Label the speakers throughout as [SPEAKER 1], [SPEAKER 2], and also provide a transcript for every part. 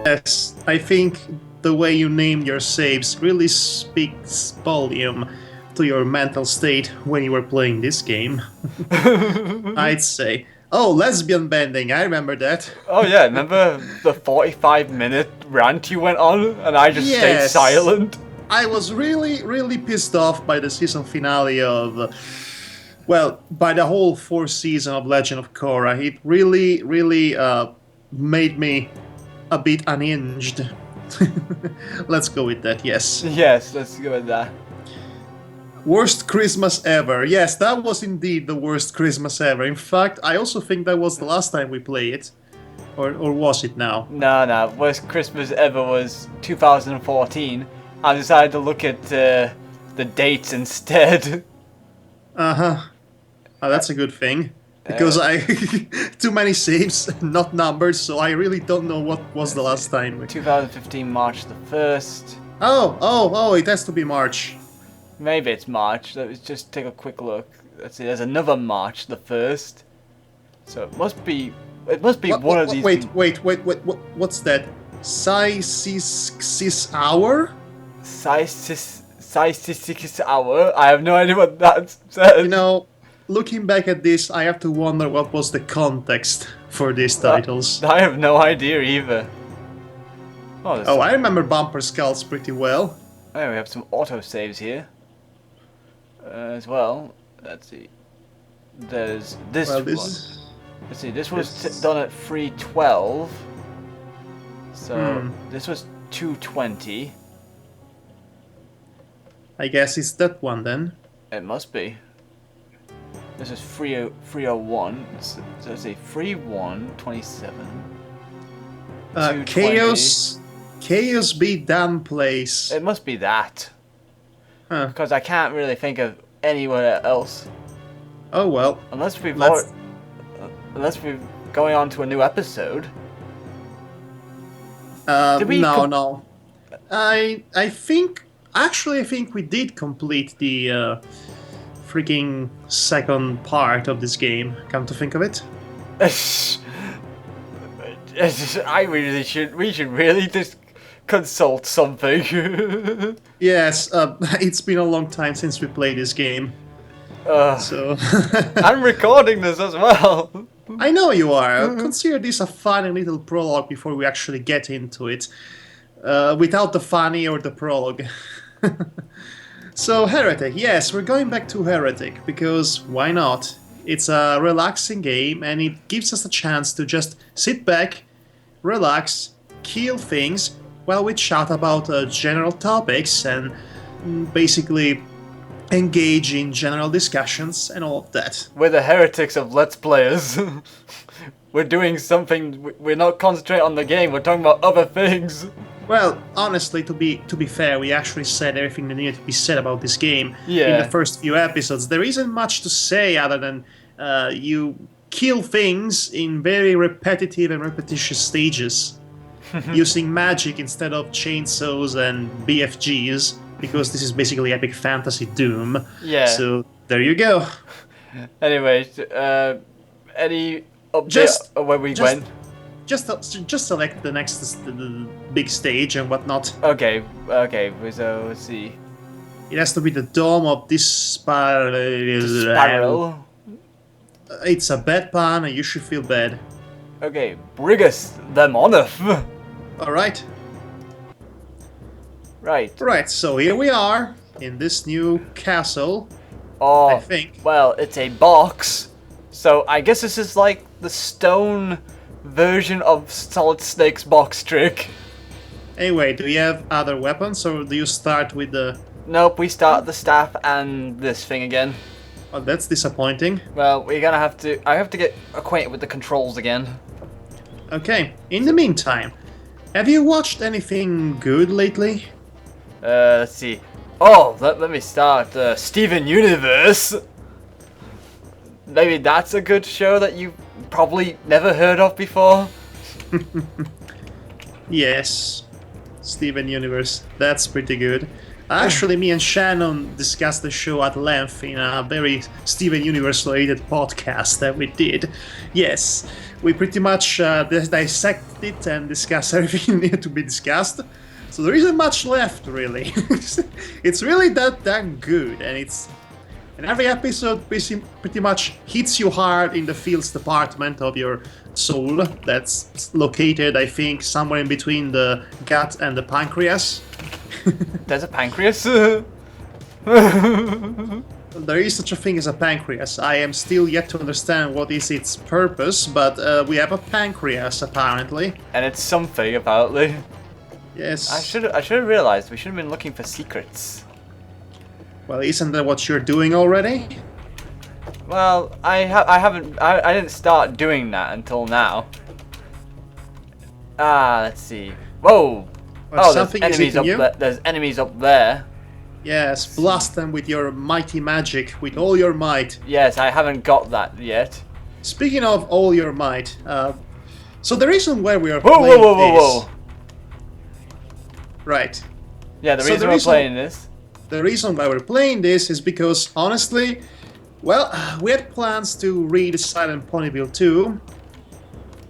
[SPEAKER 1] Yes, I think the way you name your saves really speaks volume to your mental state when you were playing this game. I'd say. Oh, lesbian bending, I remember that.
[SPEAKER 2] Oh yeah, remember the 45-minute rant you went on and I just stayed
[SPEAKER 1] Yes.
[SPEAKER 2] silent?
[SPEAKER 1] I was really pissed off by the season finale of, well, by the whole fourth season of Legend of Korra. It really made me a bit unhinged. Let's go with that, yes.
[SPEAKER 2] Yes, let's go with that.
[SPEAKER 1] Worst Christmas ever. Yes, that was indeed the worst Christmas ever. In fact, I also think that was the last time we played it. Or was it now?
[SPEAKER 2] No, worst Christmas ever was 2014. I decided to look at the dates instead.
[SPEAKER 1] Uh-huh. Oh, that's a good thing. Because I too many saves, not numbers, so I really don't know what was the last time.
[SPEAKER 2] 2015 March the 1st.
[SPEAKER 1] Oh, it has to be March.
[SPEAKER 2] Maybe it's March. Let's just take a quick look. Let's see, there's another March the 1st. So it must be one of these.
[SPEAKER 1] Wait, what's that? Sis hour?
[SPEAKER 2] Six hour? I have no idea what that says.
[SPEAKER 1] You know, looking back at this, I have to wonder what was the context for these titles.
[SPEAKER 2] I have no idea either.
[SPEAKER 1] Oh, I remember Bumper Skulls pretty well.
[SPEAKER 2] Oh, we have some autosaves here. As well. Let's see. There's this one. Let's see, this was done at 3:12. So this was 2:20.
[SPEAKER 1] I guess it's that one then.
[SPEAKER 2] It must be. This is 3:01. So let's see, 3:1:27.
[SPEAKER 1] Chaos be damn place.
[SPEAKER 2] It must be that.
[SPEAKER 1] Huh.
[SPEAKER 2] Because I can't really think of anywhere else.
[SPEAKER 1] Oh well.
[SPEAKER 2] Unless we're going on to a new episode.
[SPEAKER 1] No. I think we did complete the freaking second part of this game. Come to think of it.
[SPEAKER 2] We should really just consult something.
[SPEAKER 1] Yes, it's been a long time since we played this game. So
[SPEAKER 2] I'm recording this as well.
[SPEAKER 1] I know you are. Consider this a funny little prologue before we actually get into it. Without the funny or the prologue. So, Heretic. Yes, we're going back to Heretic, because why not? It's a relaxing game, and it gives us a chance to just sit back, relax, kill things, while we chat about general topics and basically engage in general discussions and all of that.
[SPEAKER 2] We're the heretics of Let's Players. We're doing something, we're not concentrating on the game, we're talking about other things.
[SPEAKER 1] Well, honestly, to be fair, we actually said everything that needed to be said about this game in the first few episodes. There isn't much to say other than you kill things in very repetitive and repetitious stages, using magic instead of chainsaws and BFGs, because this is basically epic fantasy Doom.
[SPEAKER 2] Yeah.
[SPEAKER 1] So there you go.
[SPEAKER 2] Anyway, any update of where we went?
[SPEAKER 1] Just select the next big stage and whatnot.
[SPEAKER 2] Okay. So let's see.
[SPEAKER 1] It has to be the dome of this
[SPEAKER 2] spiral.
[SPEAKER 1] It's a bad pun, and you should feel bad.
[SPEAKER 2] Okay, Brigus the Monolith.
[SPEAKER 1] All right.
[SPEAKER 2] Right.
[SPEAKER 1] So here we are in this new castle.
[SPEAKER 2] Oh,
[SPEAKER 1] I think.
[SPEAKER 2] Well, it's a box. So I guess this is like the stone version of Solid Snake's box trick.
[SPEAKER 1] Anyway, do you have other weapons, or do you start with the...
[SPEAKER 2] Nope, we start the staff and this thing again.
[SPEAKER 1] Oh, that's disappointing.
[SPEAKER 2] Well, we're gonna have to... I have to get acquainted with the controls again.
[SPEAKER 1] Okay, in the meantime, have you watched anything good lately?
[SPEAKER 2] Let's see. Oh, let me start. Steven Universe. Maybe that's a good show that you probably never heard of before.
[SPEAKER 1] Yes, Steven Universe. That's pretty good. Actually, me and Shannon discussed the show at length in a very Steven Universe-related podcast that we did. Yes, we pretty much dissected it and discussed everything needed to be discussed. So there isn't much left, really. It's really that damn good, and every episode pretty much hits you hard in the feels department of your soul. That's located, I think, somewhere in between the gut and the pancreas.
[SPEAKER 2] There's a pancreas?
[SPEAKER 1] There is such a thing as a pancreas. I am still yet to understand what is its purpose, but we have a pancreas, apparently.
[SPEAKER 2] And it's something, apparently.
[SPEAKER 1] Yes.
[SPEAKER 2] I should have realized. We should have been looking for secrets.
[SPEAKER 1] Well, isn't that what you're doing already?
[SPEAKER 2] Well, I didn't start doing that until now. Let's see. Whoa!
[SPEAKER 1] Well,
[SPEAKER 2] there's enemies up there. There's enemies up there.
[SPEAKER 1] Yes, blast them with your mighty magic, with all your might.
[SPEAKER 2] Yes, I haven't got that yet.
[SPEAKER 1] Speaking of all your might, so the reason why we are
[SPEAKER 2] whoa,
[SPEAKER 1] playing
[SPEAKER 2] whoa, whoa, whoa, whoa.
[SPEAKER 1] Right.
[SPEAKER 2] Yeah, the reason we're playing this.
[SPEAKER 1] The reason why we're playing this is because, honestly, well, we had plans to read Silent Ponyville 2,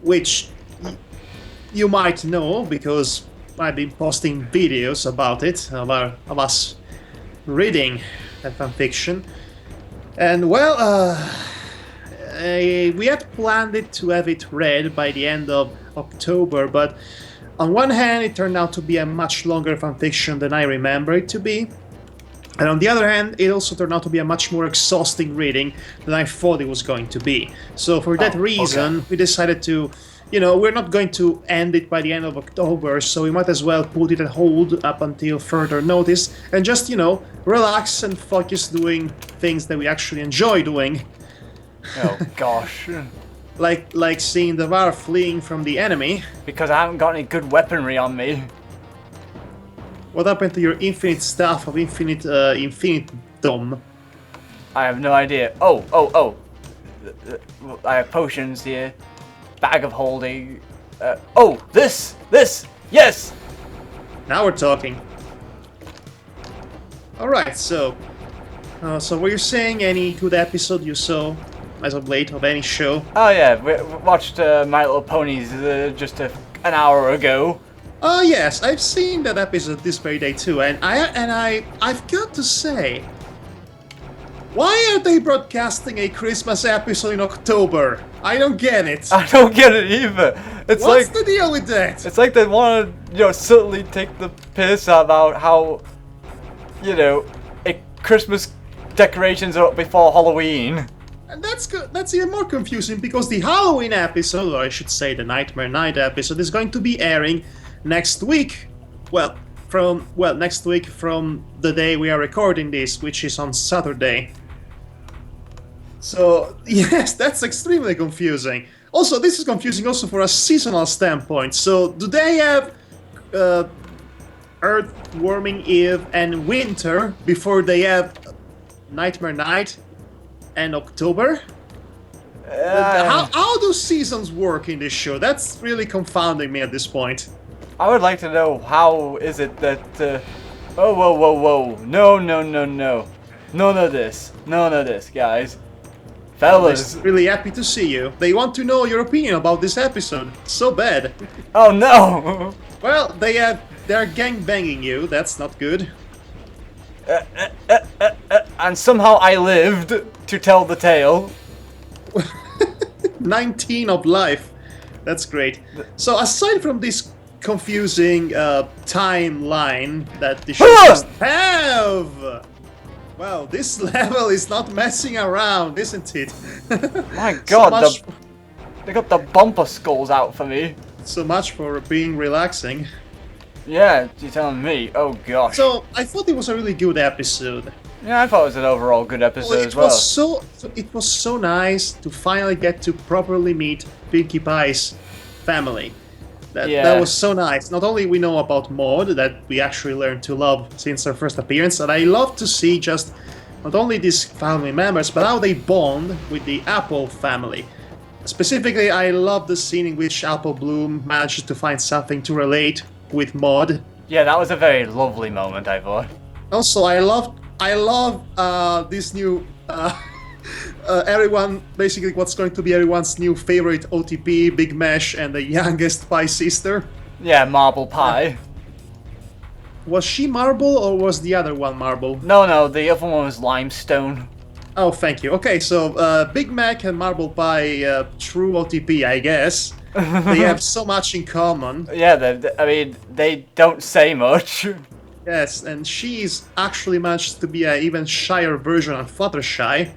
[SPEAKER 1] which you might know because I've been posting videos about it, of us reading that fanfiction. And, well, we had planned it to have it read by the end of October, but on one hand, it turned out to be a much longer fanfiction than I remember it to be. And on the other hand, it also turned out to be a much more exhausting reading than I thought it was going to be. So for that reason, we decided to, we're not going to end it by the end of October, so we might as well put it on hold up until further notice and just, relax and focus doing things that we actually enjoy doing.
[SPEAKER 2] Oh, gosh.
[SPEAKER 1] Like seeing Devar fleeing from the enemy.
[SPEAKER 2] Because I haven't got any good weaponry on me.
[SPEAKER 1] What happened to your infinite stuff of infinitum?
[SPEAKER 2] I have no idea. Oh. I have potions here. Bag of holding. This! Yes!
[SPEAKER 1] Now we're talking. Alright, so were you saying any good episode you saw as of late of any show?
[SPEAKER 2] Oh yeah, we watched My Little Ponies just an hour ago.
[SPEAKER 1] Oh yes, I've seen that episode this very day too, and I've got to say, why are they broadcasting a Christmas episode in October? I don't get it.
[SPEAKER 2] I don't get it either.
[SPEAKER 1] What's the deal with that?
[SPEAKER 2] It's like they want to, certainly take the piss about how, Christmas decorations are up before Halloween.
[SPEAKER 1] And that's even more confusing because the Halloween episode, or I should say the Nightmare Night episode, is going to be airing next week. Next week from the day we are recording this, which is on Saturday. So, yes, that's extremely confusing. Also, this is confusing also for a seasonal standpoint. So, do they have Earth Warming Eve and Winter before they have Nightmare Night and October? How do seasons work in this show? That's really confounding me at this point.
[SPEAKER 2] I would like to know how is it that... whoa. No. None of this, guys. Fellas.
[SPEAKER 1] I'm really happy to see you. They want to know your opinion about this episode. So bad.
[SPEAKER 2] Oh no!
[SPEAKER 1] Well, they're gangbanging you. That's not good.
[SPEAKER 2] And somehow I lived to tell the tale.
[SPEAKER 1] 19 of life. That's great. So aside from this confusing timeline that the show must have, well, this level is not messing around, isn't it?
[SPEAKER 2] My God, they got the bumper skulls out for me.
[SPEAKER 1] So much for being relaxing.
[SPEAKER 2] Yeah, you're telling me. Oh gosh.
[SPEAKER 1] So I thought it was a really good episode.
[SPEAKER 2] Yeah, I thought it was an overall good episode as well.
[SPEAKER 1] It was so nice to finally get to properly meet Pinkie Pie's family. That was so nice. Not only we know about Maud, that we actually learned to love since her first appearance, and I love to see just not only these family members, but how they bond with the Apple family. Specifically, I love the scene in which Apple Bloom manages to find something to relate with Maud.
[SPEAKER 2] Yeah, that was a very lovely moment, I thought.
[SPEAKER 1] Also, I love this new. Everyone, basically, what's going to be everyone's new favorite OTP, Big Mesh, and the youngest Pie sister.
[SPEAKER 2] Yeah, Marble Pie.
[SPEAKER 1] Was she Marble or was the other one Marble?
[SPEAKER 2] No, the other one was Limestone.
[SPEAKER 1] Oh, thank you. Okay, so Big Mac and Marble Pie, true OTP, I guess. They have so much in common.
[SPEAKER 2] Yeah, I mean, they don't say much.
[SPEAKER 1] Yes, and she's actually managed to be an even shyer version of Fluttershy.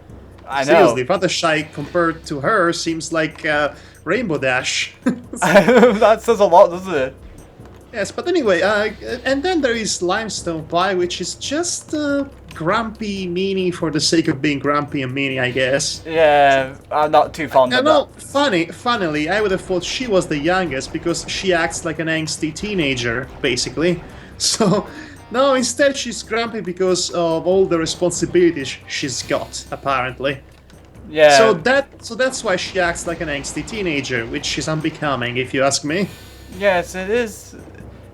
[SPEAKER 2] I know.
[SPEAKER 1] Seriously, Fluttershy compared to her seems like Rainbow Dash.
[SPEAKER 2] That says a lot, doesn't it?
[SPEAKER 1] Yes, but anyway, and then there is Limestone Pie, which is just grumpy meanie for the sake of being grumpy and meanie, I guess.
[SPEAKER 2] Yeah, I'm not too fond of that.
[SPEAKER 1] Funnily, I would have thought she was the youngest because she acts like an angsty teenager, basically. So, no, instead she's grumpy because of all the responsibilities she's got, apparently.
[SPEAKER 2] Yeah.
[SPEAKER 1] So that's why she acts like an angsty teenager, which is unbecoming, if you ask me.
[SPEAKER 2] Yes, it is.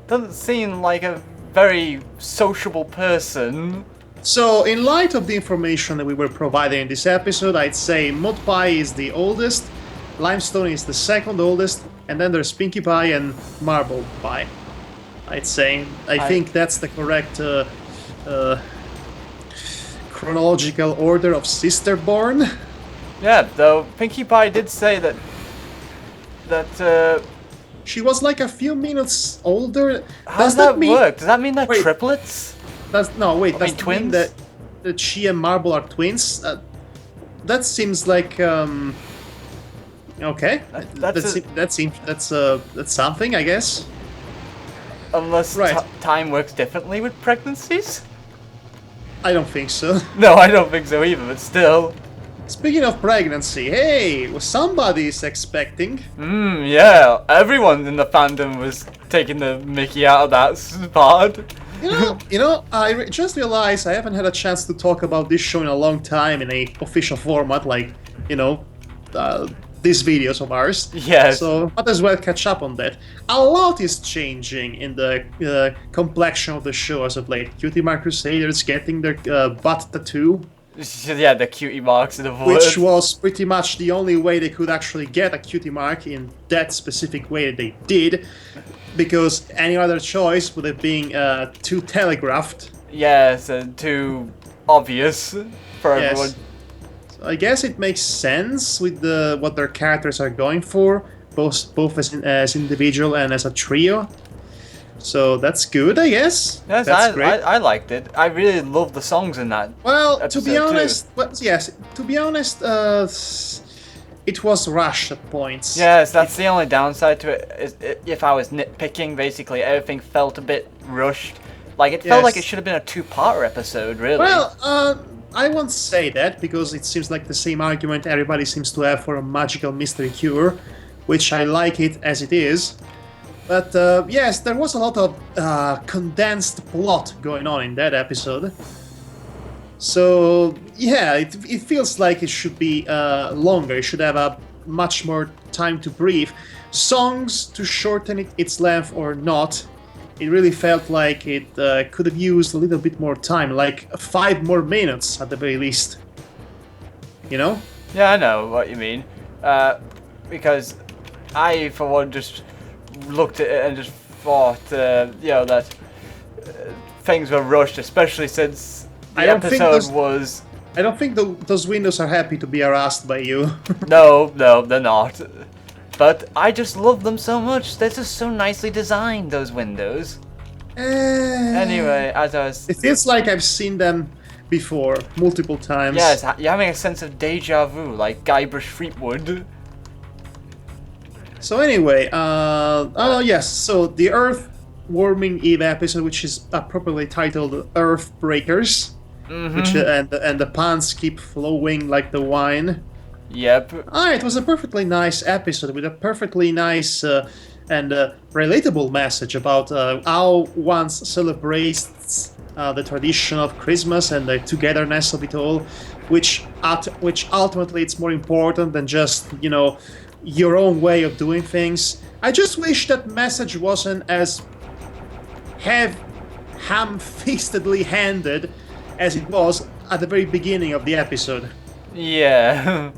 [SPEAKER 2] Doesn't seem like a very sociable person.
[SPEAKER 1] So, in light of the information that we were provided in this episode, I'd say Mud Pie is the oldest, Limestone is the second oldest, and then there's Pinkie Pie and Marble Pie. I'd say. I think that's the correct chronological order of sister-born.
[SPEAKER 2] Yeah, though Pinkie Pie did say that
[SPEAKER 1] she was like a few minutes older.
[SPEAKER 2] How does that work? Does that mean they're triplets?
[SPEAKER 1] Does that
[SPEAKER 2] twins?
[SPEAKER 1] mean that she and Marble are twins? That seems like okay. That's something, I guess.
[SPEAKER 2] Unless time works differently with pregnancies?
[SPEAKER 1] I don't think so.
[SPEAKER 2] No, I don't think so either, but still.
[SPEAKER 1] Speaking of pregnancy, hey, somebody's expecting.
[SPEAKER 2] Yeah, everyone in the fandom was taking the mickey out of that part.
[SPEAKER 1] I just realized I haven't had a chance to talk about this show in a long time in a official format, like, these videos of ours.
[SPEAKER 2] Yes.
[SPEAKER 1] So might as well catch up on that. A lot is changing in the complexion of the show as of late. Cutie Mark Crusaders getting their butt tattoo.
[SPEAKER 2] Yeah, the cutie marks in the wood.
[SPEAKER 1] Which was pretty much the only way they could actually get a cutie mark in that specific way that they did, because any other choice would have been too telegraphed.
[SPEAKER 2] Yes, and too obvious for everyone.
[SPEAKER 1] So I guess it makes sense with what their characters are going for, both as individual and as a trio. So that's good, I guess.
[SPEAKER 2] Yes,
[SPEAKER 1] that's great.
[SPEAKER 2] I liked it. I really loved the songs in that.
[SPEAKER 1] Well, to be honest, it was rushed at points.
[SPEAKER 2] Yes, that's the only downside to it. If I was nitpicking, basically everything felt a bit rushed. Like it felt like it should have been a two-parter episode, really.
[SPEAKER 1] Well, I won't say that because it seems like the same argument everybody seems to have for a magical mystery cure, which I like it as it is. But yes, there was a lot of condensed plot going on in that episode. So yeah, it feels like it should be longer. It should have a much more time to breathe. Songs to shorten its length or not. It really felt like it could have used a little bit more time, like 5 more minutes at the very least. You know?
[SPEAKER 2] Yeah, I know what you mean. Because I, for one, just looked at it and just thought, that things were rushed, especially since the episode was...
[SPEAKER 1] I don't think those windows are happy to be harassed by you.
[SPEAKER 2] No, they're not. But I just love them so much. They're just so nicely designed, those windows. Anyway, as I was...
[SPEAKER 1] It feels like I've seen them before, multiple times.
[SPEAKER 2] Yes, you're having a sense of deja vu, like Guybrush Threepwood.
[SPEAKER 1] So anyway, yes, so the Earth Warming Eve episode, which is properly titled Earth Breakers, which and the puns keep flowing like the wine.
[SPEAKER 2] Yep.
[SPEAKER 1] It was a perfectly nice episode with a perfectly nice and relatable message about how one celebrates the tradition of Christmas and the togetherness of it all, which ultimately it's more important than just, your own way of doing things. I just wish that message wasn't as ham-fistedly handed as it was at the very beginning of the episode.
[SPEAKER 2] Yeah.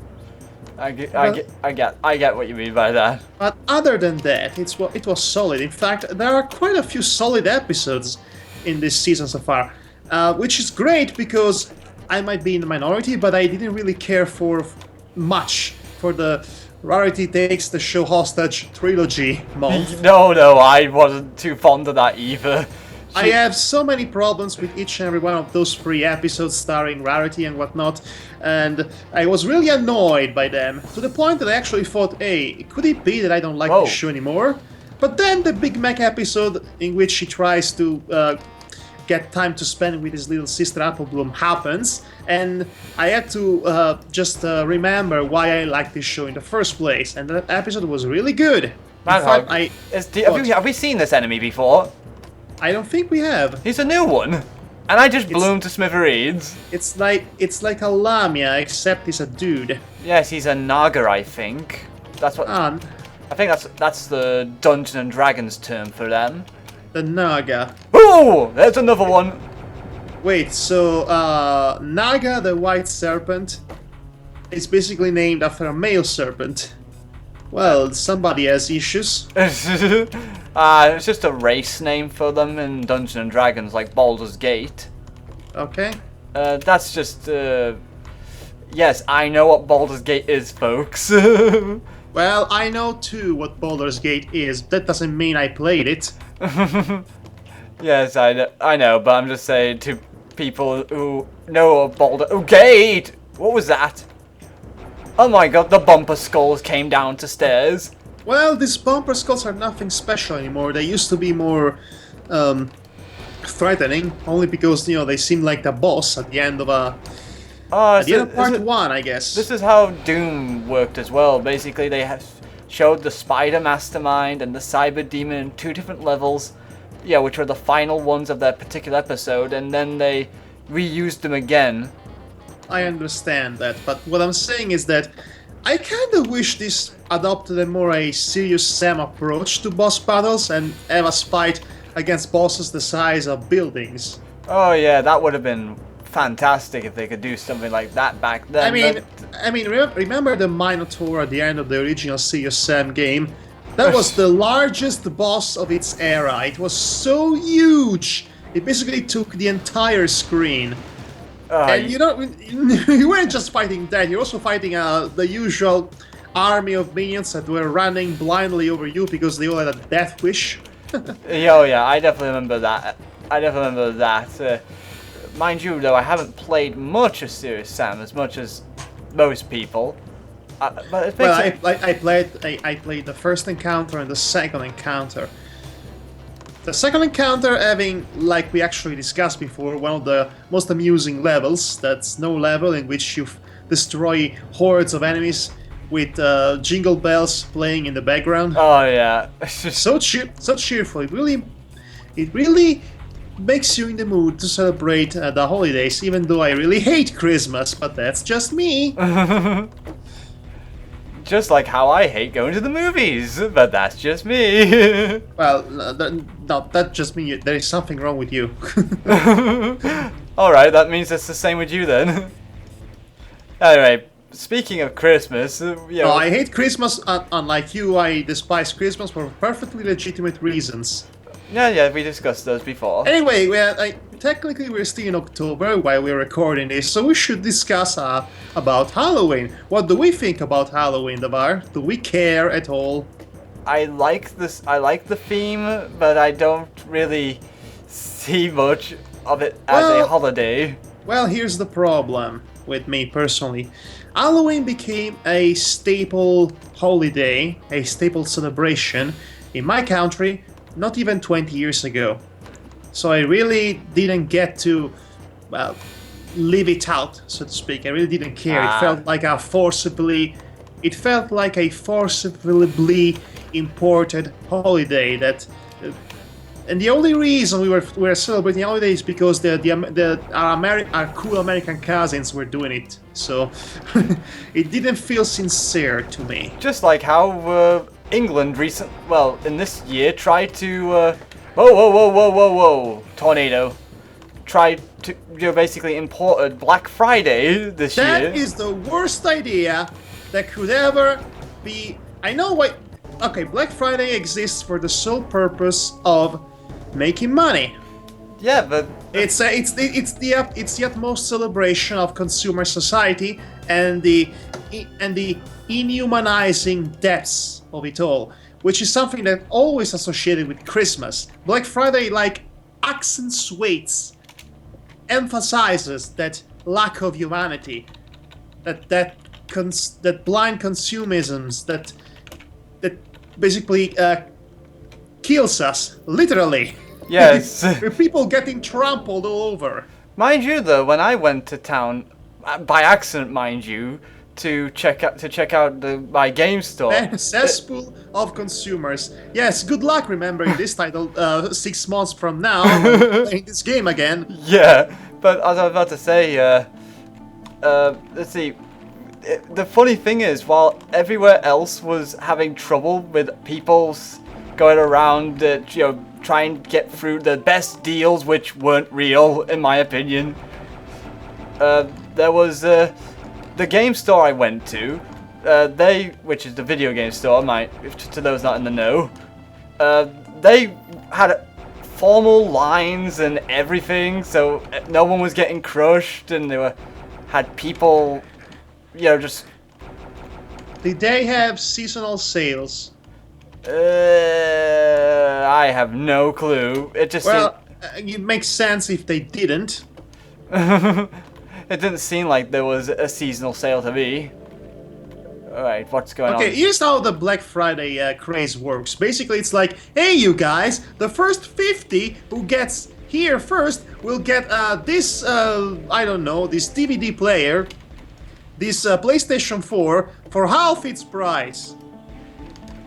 [SPEAKER 2] I get what you mean by that.
[SPEAKER 1] But other than that, it was solid. In fact, there are quite a few solid episodes in this season so far, which is great because I might be in the minority, but I didn't really care for much for the Rarity Takes the Show Hostage trilogy month.
[SPEAKER 2] No, I wasn't too fond of that either.
[SPEAKER 1] I have so many problems with each and every one of those 3 episodes starring Rarity and whatnot, and I was really annoyed by them, to the point that I actually thought, hey, could it be that I don't like this show anymore? But then the Big Mac episode, in which he tries to get time to spend with his little sister Applebloom, happens, and I had to just remember why I liked this show in the first place, and that episode was really good.
[SPEAKER 2] Madhog, have we seen this enemy before?
[SPEAKER 1] I don't think we have.
[SPEAKER 2] He's a new one, and I just blew him to smithereens.
[SPEAKER 1] It's like a Lamia, except he's a dude.
[SPEAKER 2] Yes, he's a Naga, I think. That's what. I think that's the Dungeons and Dragons term for them.
[SPEAKER 1] The Naga.
[SPEAKER 2] Oh, there's another one.
[SPEAKER 1] Wait, so Naga, the white serpent, is basically named after a male serpent. Well, somebody has issues.
[SPEAKER 2] It's just a race name for them in Dungeons and Dragons, like Baldur's Gate.
[SPEAKER 1] Okay.
[SPEAKER 2] That's just, yes, I know what Baldur's Gate is, folks.
[SPEAKER 1] Well, I know too what Baldur's Gate is. That doesn't mean I played it.
[SPEAKER 2] Yes, I know, but I'm just saying to people who know of Baldur's Gate! What was that? Oh my god, the bumper skulls came down to stairs.
[SPEAKER 1] Well, these bumper skulls are nothing special anymore. They used to be more threatening, only because, you know, they seem like the boss at the end of part 1, I guess.
[SPEAKER 2] This is how Doom worked as well. Basically, they have showed the Spider Mastermind and the Cyber Demon in 2 different levels, yeah, which were the final ones of that particular episode, and then they reused them again.
[SPEAKER 1] I understand that, but what I'm saying is that I kind of wish this adopted a serious Sam approach to boss battles and have us fight against bosses the size of buildings.
[SPEAKER 2] Oh yeah, that would have been fantastic if they could do something like that back then.
[SPEAKER 1] I mean, remember the Minotaur at the end of the original Serious Sam game? That was the largest boss of its era. It was so huge. It basically took the entire screen. And you weren't just fighting that, you're also fighting the usual army of minions that were running blindly over you because they all had a death wish.
[SPEAKER 2] Oh yeah, I definitely remember that. Mind you, though, I haven't played much of Serious Sam as much as most people. But
[SPEAKER 1] I played the first encounter and the second encounter. The second encounter having, like we actually discussed before, one of the most amusing levels. That's Snow level, in which you destroy hordes of enemies with jingle bells playing in the background.
[SPEAKER 2] Oh yeah,
[SPEAKER 1] so cheerful. It really makes you in the mood to celebrate the holidays. Even though I really hate Christmas, but that's just me.
[SPEAKER 2] Just like how I hate going to the movies, but that's just me.
[SPEAKER 1] Well, no, that's just me. There is something wrong with you.
[SPEAKER 2] Alright, that means it's the same with you then. Anyway, speaking of Christmas,
[SPEAKER 1] No, I hate Christmas. Unlike you, I despise Christmas for perfectly legitimate reasons.
[SPEAKER 2] Yeah, we discussed those before.
[SPEAKER 1] Anyway, technically we're still in October while we're recording this, so we should discuss about Halloween. What do we think about Halloween, Devar? Do we care at all?
[SPEAKER 2] I like the theme, but I don't really see much of it as a holiday.
[SPEAKER 1] Well, here's the problem with me personally. Halloween became a staple holiday, a staple celebration in my country not even 20 years ago. So I really didn't get to live it out, so to speak. I really didn't care. It felt like a forcibly imported holiday that and the only reason we were celebrating holiday is because our cool American cousins were doing it. So it didn't feel sincere to me.
[SPEAKER 2] Just like how England in this year tried to Whoa, whoa, whoa, whoa, whoa, whoa. Tornado. Tried to, basically imported Black Friday this year.
[SPEAKER 1] That is the worst idea that could ever be. I know why. Okay, Black Friday exists for the sole purpose of making money.
[SPEAKER 2] Yeah, but
[SPEAKER 1] it's the utmost celebration of consumer society and the inhumanizing depths of it all, which is something that always associated with Christmas. Black Friday, like, accentuates, emphasizes that lack of humanity, that blind consumerisms, that basically kills us, literally.
[SPEAKER 2] Yes.
[SPEAKER 1] With people getting trampled all over.
[SPEAKER 2] Mind you, though, when I went to town, by accident, mind you, to check out my game store.
[SPEAKER 1] A cesspool of consumers. Yes, good luck remembering this title 6 months from now playing this game again.
[SPEAKER 2] Yeah, but as I was about to say, let's see. The funny thing is, while everywhere else was having trouble with people going around, trying to get through the best deals, which weren't real, in my opinion, there was the game store I went to, which is the video game store, to those not in the know, they had formal lines and everything, so no one was getting crushed, and had people, just...
[SPEAKER 1] Did they have seasonal sales?
[SPEAKER 2] I have no clue. It just...
[SPEAKER 1] Well, it makes sense if they didn't.
[SPEAKER 2] It didn't seem like there was a seasonal sale to me. Alright, what's going on?
[SPEAKER 1] Okay, here's how the Black Friday craze works. Basically, it's like, hey, you guys, the first 50 who gets here first will get this, I don't know, this DVD player, this PlayStation 4, for half its price.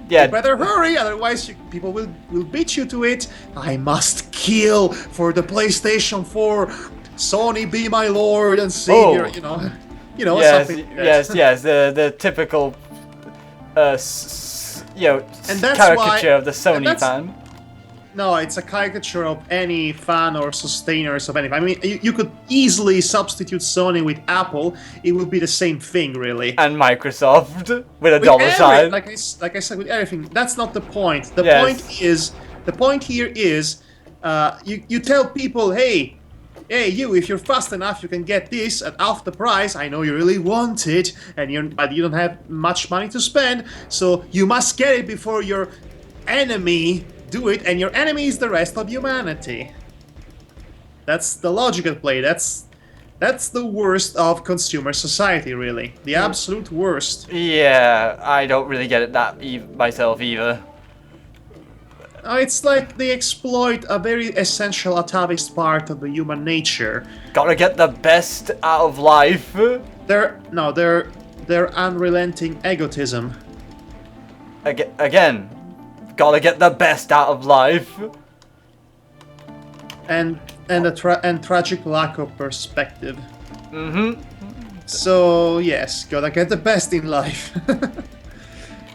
[SPEAKER 2] Yeah.
[SPEAKER 1] You better hurry, otherwise people will beat you to it. I must kill for the PlayStation 4. Sony, be my lord and savior.
[SPEAKER 2] Oh.
[SPEAKER 1] Yes, something like that.
[SPEAKER 2] yes. The typical, caricature of the Sony fan.
[SPEAKER 1] No, it's a caricature of any fan or sustainers of anything. I mean, you could easily substitute Sony with Apple. It would be the same thing, really.
[SPEAKER 2] And Microsoft with a dollar sign.
[SPEAKER 1] Like I said, with everything. That's not the point. The point here is, you tell people, hey, you, if you're fast enough, you can get this at half the price. I know you really want it, but you don't have much money to spend, so you must get it before your enemy do it, and your enemy is the rest of humanity. That's the logic at play. That's the worst of consumer society, really. The absolute worst.
[SPEAKER 2] Yeah, I don't really get it myself either.
[SPEAKER 1] It's like they exploit a very essential atavist part of the human nature.
[SPEAKER 2] Gotta get the best out of life.
[SPEAKER 1] Their unrelenting egotism.
[SPEAKER 2] Again, gotta get the best out of life.
[SPEAKER 1] And tragic lack of perspective.
[SPEAKER 2] Mm-hmm.
[SPEAKER 1] So yes, gotta get the best in life.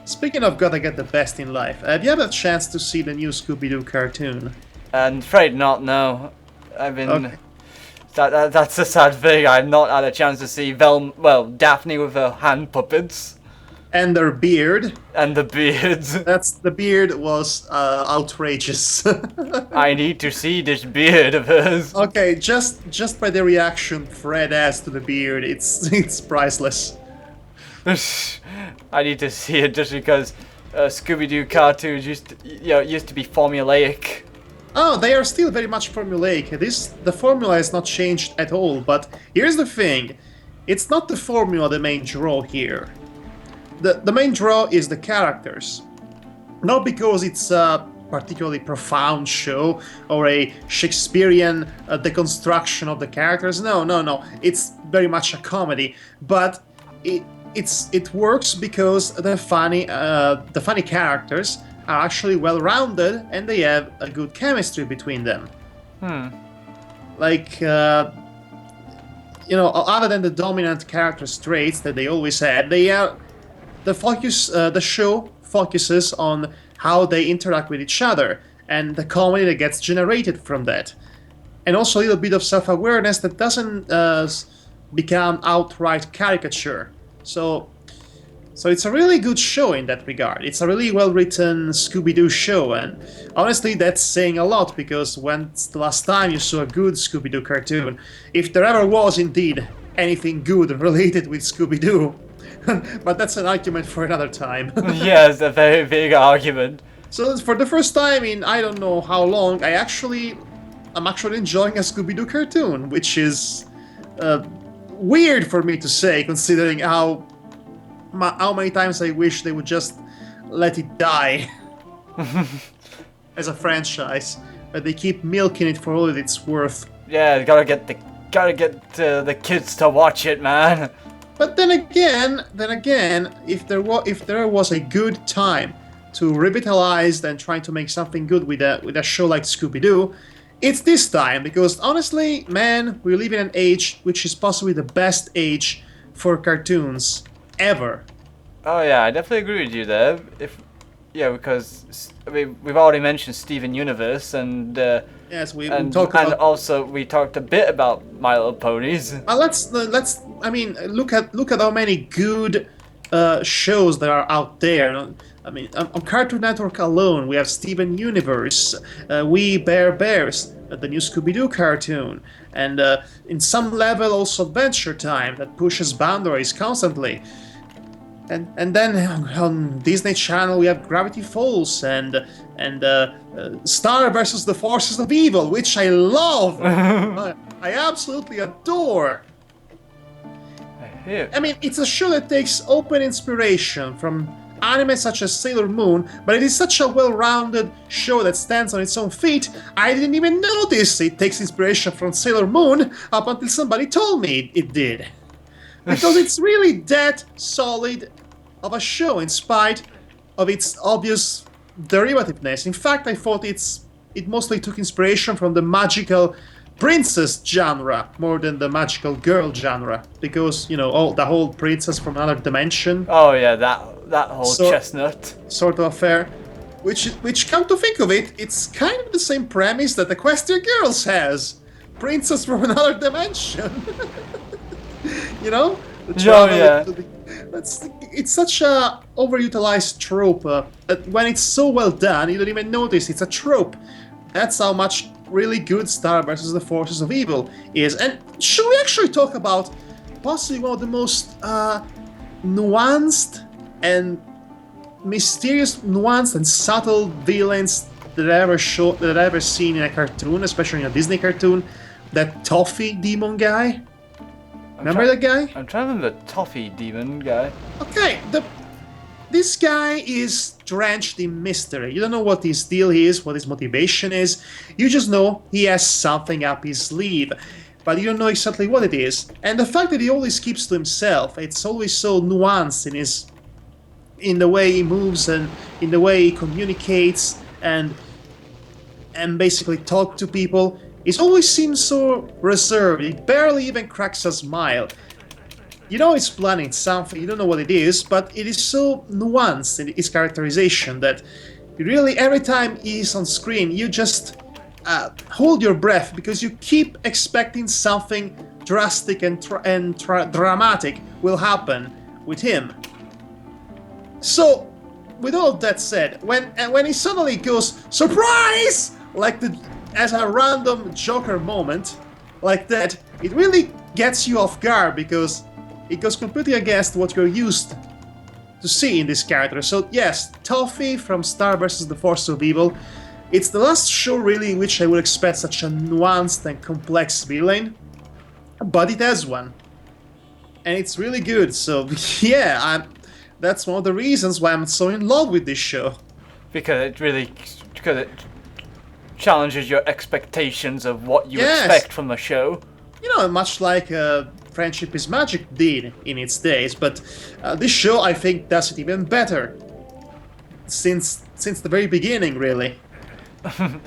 [SPEAKER 1] Speaking of gotta get the best in life, have you had a chance to see the new Scooby-Doo cartoon?
[SPEAKER 2] I'm afraid not, no. I've been...
[SPEAKER 1] Okay.
[SPEAKER 2] That's a sad thing. I've not had a chance to see Daphne with her hand puppets.
[SPEAKER 1] And their beard.
[SPEAKER 2] And the beards.
[SPEAKER 1] The beard was outrageous.
[SPEAKER 2] I need to see this beard of hers.
[SPEAKER 1] Okay, just by the reaction Fred has to the beard, it's priceless.
[SPEAKER 2] I need to see it just because Scooby-Doo cartoons used to be formulaic.
[SPEAKER 1] Oh, they are still very much formulaic. The formula has not changed at all, but here's the thing. It's not the formula the main draw here. The main draw is the characters. Not because it's a particularly profound show or a Shakespearean deconstruction of the characters. No. It's very much a comedy, but it works because the funny characters are actually well-rounded and they have a good chemistry between them. Like, other than the dominant character traits that they always had, the show focuses on how they interact with each other. and the comedy that gets generated from that. And also a little bit of self-awareness that doesn't become outright caricature. So it's a really good show in that regard. It's a really well-written Scooby-Doo show, and honestly, that's saying a lot, because when's the last time you saw a good Scooby-Doo cartoon? If there ever was, indeed, anything good related with Scooby-Doo. But that's an argument for another time.
[SPEAKER 2] Yeah, it's a very big argument.
[SPEAKER 1] So for the first time in I don't know how long, I'm actually enjoying a Scooby-Doo cartoon, which is weird for me to say, considering how many times I wish they would just let it die as a franchise, but they keep milking it for all that it's worth.
[SPEAKER 2] Yeah, gotta get the kids to watch it, man.
[SPEAKER 1] But then again, if there was a good time to revitalize and trying to make something good with a show like Scooby-Doo, it's this time, because honestly, man, we live in an age which is possibly the best age for cartoons ever.
[SPEAKER 2] Oh yeah, I definitely agree with you there. Because I mean, we've already mentioned Steven Universe, and
[SPEAKER 1] yes, we
[SPEAKER 2] talked about, and also we talked a bit about My Little Ponies.
[SPEAKER 1] Let's I mean, look at how many good shows there are out there. I mean, on Cartoon Network alone, we have Steven Universe, We Bare Bears, the new Scooby-Doo cartoon, and in some level also Adventure Time that pushes boundaries constantly. And then on Disney Channel we have Gravity Falls and Star versus the Forces of Evil, which I love. I absolutely adore. I mean, it's a show that takes open inspiration from anime such as Sailor Moon, but it is such a well-rounded show that stands on its own feet. I didn't even notice it takes inspiration from Sailor Moon up until somebody told me it did. Because it's really that solid of a show in spite of its obvious derivativeness. In fact, I thought it mostly took inspiration from the magical princess genre more than the magical girl genre, because, you know, the whole princess from another dimension.
[SPEAKER 2] Oh yeah, that whole chestnut
[SPEAKER 1] sort of affair. Which come to think of it, it's kind of the same premise that Equestria Girls has. Princess from another dimension. You know? It's such a overutilized trope that when it's so well done, you don't even notice it's a trope. That's how much really good Star versus the Forces of Evil is. And should we actually talk about possibly one of the most nuanced and mysterious, nuanced and subtle villains that I've ever seen in a cartoon, especially in a Disney cartoon? That Toffee demon guy. Remember that guy?
[SPEAKER 2] I'm trying to remember the Toffee demon guy.
[SPEAKER 1] Okay, this guy is drenched in mystery. You don't know what his deal is, what his motivation is. You just know he has something up his sleeve, but you don't know exactly what it is. And the fact that he always keeps to himself, it's always so nuanced in the way he moves and in the way he communicates and basically talk to people. It always seems so reserved. He barely even cracks a smile. You know he's planning something, you don't know what it is, but it is so nuanced in its characterization that really every time he's on screen, you just hold your breath, because you keep expecting something drastic and dramatic will happen with him. So, with all of that said, when he suddenly goes, "Surprise!" as a random Joker moment like that, it really gets you off guard, because it goes completely against what you're used to see in this character. So yes, Toffee from Star vs. the Force of Evil, it's the last show really in which I would expect such a nuanced and complex villain, but it has one. And it's really good, so yeah, that's one of the reasons why I'm so in love with this show.
[SPEAKER 2] Because it challenges your expectations of what you expect from the show.
[SPEAKER 1] You know, much like Friendship is Magic did in its days, but this show, I think, does it even better. Since the very beginning, really. I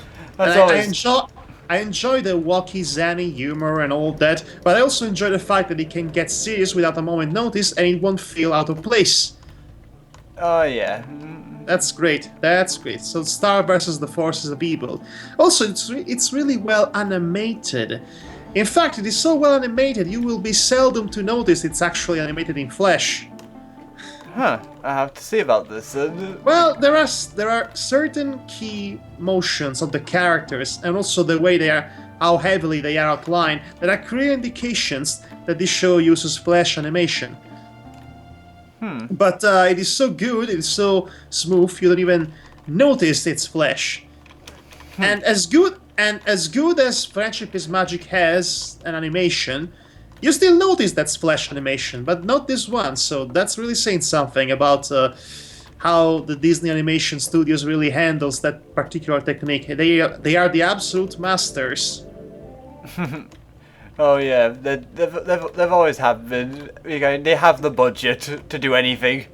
[SPEAKER 1] enjoy the wacky, zany humor and all that, but I also enjoy the fact that it can get serious without a moment notice and it won't feel out of place.
[SPEAKER 2] Oh, yeah.
[SPEAKER 1] That's great. That's great. So Star versus the Forces of Evil. Also, it's really well animated. In fact, it is so well animated, you will be seldom to notice it's actually animated in flesh.
[SPEAKER 2] Huh, I have to see about this.
[SPEAKER 1] Well, there are certain key motions of the characters, and also the way they are, how heavily they are outlined, that are clear indications that this show uses flesh animation. But it is so good, it is so smooth, you don't even notice it's flesh. And as good as Friendship is Magic has an animation, you still notice that's flesh animation, but not this one. So that's really saying something about how the Disney Animation Studios really handles that particular technique. They are the absolute masters.
[SPEAKER 2] Oh yeah, they've always have been. They have the budget to do anything.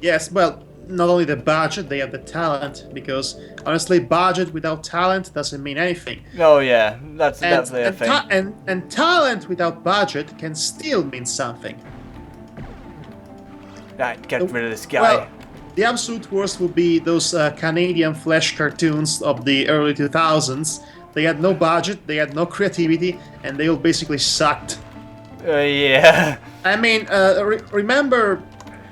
[SPEAKER 1] Yes, well, not only the budget, they have the talent, because honestly, budget without talent doesn't mean anything.
[SPEAKER 2] Oh yeah, that's definitely a thing.
[SPEAKER 1] And talent without budget can still mean something.
[SPEAKER 2] Right, get rid of this guy.
[SPEAKER 1] Well, the absolute worst would be those Canadian flash cartoons of the early 2000s. They had no budget, they had no creativity, and they all basically sucked.
[SPEAKER 2] Yeah.
[SPEAKER 1] I mean, remember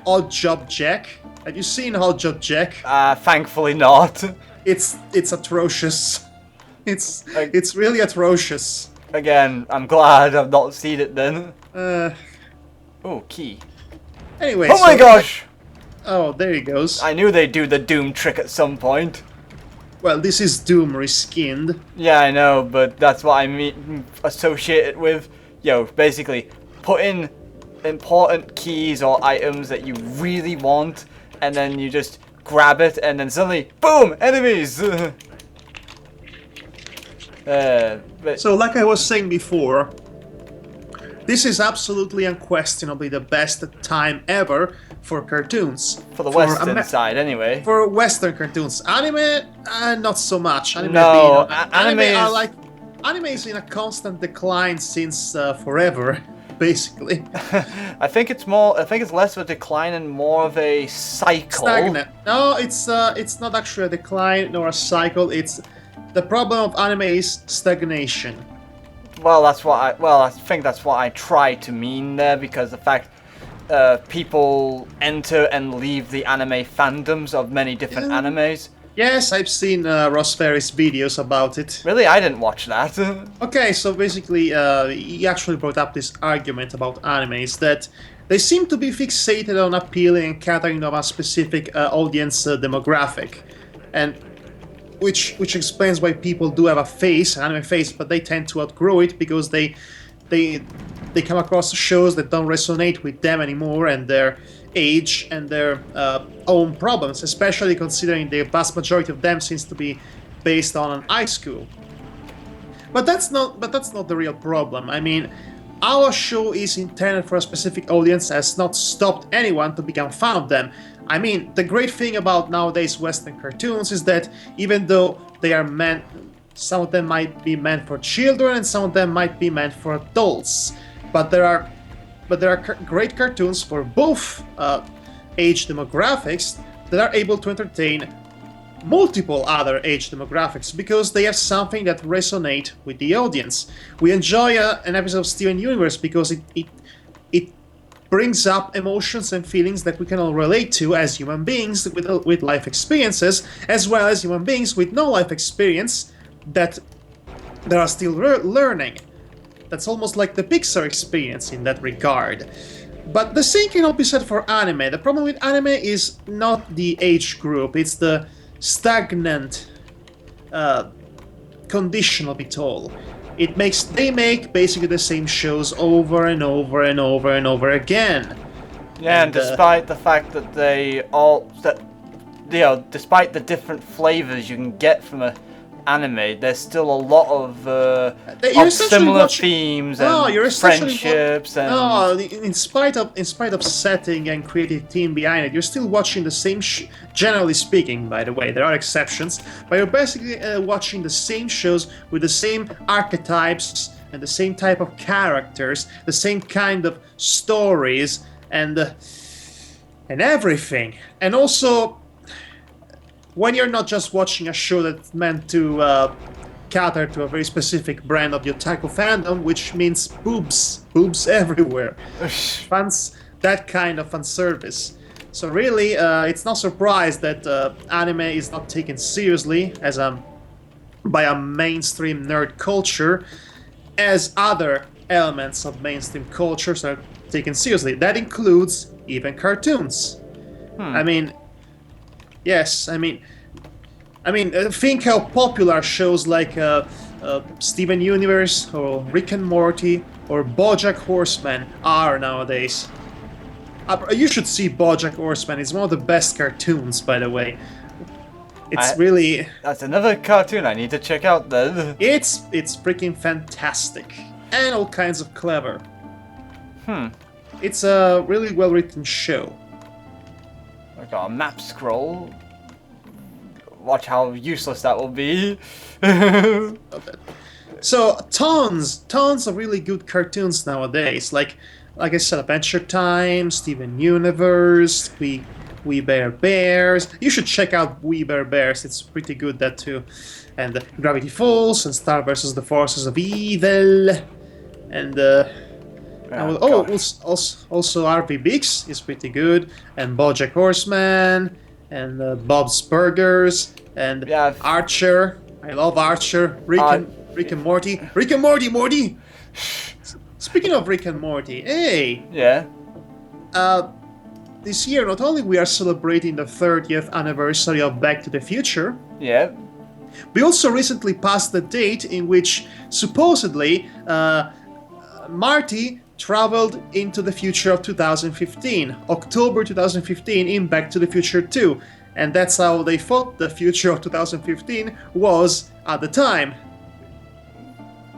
[SPEAKER 1] Odd Job Jack? Have you seen Odd Job Jack?
[SPEAKER 2] Thankfully not.
[SPEAKER 1] It's atrocious. It's really atrocious.
[SPEAKER 2] Again, I'm glad I've not seen it then. Oh, key.
[SPEAKER 1] Anyway.
[SPEAKER 2] Oh my gosh!
[SPEAKER 1] Oh, there he goes.
[SPEAKER 2] I knew they'd do the Doom trick at some point.
[SPEAKER 1] Well, this is Doom reskinned.
[SPEAKER 2] Yeah, I know, but that's what I mean. Associate it with, basically put in important keys or items that you really want, and then you just grab it, and then suddenly, boom, enemies.
[SPEAKER 1] So, like I was saying before, this is absolutely unquestionably the best time ever for cartoons.
[SPEAKER 2] For the Western side, anyway.
[SPEAKER 1] For Western cartoons. Anime, not so much. Anime is in a constant decline since forever, basically.
[SPEAKER 2] I think it's less of a decline and more of a cycle.
[SPEAKER 1] Stagnant. No, it's not actually a decline nor a cycle. It's the problem of anime is stagnation.
[SPEAKER 2] Well, I think that's what I try to mean there, because the fact people enter and leave the anime fandoms of many different animes.
[SPEAKER 1] Yes, I've seen Ross Ferris videos about it.
[SPEAKER 2] Really? I didn't watch that.
[SPEAKER 1] Okay, so basically, he actually brought up this argument about animes that they seem to be fixated on appealing and catering to a specific audience demographic, and which explains why people do have an anime face, but they tend to outgrow it because they come across shows that don't resonate with them anymore and their age and their own problems, especially considering the vast majority of them seems to be based on an high school. But that's not the real problem. I mean, our show is intended for a specific audience, has not stopped anyone to become fan of them. I mean, the great thing about nowadays Western cartoons is that even though they are meant, some of them might be meant for children and some of them might be meant for adults, but there are great cartoons for both age demographics that are able to entertain multiple other age demographics because they have something that resonate with the audience. We enjoy an episode of Steven Universe because it brings up emotions and feelings that we can all relate to as human beings with life experiences, as well as human beings with no life experience that are still learning. That's almost like the Pixar experience in that regard. But the same cannot be said for anime. The problem with anime is not the age group, it's the stagnant condition of it all. They make basically the same shows over and over and over and over again.
[SPEAKER 2] Yeah, and despite the fact that despite the different flavors you can get from an anime, there's still a lot of similar themes and friendships and.
[SPEAKER 1] In spite of setting and creative team behind it, you're still watching the same. Generally speaking, by the way, there are exceptions, but you're basically watching the same shows with the same archetypes and the same type of characters, the same kind of stories and everything, and also. when you're not just watching a show that's meant to cater to a very specific brand of the otaku fandom, which means boobs everywhere. Fans, that kind of fan service. So really, it's no surprise that anime is not taken seriously by a mainstream nerd culture, as other elements of mainstream cultures are taken seriously. That includes even cartoons. I mean, yes, I mean, think how popular shows like Steven Universe or Rick and Morty or BoJack Horseman are nowadays. You should see BoJack Horseman. It's one of the best cartoons, by the way. It's really...
[SPEAKER 2] That's another cartoon I need to check out then.
[SPEAKER 1] It's freaking fantastic. And all kinds of clever. It's a really well-written show.
[SPEAKER 2] Like a map scroll. Watch how useless that will be.
[SPEAKER 1] So, tons of really good cartoons nowadays. Like I said, Adventure Time, Steven Universe, We Bear Bears. You should check out We Bear Bears. It's pretty good, that too. And Gravity Falls and Star vs. the Forces of Evil. And also RV Bix is pretty good. And BoJack Horseman. And Bob's Burgers. And Archer. I love Archer. Rick and Morty. Rick and Morty! Speaking of Rick and Morty, hey!
[SPEAKER 2] Yeah?
[SPEAKER 1] This year, not only we are celebrating the 30th anniversary of Back to the Future,
[SPEAKER 2] yeah,
[SPEAKER 1] we also recently passed the date in which, supposedly, Marty traveled into the future of 2015, October 2015, in Back to the Future 2. And that's how they thought the future of 2015 was at the time.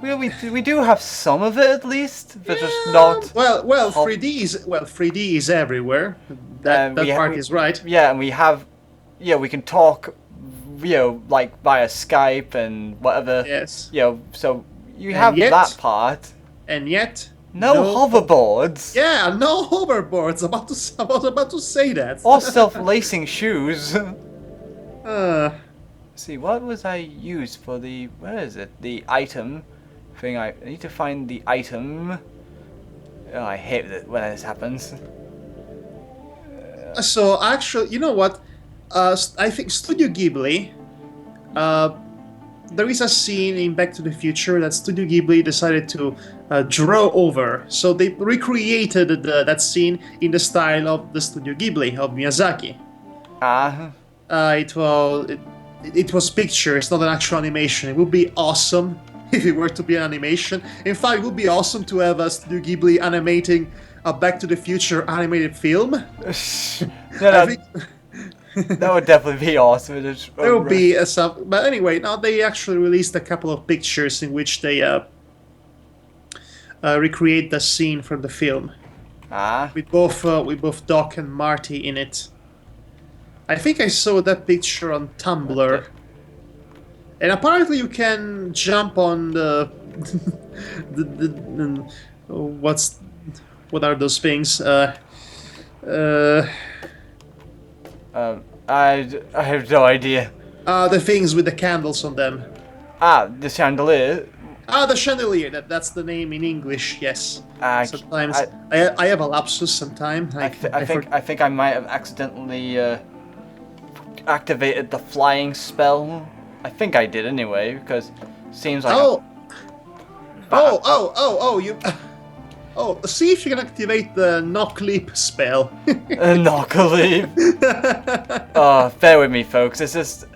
[SPEAKER 2] We do have some of it at least, but just not.
[SPEAKER 1] Well, 3D is everywhere. That part is right.
[SPEAKER 2] Yeah, and we have, we can talk, like via Skype and whatever.
[SPEAKER 1] Yes.
[SPEAKER 2] So you have that part.
[SPEAKER 1] And yet.
[SPEAKER 2] No hoverboards.
[SPEAKER 1] Yeah, no hoverboards. About to say that.
[SPEAKER 2] Or self-lacing shoes.
[SPEAKER 1] See,
[SPEAKER 2] what was I used for the? Where is it? The item thing. I need to find the item. Oh, I hate it when this happens.
[SPEAKER 1] So actually, you know what? I think Studio Ghibli. There is a scene in Back to the Future that Studio Ghibli decided to draw over. So they recreated that scene in the style of the Studio Ghibli, of Miyazaki. It was pictures, not an actual animation. It would be awesome if it were to be an animation. In fact, it would be awesome to have a Studio Ghibli animating a Back to the Future animated film.
[SPEAKER 2] That would definitely be awesome.
[SPEAKER 1] There will be some, but anyway, now they actually released a couple of pictures in which they recreate the scene from the film. With both Doc and Marty in it. I think I saw that picture on Tumblr, and apparently you can jump on the what are those things?
[SPEAKER 2] I have no idea.
[SPEAKER 1] The things with the candles on them.
[SPEAKER 2] The chandelier.
[SPEAKER 1] The chandelier. That's the name in English. Yes. Sometimes I have a lapsus. Sometimes
[SPEAKER 2] I think I might have accidentally activated the flying spell. I think I did anyway, because it seems like.
[SPEAKER 1] See if you can activate the knock leap spell.
[SPEAKER 2] Knock leap. Bear with me, folks. It's just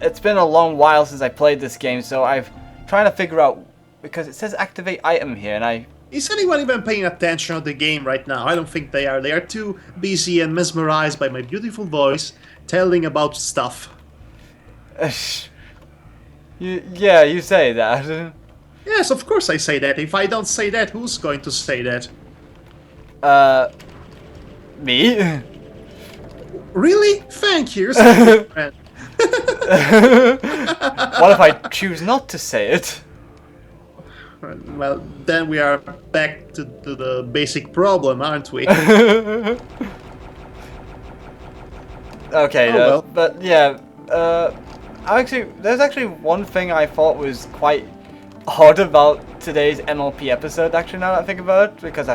[SPEAKER 2] it's been a long while since I played this game, so I'm trying to figure out, because it says activate item here, and
[SPEAKER 1] Is anyone even paying attention to the game right now? I don't think they are. They are too busy and mesmerized by my beautiful voice telling about stuff.
[SPEAKER 2] You say that.
[SPEAKER 1] Yes, of course I say that. If I don't say that, who's going to say that?
[SPEAKER 2] Me?
[SPEAKER 1] Really? Thank you. You're such a good friend.
[SPEAKER 2] What if I choose not to say it?
[SPEAKER 1] Well, then we are back to the basic problem, aren't we?
[SPEAKER 2] Okay,
[SPEAKER 1] well.
[SPEAKER 2] but yeah, there's actually one thing I thought was quite odd about today's MLP episode, actually, now that I think about it, because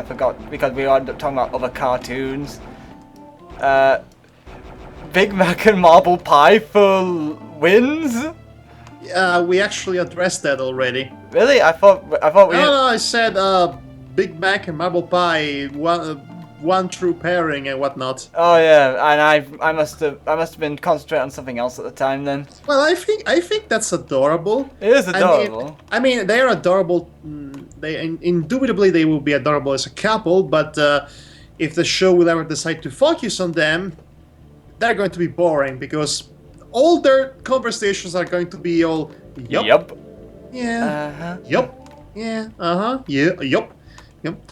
[SPEAKER 2] we ended up talking about other cartoons. Big Mac and Marble Pie for wins?
[SPEAKER 1] We actually addressed that already.
[SPEAKER 2] Really? I thought we...
[SPEAKER 1] No, I said Big Mac and Marble Pie, one true pairing and whatnot.
[SPEAKER 2] Oh yeah, and I must have been concentrating on something else at the time then.
[SPEAKER 1] Well, I think that's adorable.
[SPEAKER 2] It is adorable.
[SPEAKER 1] I mean they're adorable. Indubitably they will be adorable as a couple, but if the show will ever decide to focus on them, they're going to be boring because all their conversations are going to be all yup. Yeah. Yup. Yeah. Yeah. Yup. Yep.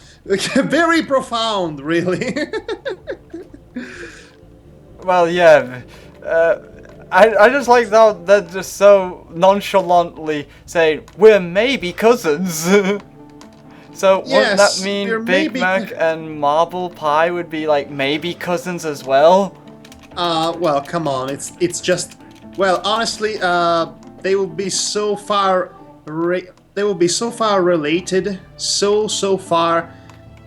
[SPEAKER 1] Very profound, really.
[SPEAKER 2] Well, yeah. I just like how they're just so nonchalantly say we're maybe cousins. So wouldn't that mean Big Mac and Marble Pie would be like maybe cousins as well?
[SPEAKER 1] Well, come on. It's just. Well, honestly, they will be so far. They will be so far related. So far.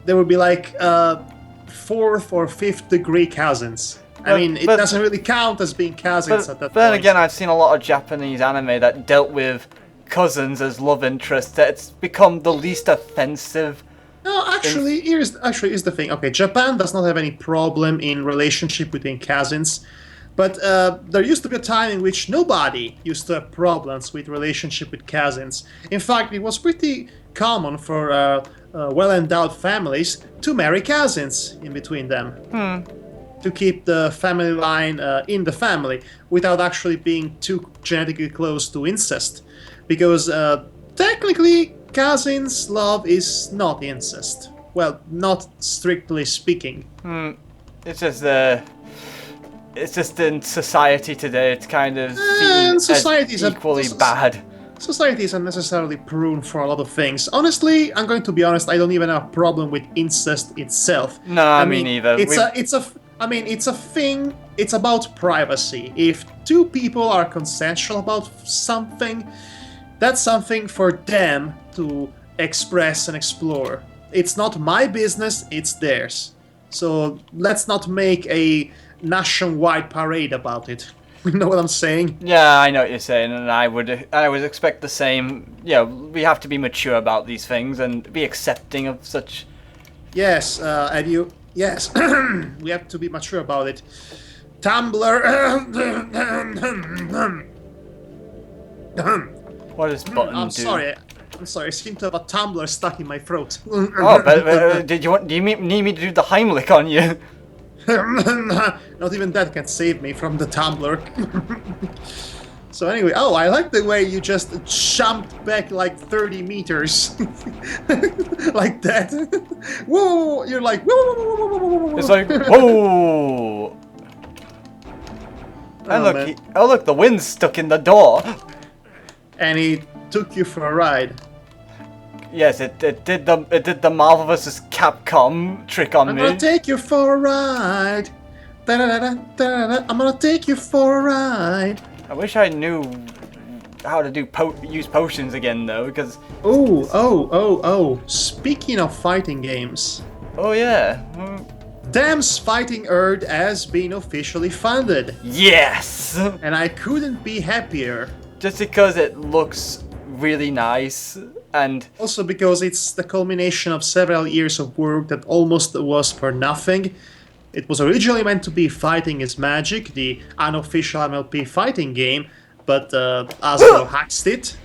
[SPEAKER 1] They will be like 4th or 5th degree cousins. I mean, it doesn't really count as being cousins at that point.
[SPEAKER 2] But then again, I've seen a lot of Japanese anime that dealt with cousins as love interests. That it's become the least offensive.
[SPEAKER 1] No, actually, here's the thing. Okay, Japan does not have any problem in relationship between cousins, but there used to be a time in which nobody used to have problems with relationship with cousins. In fact, it was pretty common for well-endowed families to marry cousins in between them. To keep the family line in the family without actually being too genetically close to incest. Because technically, cousins' love is not incest. Well, not strictly speaking.
[SPEAKER 2] It's just in society today, it's kind of seen as equally bad.
[SPEAKER 1] Society is unnecessarily prone for a lot of things. Honestly, I'm going to be honest, I don't even have a problem with incest itself.
[SPEAKER 2] No, I mean, me neither.
[SPEAKER 1] It's a thing, it's about privacy. If two people are consensual about something, that's something for them to express and explore. It's not my business, it's theirs. So let's not make a nationwide parade about it. You know what I'm saying?
[SPEAKER 2] Yeah, I know what you're saying, and I would expect the same. Yeah, we have to be mature about these things and be accepting of such.
[SPEAKER 1] Yes, Yes, we have to be mature about it. Tumblr.
[SPEAKER 2] What does button do?
[SPEAKER 1] I'm sorry. I seem to have a tumbler stuck in my throat.
[SPEAKER 2] Oh, but do you need me to do the Heimlich on you?
[SPEAKER 1] Not even that can save me from the tumbler. So anyway, I like the way you just jumped back like 30 meters. Like that. Whoa! You're like, whoa!
[SPEAKER 2] It's like, whoa! And look, the wind's stuck in the door.
[SPEAKER 1] And he took you for a ride.
[SPEAKER 2] Yes, it did the Marvel vs. Capcom trick on me.
[SPEAKER 1] I'm gonna take you for a ride. I'm gonna take you for a ride.
[SPEAKER 2] I wish I knew how to use potions again though, because.
[SPEAKER 1] Oh! Speaking of fighting games.
[SPEAKER 2] Oh yeah.
[SPEAKER 1] Dam's Fighting Earth has been officially funded.
[SPEAKER 2] Yes.
[SPEAKER 1] And I couldn't be happier.
[SPEAKER 2] Just because it looks really nice. And
[SPEAKER 1] also because it's the culmination of several years of work that almost was for nothing. It was originally meant to be Fighting is Magic, the unofficial MLP fighting game, but Hasbro axed it.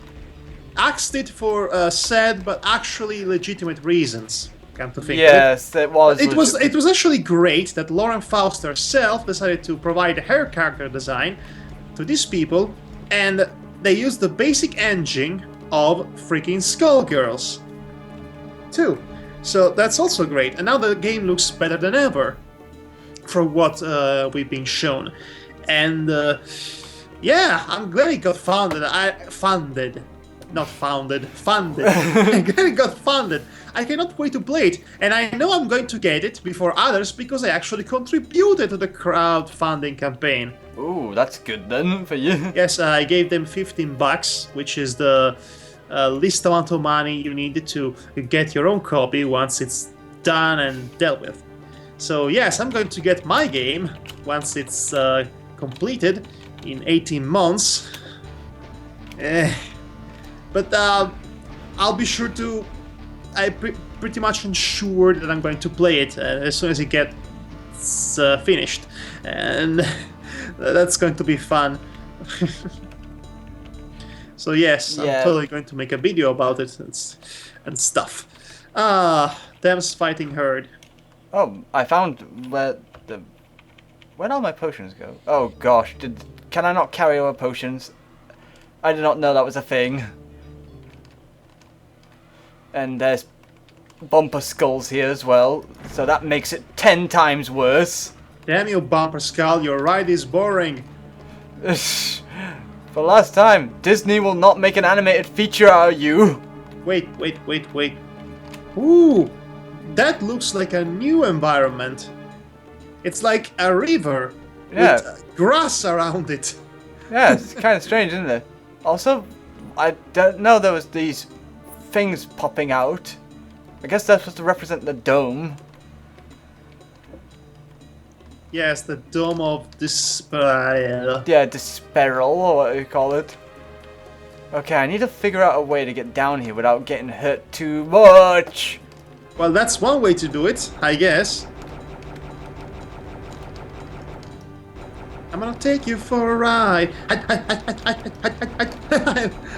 [SPEAKER 1] Axed it for sad but actually legitimate reasons. Come to think
[SPEAKER 2] yes, it was.
[SPEAKER 1] It was actually great that Lauren Faust herself decided to provide her character design to these people, and they used the basic engine of freaking Skullgirls too. So that's also great. And now the game looks better than ever from what we've been shown. And yeah, I'm glad it got funded. not founded, funded. It got funded. I cannot wait to play it, and I know I'm going to get it before others because I actually contributed to the crowdfunding campaign.
[SPEAKER 2] Ooh, that's good then for you.
[SPEAKER 1] Yes, I gave them $15, which is the least amount of money you need to get your own copy once it's done and dealt with. So yes, I'm going to get my game once it's completed in 18 months. But I'll be sure to. I'm pretty much ensured that I'm going to play it as soon as it gets finished, and that's going to be fun. So yes, I'm totally going to make a video about it and stuff. Them's fighting herd.
[SPEAKER 2] Oh, I found where'd all my potions go? Oh gosh, can I not carry over potions? I did not know that was a thing. And there's bumper skulls here as well, so that makes it 10 times worse.
[SPEAKER 1] Damn you, bumper skull! Your ride is boring.
[SPEAKER 2] For last time, Disney will not make an animated feature out of you.
[SPEAKER 1] Wait. Ooh, that looks like a new environment. It's like a river with grass around it.
[SPEAKER 2] Yeah, it's kind of strange, isn't it? Also, I don't know there was these things popping out. I guess that's supposed to represent the dome.
[SPEAKER 1] Yes, the dome of despair.
[SPEAKER 2] Yeah, Desperal, or what you call it. Okay, I need to figure out a way to get down here without getting hurt too much.
[SPEAKER 1] Well, that's one way to do it, I guess. I'm gonna take you for a ride.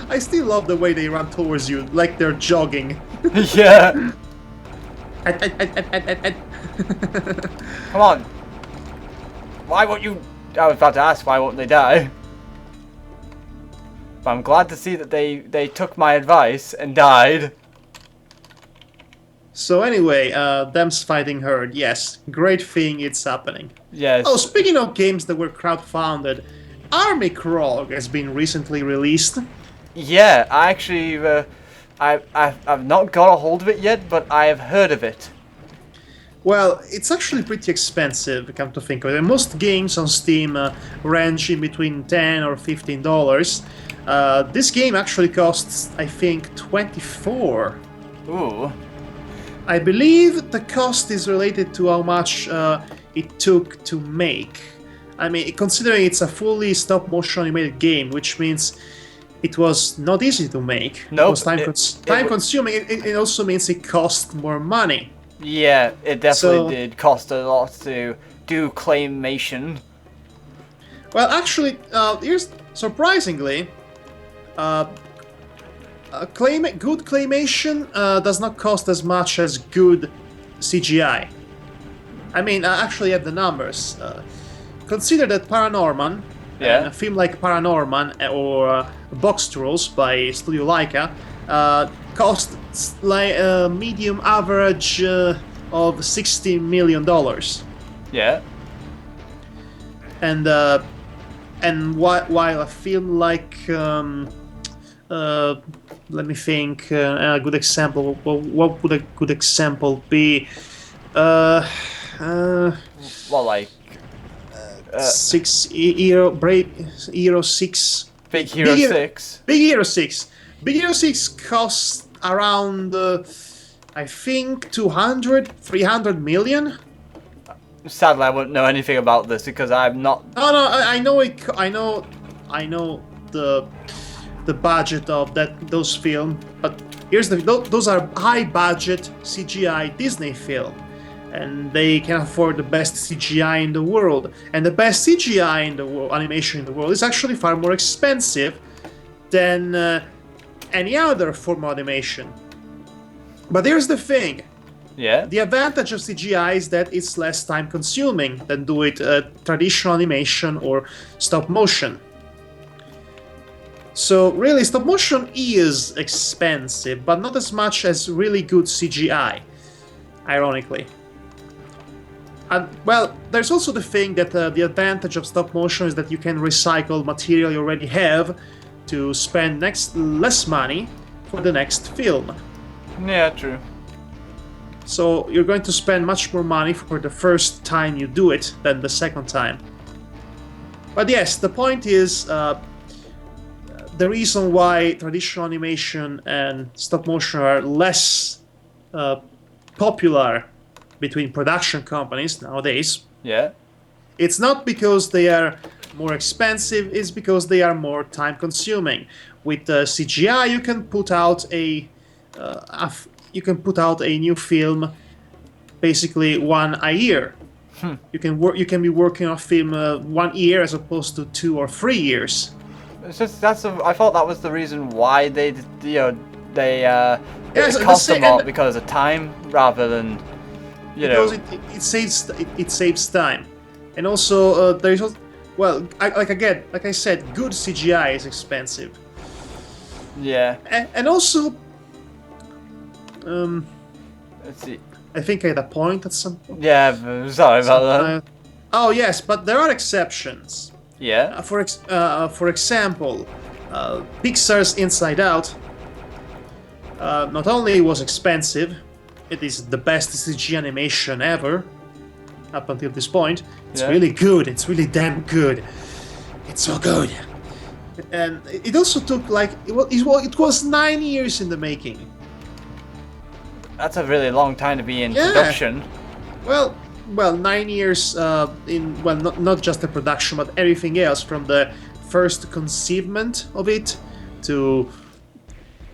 [SPEAKER 1] I still love the way they run towards you, like they're jogging.
[SPEAKER 2] Yeah. Come on. Why won't you... I was about to ask why won't they die. But I'm glad to see that they took my advice and died.
[SPEAKER 1] So anyway, them's fighting herd. Yes, great thing it's happening.
[SPEAKER 2] Yes.
[SPEAKER 1] Oh, speaking of games that were crowdfunded, Army Crawl has been recently released.
[SPEAKER 2] Yeah, I actually, I've not got a hold of it yet, but I have heard of it.
[SPEAKER 1] Well, it's actually pretty expensive, come to think of it. Most games on Steam range in between $10 or $15. This game actually costs, I think, $24.
[SPEAKER 2] Ooh.
[SPEAKER 1] I believe the cost is related to how much it took to make. I mean, considering it's a fully stop-motion animated game, which means it was not easy to make.
[SPEAKER 2] Nope,
[SPEAKER 1] it was time-consuming. It also means it cost more money.
[SPEAKER 2] Yeah, it definitely did cost a lot to do claymation.
[SPEAKER 1] Well, actually, here's surprisingly, good claymation does not cost as much as good CGI. I mean, I actually have the numbers. Consider that Paranorman, a film like Paranorman or Box Trolls by Studio Laika, cost like medium average of $60 million.
[SPEAKER 2] Yeah.
[SPEAKER 1] And while a film like let me think, a good example. What would a good example be?
[SPEAKER 2] Well, like
[SPEAKER 1] 6 Hero 6.
[SPEAKER 2] Big Hero 6.
[SPEAKER 1] Big Hero 6. Big Hero 6 costs around, I think, 300 million.
[SPEAKER 2] Sadly, I wouldn't know anything about this because I'm not.
[SPEAKER 1] No, I know it. I know the budget of those films, but here's those are high budget CGI Disney film, and they can afford the best CGI in the world, and the best CGI in the world, animation in the world, is actually far more expensive than any other form of animation. But here's the thing.
[SPEAKER 2] Yeah.
[SPEAKER 1] The advantage of CGI is that it's less time consuming than do it traditional animation or stop motion. So really, stop motion is expensive, but not as much as really good CGI, ironically. And, well, there's also the thing that the advantage of stop motion is that you can recycle material you already have, to spend less money for the next film.
[SPEAKER 2] Yeah, true.
[SPEAKER 1] So you're going to spend much more money for the first time you do it than the second time. But yes, the point is, the reason why traditional animation and stop motion are less popular between production companies nowadays.
[SPEAKER 2] Yeah.
[SPEAKER 1] It's not because they are more expensive, it's because they are more time consuming. With CGI you can put out a new film basically one a year. You can be working on a film 1 year as opposed to 2 or 3 years.
[SPEAKER 2] It's just I thought that was the reason why it cost them more because of time rather than
[SPEAKER 1] because it saves time, and also there is like I said, good CGI is expensive.
[SPEAKER 2] Yeah.
[SPEAKER 1] And also,
[SPEAKER 2] let's see.
[SPEAKER 1] I think I had a point at some point.
[SPEAKER 2] Yeah, sorry about that.
[SPEAKER 1] Oh yes, but there are exceptions.
[SPEAKER 2] Yeah.
[SPEAKER 1] For example, Pixar's Inside Out not only was expensive, it is the best CG animation ever up until this point. It's really good. It's really damn good. It's so good. And it also took it was 9 years in the making.
[SPEAKER 2] That's a really long time to be in production.
[SPEAKER 1] Well, 9 years not just the production, but everything else, from the first conceivement of it to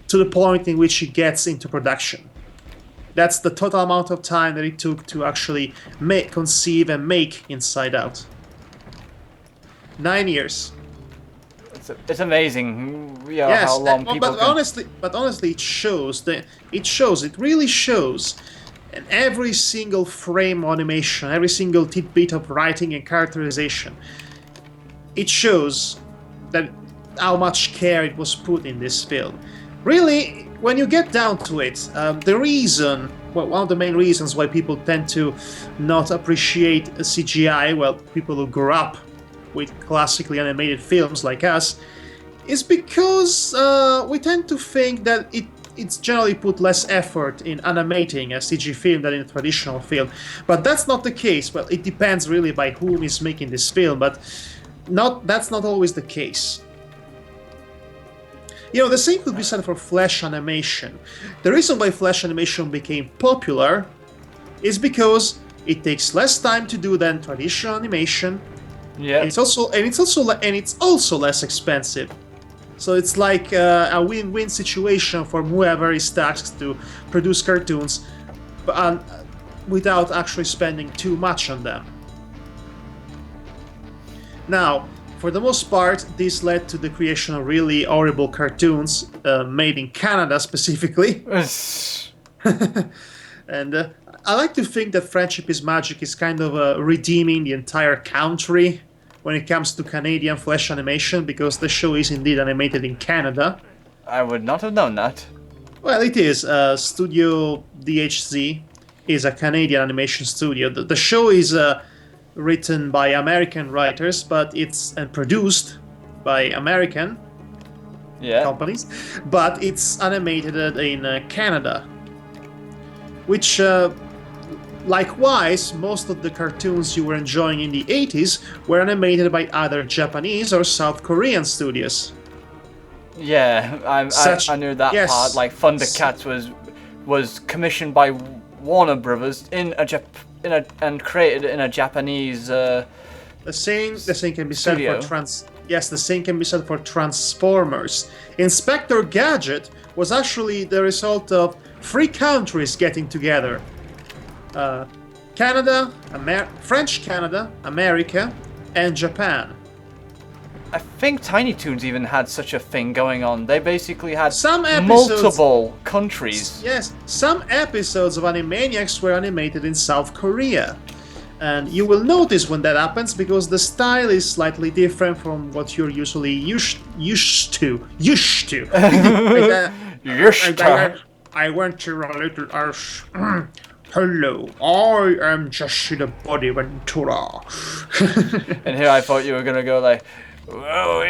[SPEAKER 1] the point in which it gets into production. That's the total amount of time that it took to actually conceive and make Inside Out. 9 years.
[SPEAKER 2] It's amazing, how long people.
[SPEAKER 1] But honestly, it really shows. And every single frame of animation, every single tidbit of writing and characterization, it shows that how much care it was put in this film. Really, when you get down to it, one of the main reasons why people tend to not appreciate CGI, people who grew up with classically animated films like us, is because we tend to think that it's generally put less effort in animating a CG film than in a traditional film. But that's not the case. Well, it depends really by whom is making this film, but that's not always the case. The same could be said for flash animation. The reason why flash animation became popular is because it takes less time to do than traditional animation.
[SPEAKER 2] Yeah.
[SPEAKER 1] It's also less expensive. So it's like a win-win situation for whoever is tasked to produce cartoons, without actually spending too much on them. Now, for the most part, this led to the creation of really horrible cartoons made in Canada specifically. And I like to think that Friendship is Magic is kind of redeeming the entire country when it comes to Canadian flash animation, because the show is indeed animated in Canada.
[SPEAKER 2] I would not have known that.
[SPEAKER 1] Well, it is. Studio DHZ is a Canadian animation studio. The show is written by American writers, and produced by American companies, but it's animated in Canada. Which, likewise, most of the cartoons you were enjoying in the 80s were animated by either Japanese or South Korean studios.
[SPEAKER 2] Yeah, I knew that part. Like Thundercats was commissioned by Warner Brothers and created in a Japanese. The
[SPEAKER 1] same can be said
[SPEAKER 2] studio.
[SPEAKER 1] the same can be said for Transformers. Inspector Gadget was actually the result of 3 countries getting together. French Canada, America, and Japan.
[SPEAKER 2] I think Tiny Toons even had such a thing going on. They basically had
[SPEAKER 1] multiple
[SPEAKER 2] countries.
[SPEAKER 1] Yes, some episodes of Animaniacs were animated in South Korea. And you will notice when that happens, because the style is slightly different from what you're usually used to. I went to a little Earth. Hello, I am Jesse the Body Ventura.
[SPEAKER 2] And here I thought you were gonna go like, whoa,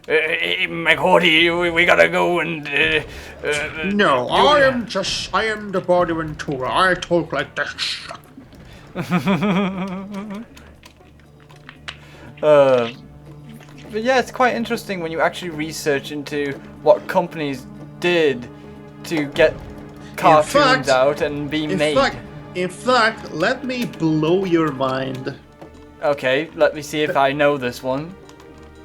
[SPEAKER 2] McHorty, we gotta go and...
[SPEAKER 1] no, I am the Bonaventura. I talk like this.
[SPEAKER 2] But yeah, it's quite interesting when you actually research into what companies did to get cartoons out and be made.
[SPEAKER 1] In fact, let me blow your mind.
[SPEAKER 2] Okay, let me see if I know this one.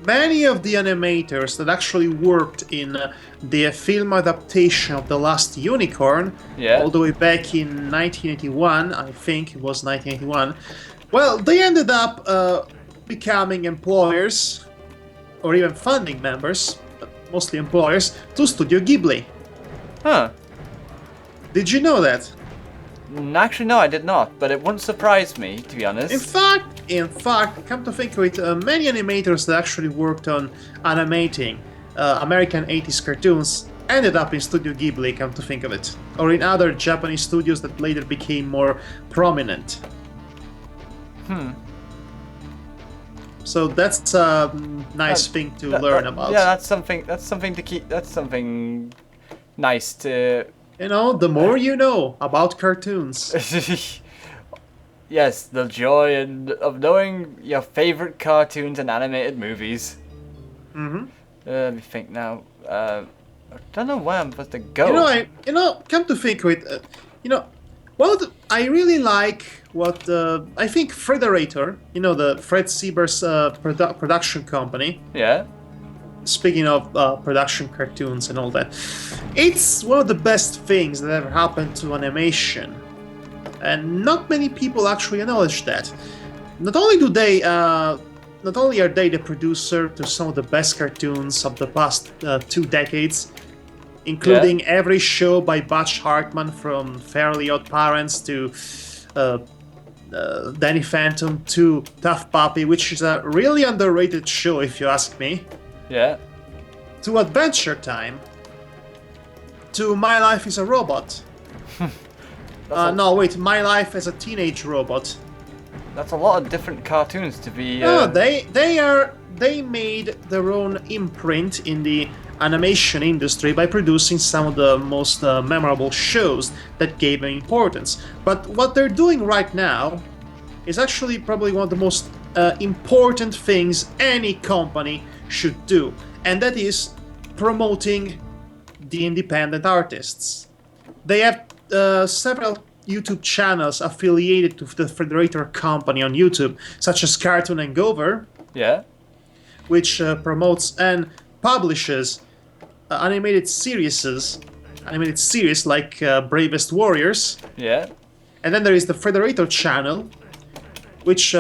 [SPEAKER 1] Many of the animators that actually worked in the film adaptation of The Last Unicorn, all the way back in 1981, I think it was 1981, well, they ended up becoming employers, or even founding members, but mostly employers, to Studio Ghibli.
[SPEAKER 2] Huh.
[SPEAKER 1] Did you know that?
[SPEAKER 2] Actually, no, I did not, but it wouldn't surprise me, to be honest.
[SPEAKER 1] In fact, come to think of it, many animators that actually worked on animating American 80s cartoons ended up in Studio Ghibli, come to think of it, or in other Japanese studios that later became more prominent. So that's a nice thing to learn about.
[SPEAKER 2] Yeah, that's something to keep. That's something nice to.
[SPEAKER 1] You know, the more you know about cartoons.
[SPEAKER 2] Yes, the joy of knowing your favorite cartoons and animated movies. Let me think now. I don't know where I'm supposed to go.
[SPEAKER 1] Come to think of it, I really like what I think Frederator, the Fred Sieber's production company.
[SPEAKER 2] Yeah.
[SPEAKER 1] Speaking of production cartoons and all that, it's one of the best things that ever happened to animation, and not many people actually acknowledge that. Not only are they the producer to some of the best cartoons of the past 2 decades, including every show by Butch Hartman, from Fairly Odd Parents to Danny Phantom to Tough Puppy, which is a really underrated show if you ask me.
[SPEAKER 2] Yeah.
[SPEAKER 1] To Adventure Time. To My Life is a Robot. My Life as a Teenage Robot.
[SPEAKER 2] That's a lot of different cartoons to be.
[SPEAKER 1] No, they made their own imprint in the animation industry by producing some of the most memorable shows that gave them importance. But what they're doing right now is actually probably one of the most important things any company should do, and that is promoting the independent artists. They have several YouTube channels affiliated to the Frederator company on YouTube, such as Cartoon and Gover, which promotes and publishes animated series like Bravest Warriors.
[SPEAKER 2] Yeah.
[SPEAKER 1] And then there is the Frederator channel, which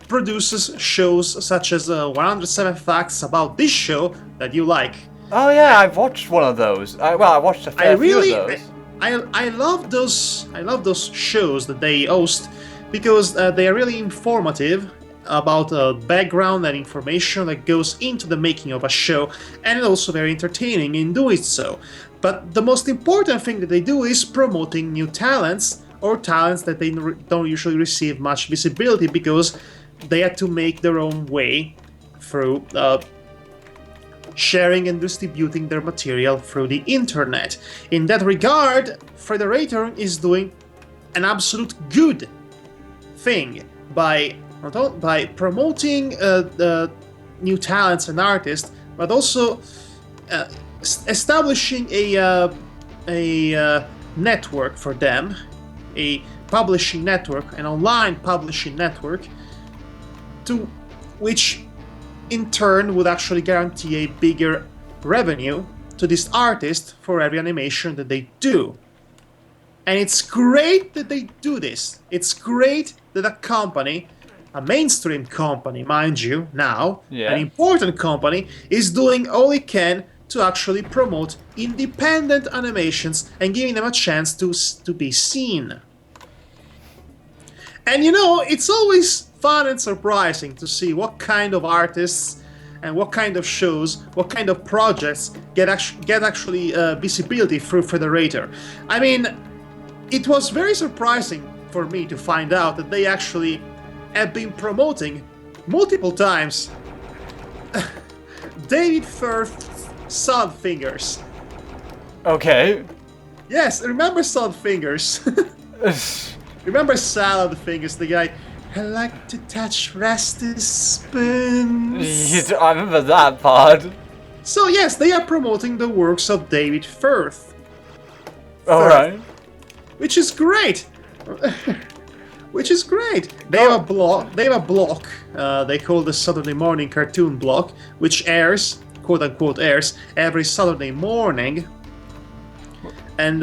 [SPEAKER 1] produces shows such as 107 Facts About This Show that you like.
[SPEAKER 2] Oh yeah, I've watched one of those. I watched a fair few of those.
[SPEAKER 1] I love those shows that they host because they are really informative about background and information that goes into the making of a show, and also very entertaining in doing so. But the most important thing that they do is promoting new talents, or talents that they don't usually receive much visibility because they had to make their own way through sharing and distributing their material through the internet. In that regard, Frederator is doing an absolute good thing by promoting the new talents and artists, but also establishing a network for them, a publishing network, an online publishing network, to which in turn would actually guarantee a bigger revenue to this artist for every animation that they do. And it's great that they do this. It's great that a company, a mainstream company, mind you, now, an important company, is doing all it can to actually promote independent animations and giving them a chance to be seen. And it's always fun and surprising to see what kind of artists and what kind of shows, what kind of projects get actually visibility through Frederator. I mean, it was very surprising for me to find out that they actually have been promoting multiple times David Firth Salad Fingers.
[SPEAKER 2] Okay.
[SPEAKER 1] Yes, remember Salad Fingers? Remember Salad Fingers, the guy, I like to touch rusty spoons.
[SPEAKER 2] I remember that part.
[SPEAKER 1] So yes, they are promoting the works of David Firth.
[SPEAKER 2] Alright.
[SPEAKER 1] Which is great. Which is great. They have a blog. They call the Saturday Morning Cartoon Blog, which airs, quote unquote, airs every Saturday morning. And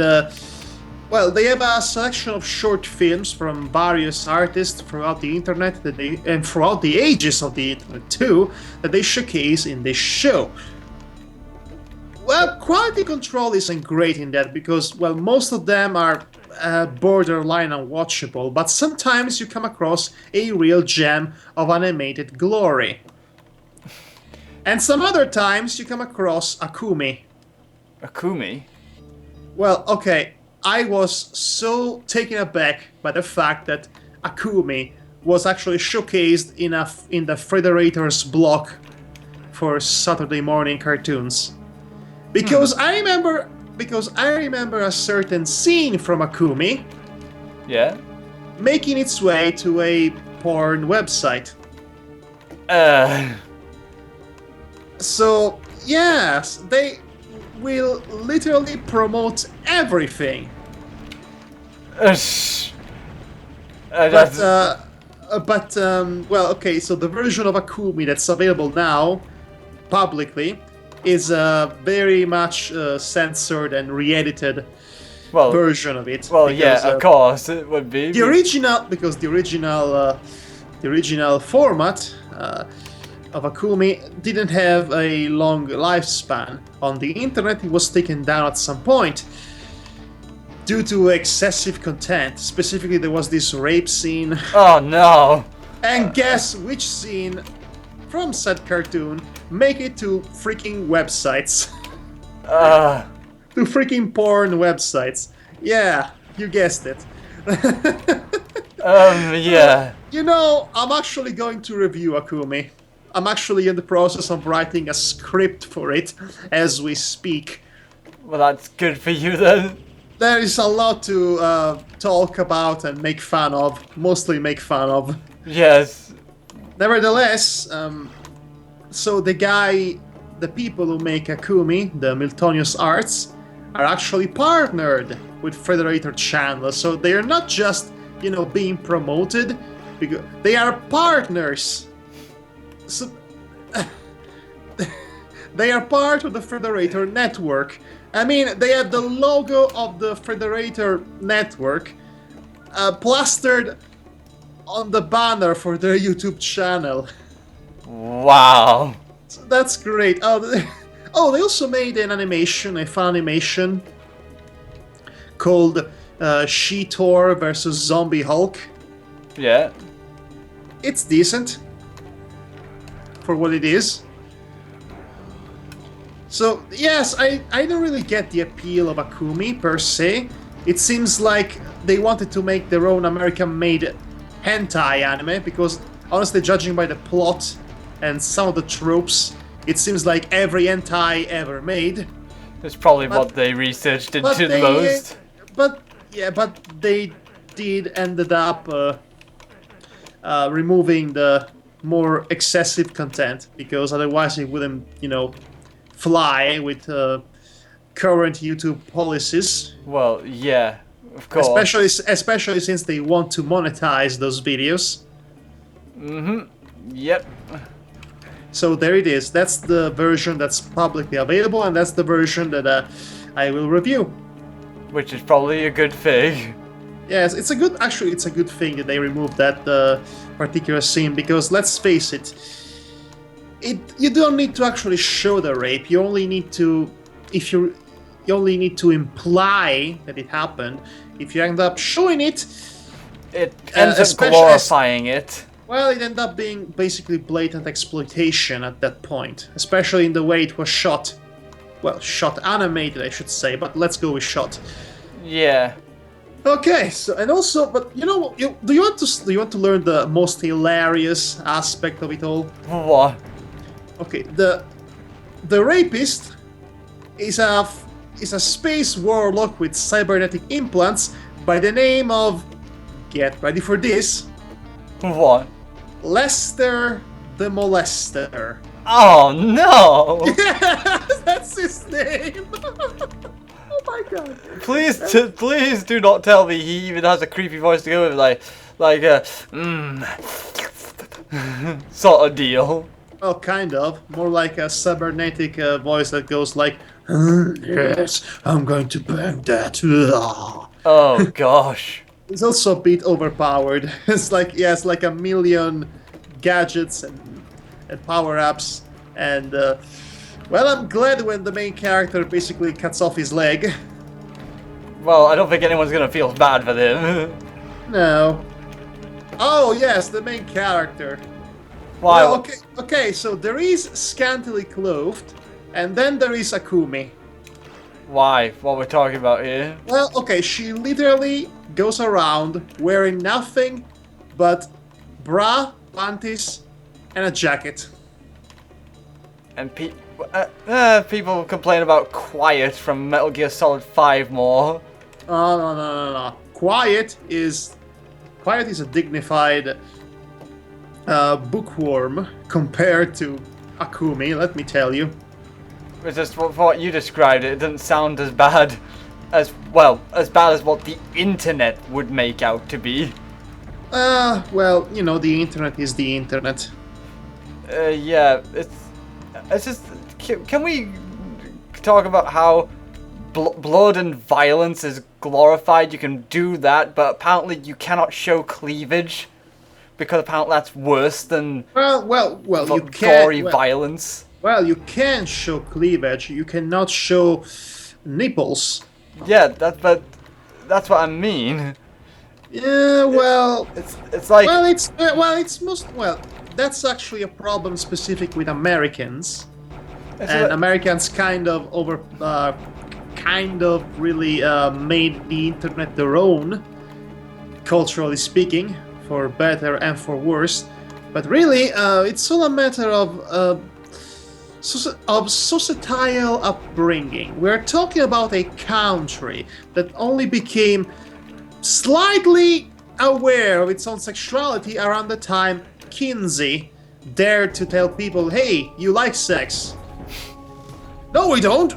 [SPEAKER 1] well, they have a selection of short films from various artists throughout the internet and throughout the ages of the internet too, that they showcase in this show. Well, quality control isn't great in that because, well, most of them are borderline unwatchable, but sometimes you come across a real gem of animated glory. And some other times you come across Akumi.
[SPEAKER 2] Akumi?
[SPEAKER 1] Well, okay, I was so taken aback by the fact that Akumi was actually showcased in the Frederator's blog for Saturday morning cartoons. Because I remember a certain scene from Akumi.
[SPEAKER 2] Yeah.
[SPEAKER 1] Making its way to a porn website. So yes, they will literally promote everything. Well, okay, so the version of Akumi that's available now, publicly, is a very much censored and re-edited version of it.
[SPEAKER 2] Well, because, yeah, of course it would be.
[SPEAKER 1] The original format of Akumi didn't have a long lifespan. On the internet, it was taken down at some point due to excessive content. Specifically, there was this rape scene.
[SPEAKER 2] Oh no!
[SPEAKER 1] And guess which scene from said cartoon make it to freaking websites. To freaking porn websites. Yeah, you guessed it.
[SPEAKER 2] Yeah.
[SPEAKER 1] You know, I'm actually going to review Akumi. I'm actually in the process of writing a script for it as we speak.
[SPEAKER 2] Well, that's good for you then.
[SPEAKER 1] There is a lot to talk about and make fun of. Mostly make fun of.
[SPEAKER 2] Yes.
[SPEAKER 1] Nevertheless, so the people who make Akumi, the Miltonius Arts, are actually partnered with Frederator channel. So they are not just, you know, being promoted, because they are partners. So they are part of the Frederator network. I mean, they have the logo of the Frederator network plastered on the banner for their YouTube channel.
[SPEAKER 2] Wow.
[SPEAKER 1] So that's great. Oh, they also made an animation, a fun animation called She-Thor versus Zombie Hulk.
[SPEAKER 2] Yeah.
[SPEAKER 1] It's decent for what it is. So, yes, I don't really get the appeal of Akumi per se. It seems like they wanted to make their own American-made hentai anime, because honestly, judging by the plot and some of the tropes, it seems like every hentai ever made.
[SPEAKER 2] That's probably what they researched into the most.
[SPEAKER 1] But they ended up removing the more excessive content, because otherwise it wouldn't, you know, fly with current YouTube policies.
[SPEAKER 2] Well, yeah, of course.
[SPEAKER 1] Especially since they want to monetize those videos.
[SPEAKER 2] Yep.
[SPEAKER 1] So there it is. That's the version that's publicly available, and that's the version that I will review.
[SPEAKER 2] Which is probably a good thing.
[SPEAKER 1] Yes, it's a good thing that they removed that particular scene, because let's face it, you don't need to actually show the rape. You only need to, you only need to imply that it happened. If you end up showing it,
[SPEAKER 2] it ends up glorifying it.
[SPEAKER 1] Well, it ended up being basically blatant exploitation at that point, especially in the way it was shot. Well, shot animated, I should say, but let's go with shot.
[SPEAKER 2] Yeah.
[SPEAKER 1] Okay, so and also, but you know, do you want to learn the most hilarious aspect of it all?
[SPEAKER 2] What?
[SPEAKER 1] Okay, the rapist is a space warlock with cybernetic implants by the name of, get ready for this,
[SPEAKER 2] What?
[SPEAKER 1] Lester the Molester.
[SPEAKER 2] Oh no!
[SPEAKER 1] That's his name. Oh my god!
[SPEAKER 2] Please do not tell me he even has a creepy voice to go with, like a sort of deal.
[SPEAKER 1] Well, kind of. More like a cybernetic voice that goes like, yes, I'm going to bang that.
[SPEAKER 2] Oh gosh.
[SPEAKER 1] It's also a bit overpowered. It's like a million gadgets and power-ups, and well, I'm glad when the main character basically cuts off his leg.
[SPEAKER 2] Well, I don't think anyone's gonna feel bad for them.
[SPEAKER 1] No. Oh yes, the main character.
[SPEAKER 2] Why?
[SPEAKER 1] Well, okay, so there is Scantily Clothed, and then there is Akumi.
[SPEAKER 2] Why? What we're talking about here?
[SPEAKER 1] Well, okay, she literally goes around wearing nothing but bra, panties, and a jacket.
[SPEAKER 2] And people complain about Quiet from Metal Gear Solid 5 more.
[SPEAKER 1] Oh, no. Quiet is a dignified bookworm compared to Akumi, let me tell you.
[SPEAKER 2] It's just for what you described, it doesn't sound as bad as bad as what the internet would make out to be.
[SPEAKER 1] Well, you know, the internet is the internet.
[SPEAKER 2] Yeah, it's just, can we talk about how blood and violence is glorified? You can do that, but apparently you cannot show cleavage, because apparently that's worse than
[SPEAKER 1] well, you can
[SPEAKER 2] gory violence.
[SPEAKER 1] Well, you can show cleavage. You cannot show nipples.
[SPEAKER 2] Yeah, that's what I mean.
[SPEAKER 1] Yeah, well,
[SPEAKER 2] it's like
[SPEAKER 1] that's actually a problem specific with Americans, and Americans kind of really made the internet their own, culturally speaking, for better and for worse. But really, it's all a matter of societal upbringing. We're talking about a country that only became slightly aware of its own sexuality around the time Kinsey dared to tell people, hey, you like sex. No, we don't.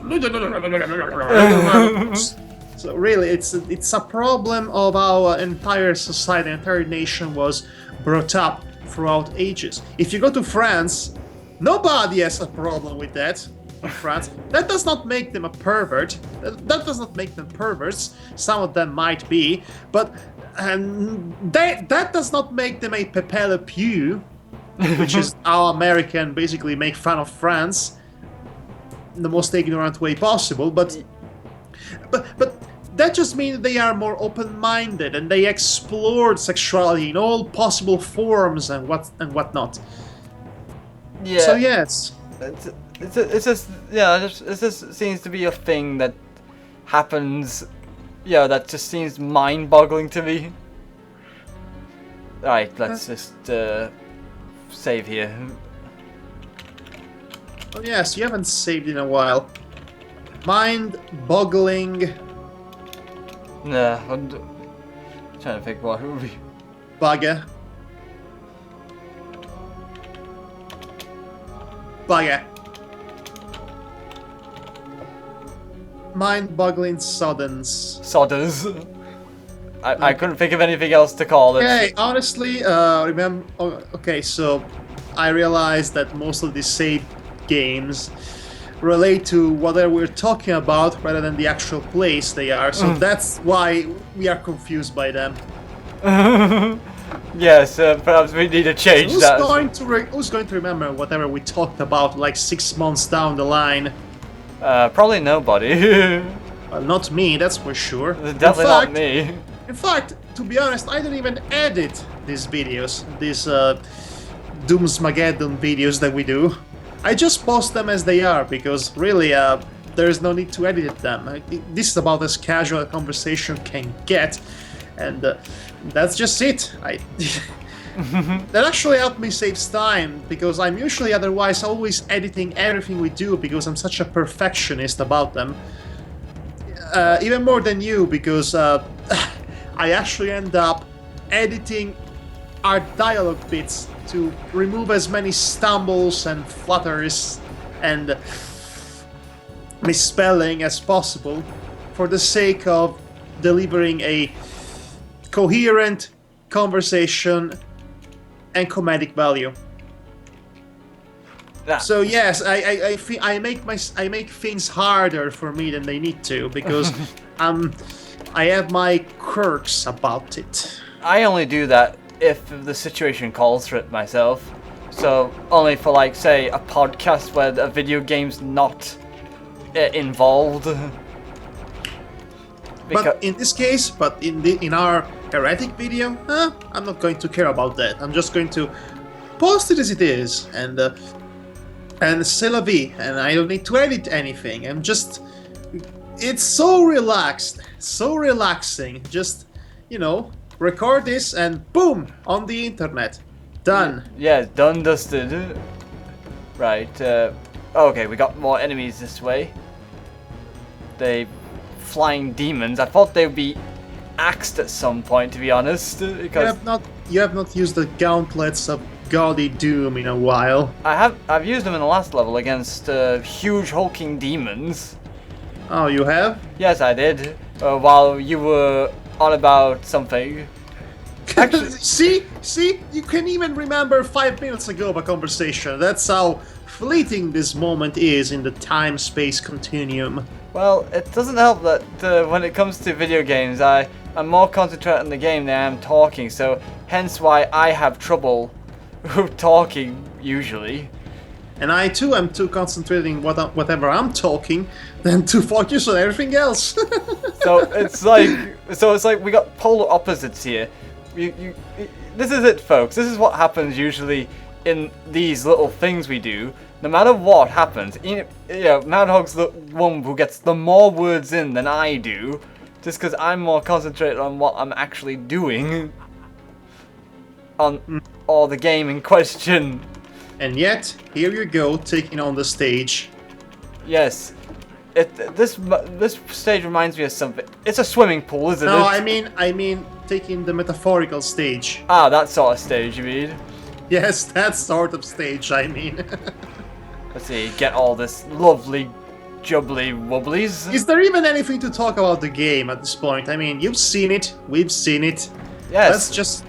[SPEAKER 1] So really, it's a problem of our entire society, entire nation was brought up throughout ages. If you go to France, nobody has a problem with that. In France, that does not make them a pervert. That does not make them perverts. Some of them might be, but that does not make them a Pepe Le Pew, which is how American basically make fun of France in the most ignorant way possible. But that just means they are more open-minded and they explored sexuality in all possible forms and whatnot.
[SPEAKER 2] Yeah.
[SPEAKER 1] So yes.
[SPEAKER 2] It just seems to be a thing that happens. Yeah, that just seems mind-boggling to me. Alright, let's just save here.
[SPEAKER 1] Oh yes, you haven't saved in a while. Mind-boggling.
[SPEAKER 2] Nah, I'm trying to think what it would be.
[SPEAKER 1] Bugger. Mind-boggling soddens.
[SPEAKER 2] I couldn't think of anything else to call it.
[SPEAKER 1] Okay, honestly, remember. Okay, so I realized that most of these save games relate to whatever we're talking about rather than the actual place they are. So that's why we are confused by them.
[SPEAKER 2] Yes, perhaps we need to change that.
[SPEAKER 1] Who's going to remember whatever we talked about like 6 months down the line?
[SPEAKER 2] Probably nobody.
[SPEAKER 1] Well, not me, that's for sure.
[SPEAKER 2] Definitely not me.
[SPEAKER 1] In fact, to be honest, I don't even edit these videos, these Doomsmageddon videos that we do. I just post them as they are, because really, there's no need to edit them. This is about as casual a conversation can get, and that's just it. That actually helped me save time, because I'm usually otherwise always editing everything we do, because I'm such a perfectionist about them. Even more than you, because I actually end up editing our dialogue bits to remove as many stumbles and flutters and misspelling as possible, for the sake of delivering a coherent conversation and comedic value.
[SPEAKER 2] Yeah.
[SPEAKER 1] So yes, I make things harder for me than they need to, because I have my quirks about it.
[SPEAKER 2] I only do that if the situation calls for it myself. So only for, like, say, a podcast where a video game's not involved.
[SPEAKER 1] But in this case, in our Heretic video, I'm not going to care about that. I'm just going to post it as it is, and c'est la vie, and I don't need to edit anything. It's so relaxed, so relaxing. Just, record this and boom, on the internet. Done.
[SPEAKER 2] Yeah, done, dusted. Right, okay, we got more enemies this way. They flying demons. I thought they would be axed at some point, to be honest. Because
[SPEAKER 1] you have not used the gauntlets of Gaudy Doom in a while.
[SPEAKER 2] I've used them in the last level against huge hulking demons.
[SPEAKER 1] Oh, you have?
[SPEAKER 2] Yes, I did. While you were on about something.
[SPEAKER 1] Actually, see, you can even remember 5 minutes ago of a conversation. That's how fleeting this moment is in the time-space continuum.
[SPEAKER 2] Well, it doesn't help that when it comes to video games, I'm more concentrated on the game than I am talking, so hence why I have trouble talking, usually.
[SPEAKER 1] And I too am too concentrating whatever I'm talking than to focus on everything else.
[SPEAKER 2] So it's like we got polar opposites here. This is it, folks. This is what happens usually in these little things we do. No matter what happens, Madhog's the one who gets the more words in than I do, just because I'm more concentrated on what I'm actually doing or the game in question.
[SPEAKER 1] And yet, here you go, taking on the stage.
[SPEAKER 2] Yes. This stage reminds me of something. It's a swimming pool, isn't it?
[SPEAKER 1] No, I mean taking the metaphorical stage.
[SPEAKER 2] Ah, that sort of stage, you mean?
[SPEAKER 1] Yes, that sort of stage, I mean.
[SPEAKER 2] Let's see, get all this lovely jubbly wobblies.
[SPEAKER 1] Is there even anything to talk about the game at this point? I mean, you've seen it, we've seen it.
[SPEAKER 2] Yes.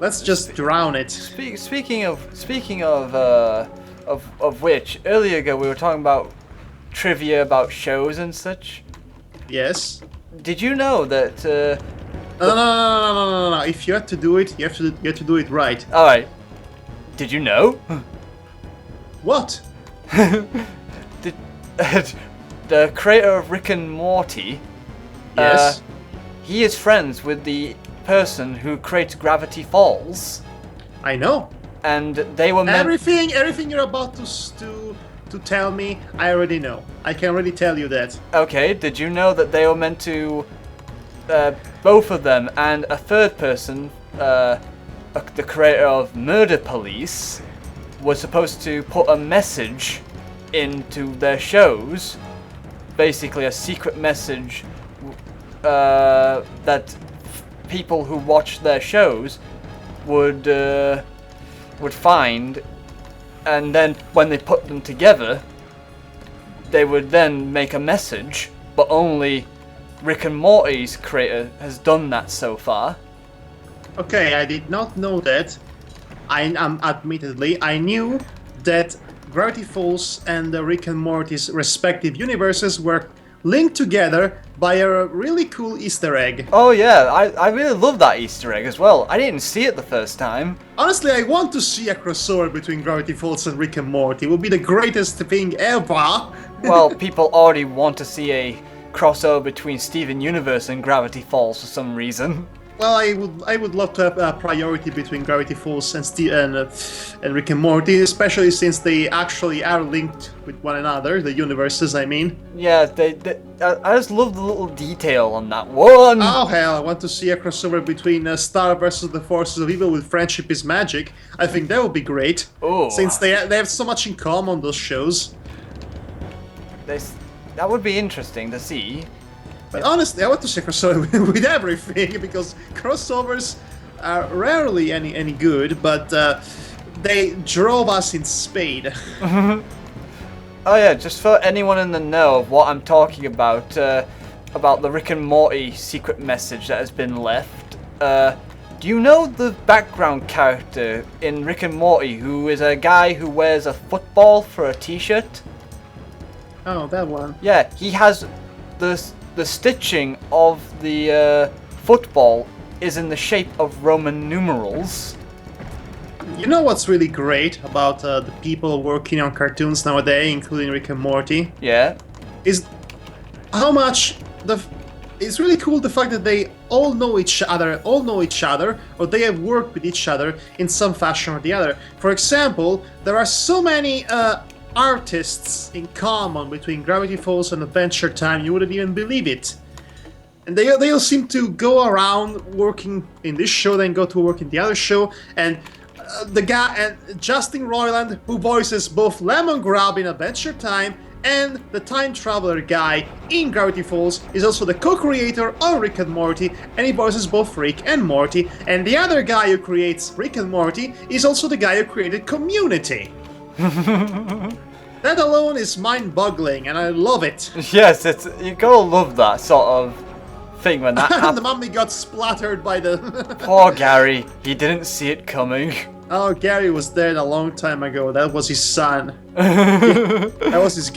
[SPEAKER 1] Let's just drown it.
[SPEAKER 2] Speaking of which, earlier ago we were talking about trivia about shows and such.
[SPEAKER 1] Yes.
[SPEAKER 2] Did you know that?
[SPEAKER 1] No. If you have to do it, you have to do it right.
[SPEAKER 2] All right. Did you know?
[SPEAKER 1] What?
[SPEAKER 2] The creator of Rick and Morty.
[SPEAKER 1] Yes.
[SPEAKER 2] He is friends with the person who created Gravity Falls.
[SPEAKER 1] I know.
[SPEAKER 2] And they were meant...
[SPEAKER 1] Everything you're about to tell me, I already know. I can already tell you that.
[SPEAKER 2] Okay, did you know that they were meant to... both of them and a third person, the creator of Murder Police, was supposed to put a message into their shows, basically a secret message that people who watch their shows would find, and then when they put them together, they would then make a message, but only Rick and Morty's creator has done that so far.
[SPEAKER 1] Okay, I did not know that. Admittedly, I knew that Gravity Falls and the Rick and Morty's respective universes were linked together by a really cool Easter egg.
[SPEAKER 2] Oh yeah, I really love that Easter egg as well. I didn't see it the first time.
[SPEAKER 1] Honestly, I want to see a crossover between Gravity Falls and Rick and Morty. It would be the greatest thing ever.
[SPEAKER 2] Well, people already want to see a crossover between Steven Universe and Gravity Falls for some reason.
[SPEAKER 1] Well, I would love to have a priority between Gravity Falls and Rick and Morty, especially since they actually are linked with one another, the universes, I mean.
[SPEAKER 2] Yeah, I just love the little detail on that one.
[SPEAKER 1] Oh hell, I want to see a crossover between Star versus the Forces of Evil with Friendship is Magic. I think that would be great.
[SPEAKER 2] Oh.
[SPEAKER 1] Since they have so much in common, those shows.
[SPEAKER 2] That would be interesting to see.
[SPEAKER 1] But honestly, I want to see a crossover with everything, because crossovers are rarely any good, but they drove us in spade.
[SPEAKER 2] Oh yeah, just for anyone in the know of what I'm talking about the Rick and Morty secret message that has been left, do you know the background character in Rick and Morty who is a guy who wears a football for a t-shirt?
[SPEAKER 1] Oh, that one.
[SPEAKER 2] Yeah, he has the stitching of the football is in the shape of Roman numerals.
[SPEAKER 1] You know what's really great about the people working on cartoons nowadays, including Rick and Morty?
[SPEAKER 2] Yeah.
[SPEAKER 1] Is how much it's really cool the fact that they all know each other, or they have worked with each other in some fashion or the other. For example, there are so many artists in common between Gravity Falls and Adventure Time, you wouldn't even believe it. And they all seem to go around working in this show, then go to work in the other show, and the guy and Justin Roiland, who voices both Lemon Grab in Adventure Time and the time traveler guy in Gravity Falls, is also the co-creator of Rick and Morty, and he voices both Rick and Morty. And the other guy who creates Rick and Morty is also the guy who created Community. That alone is mind-boggling, and I love it.
[SPEAKER 2] Yes, you gotta love that sort of thing when that happened.
[SPEAKER 1] The mummy got splattered by the...
[SPEAKER 2] Poor Gary, he didn't see it coming.
[SPEAKER 1] Oh, Gary was dead a long time ago. That was his son. That was his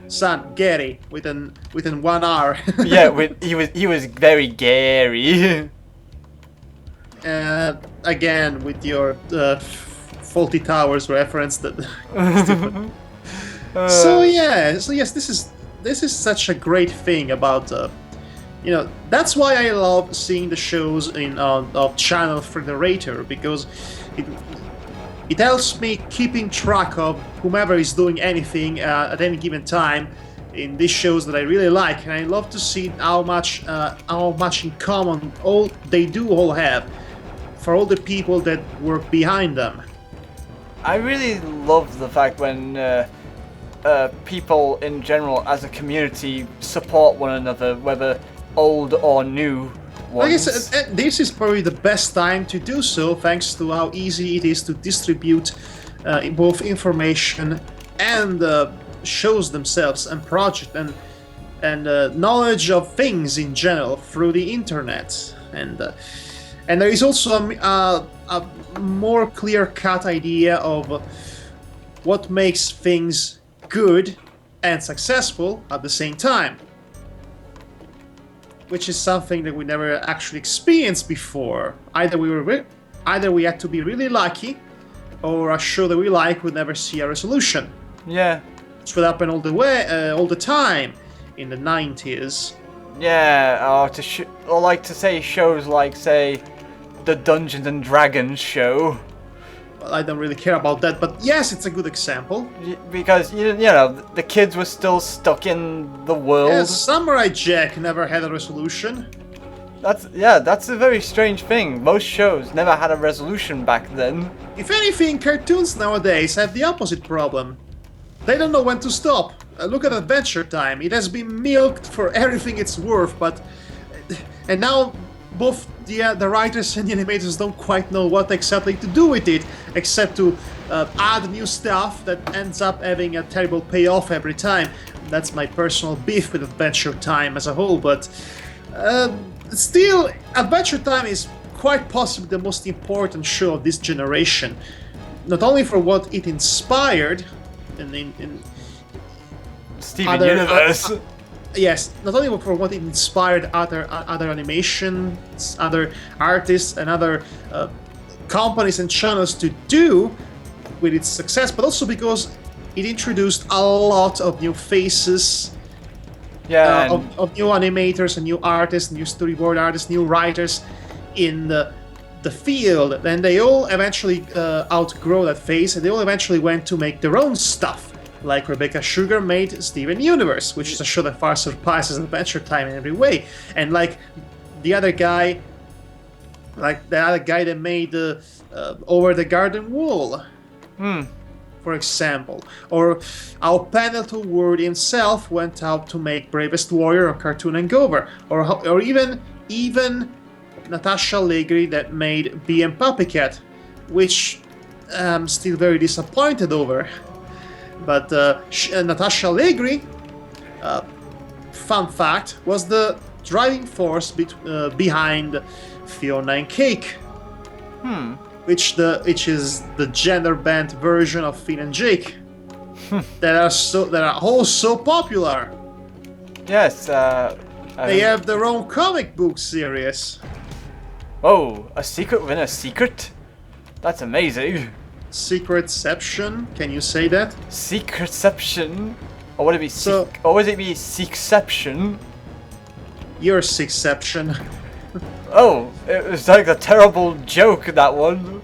[SPEAKER 1] son, Gary, with an 1 R.
[SPEAKER 2] Yeah, he was very Gary.
[SPEAKER 1] Again, with your Faulty Towers reference, that. So yes, this is such a great thing about. That's why I love seeing the shows of channel Frederator, because it helps me keeping track of whomever is doing anything at any given time in these shows that I really like, and I love to see how much in common they all have for all the people that work behind them.
[SPEAKER 2] I really love the fact when people in general as a community support one another, whether old or new ones.
[SPEAKER 1] I guess this is probably the best time to do so, thanks to how easy it is to distribute both information and shows themselves and project and knowledge of things in general through the internet. And there is also a more clear-cut idea of what makes things good and successful at the same time, which is something that we never actually experienced before. Either we had to be really lucky, or a show that we like would never see a resolution.
[SPEAKER 2] Yeah,
[SPEAKER 1] which would happen all the time in the 90s.
[SPEAKER 2] Yeah, or like to say shows like, say, the Dungeons and Dragons show.
[SPEAKER 1] Well, I don't really care about that, but yes, it's a good example.
[SPEAKER 2] Because, the kids were still stuck in the world.
[SPEAKER 1] Yeah, Samurai Jack never had a resolution.
[SPEAKER 2] That's a very strange thing. Most shows never had a resolution back then.
[SPEAKER 1] If anything, cartoons nowadays have the opposite problem. They don't know when to stop. Look at Adventure Time. It has been milked for everything it's worth, and now both the writers and the animators don't quite know what exactly to do with it, except to add new stuff that ends up having a terrible payoff every time. That's my personal beef with Adventure Time as a whole, but still, Adventure Time is quite possibly the most important show of this generation. Not only for what it inspired in
[SPEAKER 2] Steven Universe.
[SPEAKER 1] Yes, not only for what it inspired other animations, other artists, and other companies and channels to do with its success, but also because it introduced a lot of new faces, of new animators and new artists, new storyboard artists, new writers in the field. Then they all eventually outgrow that phase, and they all eventually went to make their own stuff. Like Rebecca Sugar made Steven Universe, which is a show that far surpasses Adventure Time in every way. And like the other guy, that made Over the Garden Wall, for example. Or our Pendleton Ward himself went out to make Bravest Warrior on Cartoon and Gover. Or even Natasha Allegri that made Bee and Puppycat, which I'm still very disappointed over. But Natasha Allegri, fun fact, was the driving force behind Fiona and Cake, which is the gender-bent version of Finn and Jake that are all so popular.
[SPEAKER 2] Yes,
[SPEAKER 1] they have their own comic book series.
[SPEAKER 2] Oh, a secret within a secret? That's amazing.
[SPEAKER 1] Secretception? Can you say that?
[SPEAKER 2] Secretception? Or would it be or would it be Seekception?
[SPEAKER 1] You're Seekception.
[SPEAKER 2] Oh, it was like a terrible joke, that one.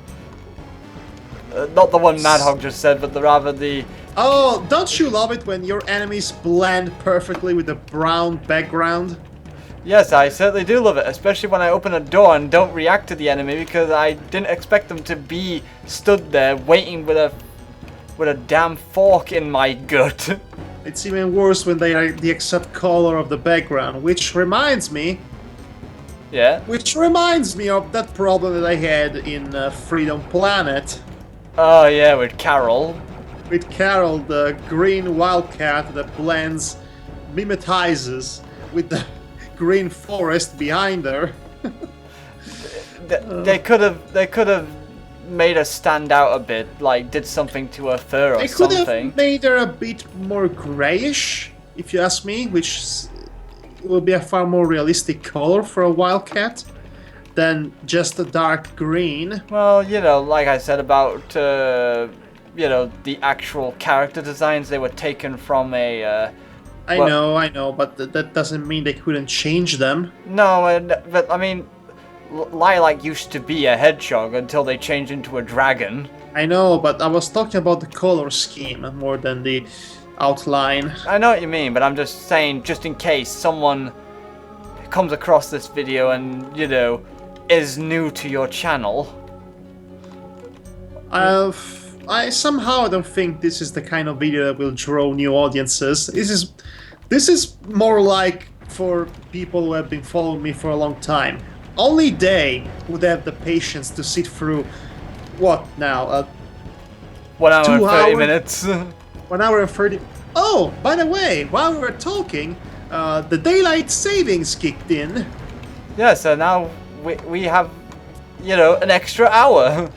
[SPEAKER 2] Not the one Madhog just said, but rather the...
[SPEAKER 1] Oh, don't you love it when your enemies blend perfectly with the brown background?
[SPEAKER 2] Yes, I certainly do love it, especially when I open a door and don't react to the enemy because I didn't expect them to be stood there waiting with a damn fork in my gut.
[SPEAKER 1] It's even worse when they are the exact color of the background, which reminds me...
[SPEAKER 2] Yeah?
[SPEAKER 1] Which reminds me of that problem that I had in Freedom Planet.
[SPEAKER 2] Oh yeah, with Carol.
[SPEAKER 1] With Carol, the green wildcat that blends, mimetizes with the green forest behind her.
[SPEAKER 2] They could have made her stand out a bit, like did something to her fur or something.
[SPEAKER 1] They could have made her a bit more grayish, if you ask me, which will be a far more realistic color for a wildcat than just a dark green.
[SPEAKER 2] Well, you know, like I said about you know, the actual character designs, they were taken from a
[SPEAKER 1] I know, but that doesn't mean they couldn't change them.
[SPEAKER 2] No, but I mean, Lilac used to be a hedgehog until they changed into a dragon.
[SPEAKER 1] I know, but I was talking about the color scheme more than the outline.
[SPEAKER 2] I know what you mean, but I'm just saying, just in case someone comes across this video and, you know, is new to your channel.
[SPEAKER 1] I somehow don't think this is the kind of video that will draw new audiences. This is more like for people who have been following me for a long time. Only they would have the patience to sit through, what now,
[SPEAKER 2] 1 hour and 30 minutes.
[SPEAKER 1] 1 hour and 30... Oh, by the way, while we were talking, the daylight savings kicked in.
[SPEAKER 2] Yeah, so now we have, you know, an extra hour.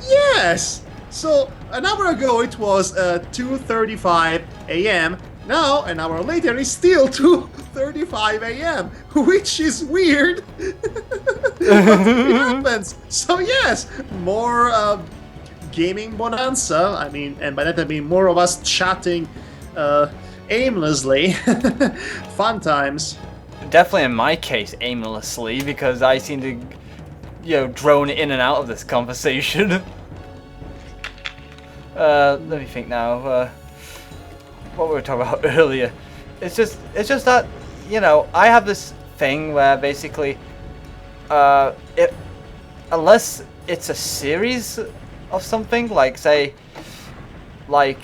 [SPEAKER 1] Yes! So, an hour ago it was 2:35 a.m. Now, an hour later, it's still 2:35 a.m., which is weird. But it happens. So yes, more gaming bonanza. I mean, and by that I mean more of us chatting aimlessly. Fun times.
[SPEAKER 2] Definitely in my case, aimlessly, because I seem to, you know, drone in and out of this conversation. Let me think now. What we were talking about earlier. It's just that, you know, I have this thing where basically, unless it's a series of something, like say, like,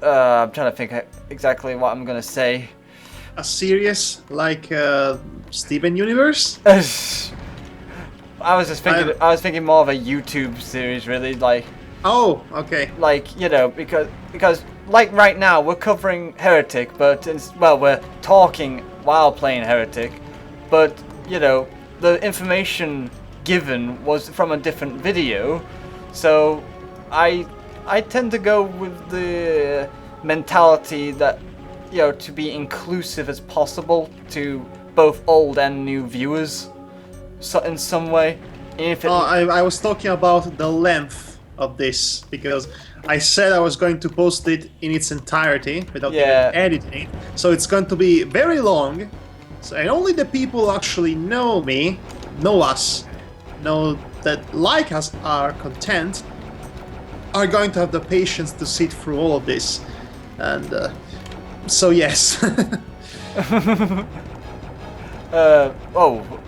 [SPEAKER 2] I'm trying to think exactly what I'm gonna say.
[SPEAKER 1] A series like Steven Universe?
[SPEAKER 2] I was thinking more of a YouTube series, really, like.
[SPEAKER 1] Oh, okay.
[SPEAKER 2] Like, you know, because like right now we're covering Heretic, but well, we're talking while playing Heretic, but you know, the information given was from a different video, so I tend to go with the mentality that, you know, to be inclusive as possible to both old and new viewers, so in some way.
[SPEAKER 1] I was talking about the length of this, because I said I was going to post it in its entirety without even editing it, so it's going to be very long. So, and only the people who actually know me know us, know that like us are content, are going to have the patience to sit through all of this. And so yes.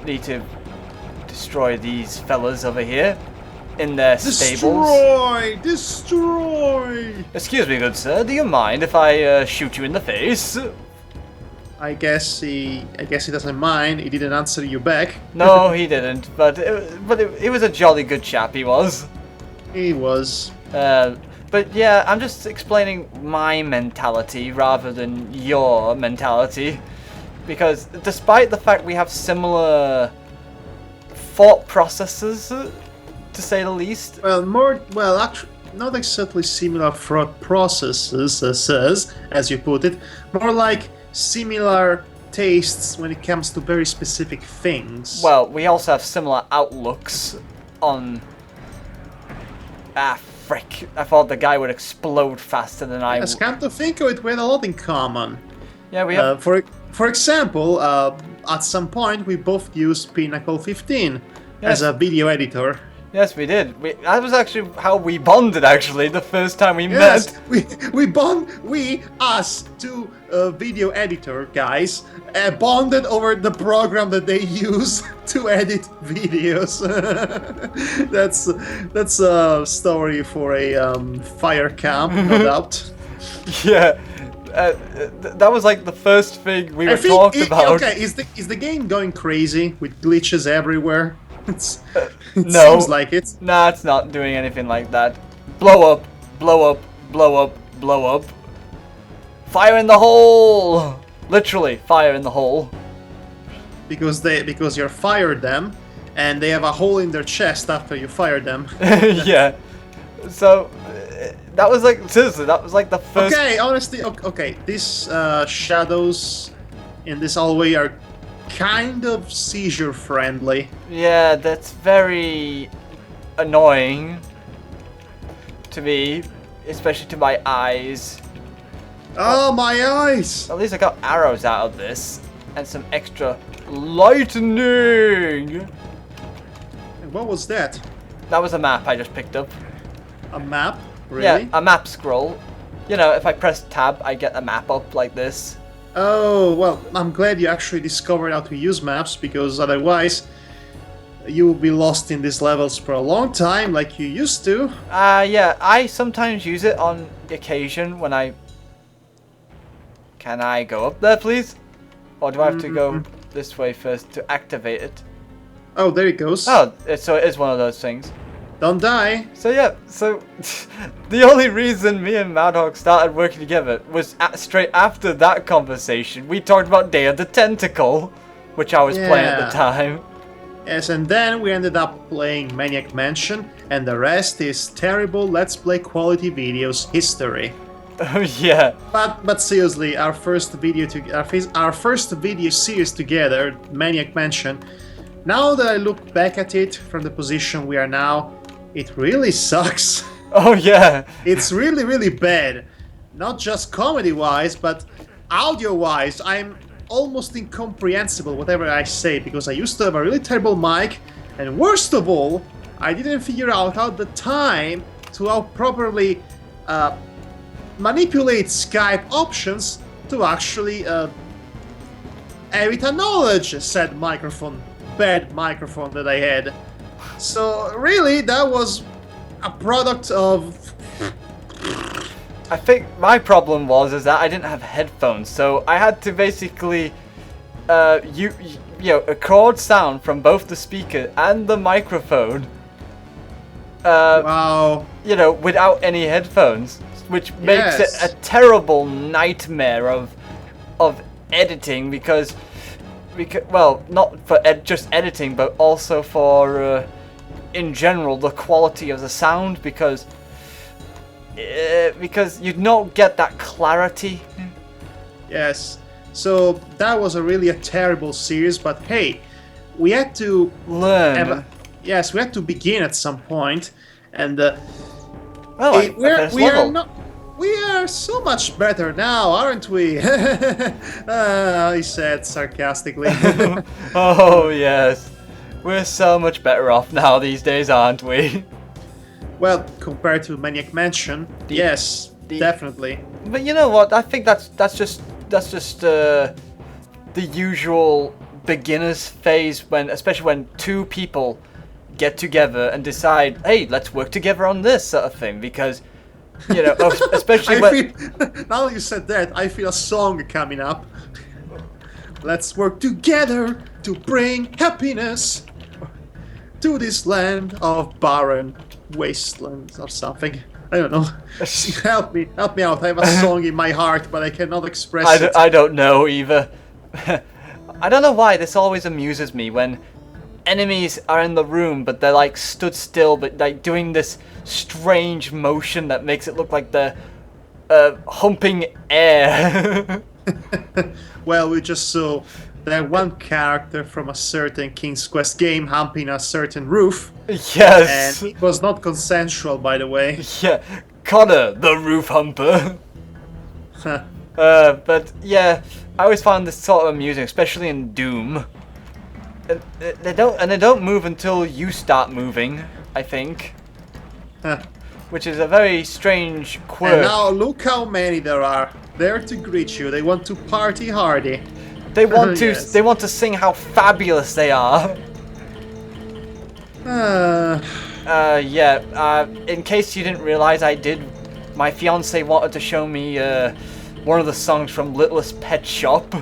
[SPEAKER 2] Need to destroy these fellas over here in their stables.
[SPEAKER 1] Destroy!
[SPEAKER 2] Excuse me, good sir, do you mind if I shoot you in the face?
[SPEAKER 1] I guess he doesn't mind. He didn't answer you back.
[SPEAKER 2] No, he didn't. But he was a jolly good chap. He was.
[SPEAKER 1] He was.
[SPEAKER 2] But yeah, I'm just explaining my mentality rather than your mentality, because despite the fact we have similar thought processes, to say the least.
[SPEAKER 1] Actually, not exactly similar thought processes, as you put it. More like similar tastes when it comes to very specific things.
[SPEAKER 2] Well, we also have similar outlooks on... frick. I thought the guy would explode faster than I would.
[SPEAKER 1] Come to think of it, we had a lot in common.
[SPEAKER 2] Yeah, we have...
[SPEAKER 1] For example, at some point we both used Pinnacle 15 as a video editor.
[SPEAKER 2] Yes, we did. That was actually how we bonded, actually, the first time we met.
[SPEAKER 1] Us two video editor guys, bonded over the program that they use to edit videos. That's a story for a fire camp, no doubt.
[SPEAKER 2] Yeah. That was like the first thing we talked about.
[SPEAKER 1] Okay, is the game going crazy with glitches everywhere? It
[SPEAKER 2] no,
[SPEAKER 1] seems like it.
[SPEAKER 2] Nah, it's not doing anything like that. Blow up, blow up, blow up, blow up. Fire in the hole! Literally, fire in the hole.
[SPEAKER 1] Because you fired them, and they have a hole in their chest after you fired them.
[SPEAKER 2] Yeah. So that was like, seriously, that was like the first.
[SPEAKER 1] Okay, honestly, okay. These shadows in this hallway are kind of seizure friendly.
[SPEAKER 2] Yeah, that's very annoying to me, especially to my eyes.
[SPEAKER 1] Oh, my eyes!
[SPEAKER 2] At least I got arrows out of this and some extra lightning.
[SPEAKER 1] And what was that?
[SPEAKER 2] That was a map I just picked up.
[SPEAKER 1] A map? Really?
[SPEAKER 2] Yeah, a map scroll. You know, if I press tab, I get a map up like this.
[SPEAKER 1] Oh, well, I'm glad you actually discovered how to use maps, because otherwise you will be lost in these levels for a long time like you used to.
[SPEAKER 2] Yeah, I sometimes use it on occasion when I... Can I go up there, please? Or do I have to go this way first to activate it?
[SPEAKER 1] Oh, there it goes.
[SPEAKER 2] Oh, so it is one of those things.
[SPEAKER 1] Don't die.
[SPEAKER 2] So yeah, so the only reason me and Madhog started working together was straight after that conversation. We talked about Day of the Tentacle, which I was playing at the time.
[SPEAKER 1] Yes, and then we ended up playing Maniac Mansion, and the rest is terrible Let's Play quality videos history.
[SPEAKER 2] Oh yeah.
[SPEAKER 1] But seriously, our first video series together, Maniac Mansion. Now that I look back at it from the position we are now, it really sucks.
[SPEAKER 2] Oh yeah.
[SPEAKER 1] It's really, really bad. Not just comedy-wise, but audio-wise. I'm almost incomprehensible whatever I say, because I used to have a really terrible mic, and worst of all, I didn't figure out at the time to how properly manipulate Skype options to actually have it acknowledge said bad microphone that I had. So really, that was a product of...
[SPEAKER 2] I think my problem is that I didn't have headphones, so I had to basically you know, record sound from both the speaker and the microphone.
[SPEAKER 1] Wow.
[SPEAKER 2] You know, without any headphones, which makes it a terrible nightmare of editing, because well, not for just editing, but also for in general the quality of the sound, because you don't get that clarity.
[SPEAKER 1] Yes. So that was really a terrible series, but hey, we had to
[SPEAKER 2] learn.
[SPEAKER 1] Yes, we had to begin at some point, and we are so much better now, aren't we? He said sarcastically.
[SPEAKER 2] Oh yes, We're so much better off now these days, aren't we?
[SPEAKER 1] Well, compared to Maniac Mansion, yes, definitely.
[SPEAKER 2] But you know what? I think that's just the usual beginners phase especially when two people get together and decide, hey, let's work together on this sort of thing, because especially
[SPEAKER 1] now you said that, I feel a song coming up. Let's work together to bring happiness to this land of barren wastelands or something. I don't know. Help me out. I have a song in my heart, but I cannot express it.
[SPEAKER 2] I don't know either. I don't know why this always amuses me when enemies are in the room, but they're like stood still, but like doing this strange motion that makes it look like they're humping air.
[SPEAKER 1] Well, we just saw that one character from a certain King's Quest game humping a certain roof.
[SPEAKER 2] Yes.
[SPEAKER 1] And it was not consensual, by the way.
[SPEAKER 2] Yeah, Connor, the roof humper. But yeah, I always found this sort of amusing, especially in Doom. They don't move until you start moving, I think. Which is a very strange quirk.
[SPEAKER 1] And now look how many there are there to greet you. They want to party hardy.
[SPEAKER 2] They want to. Yes. They want to sing how fabulous they are. Yeah. In case you didn't realize, my fiance wanted to show me one of the songs from Littlest Pet Shop.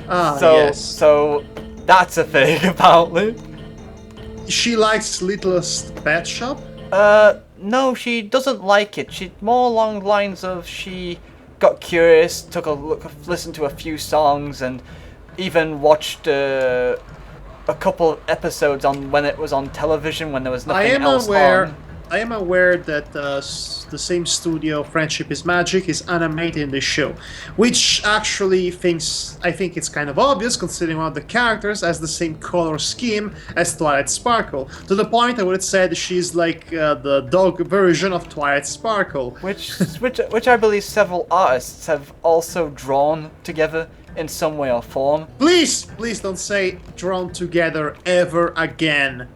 [SPEAKER 1] Yes.
[SPEAKER 2] So that's a thing about it.
[SPEAKER 1] She likes Littlest Pet Shop?
[SPEAKER 2] No, she doesn't like it. She's more along the lines of she got curious, took a look, listened to a few songs, and even watched a couple of episodes on when it was on television when there was nothing else on.
[SPEAKER 1] I am aware that the same studio, Friendship is Magic, is animating the show, which actually I think it's kind of obvious considering one of the characters has the same color scheme as Twilight Sparkle. To the point I would have said she's like the dog version of Twilight Sparkle.
[SPEAKER 2] Which I believe several artists have also drawn together in some way or form.
[SPEAKER 1] Please don't say drawn together ever again.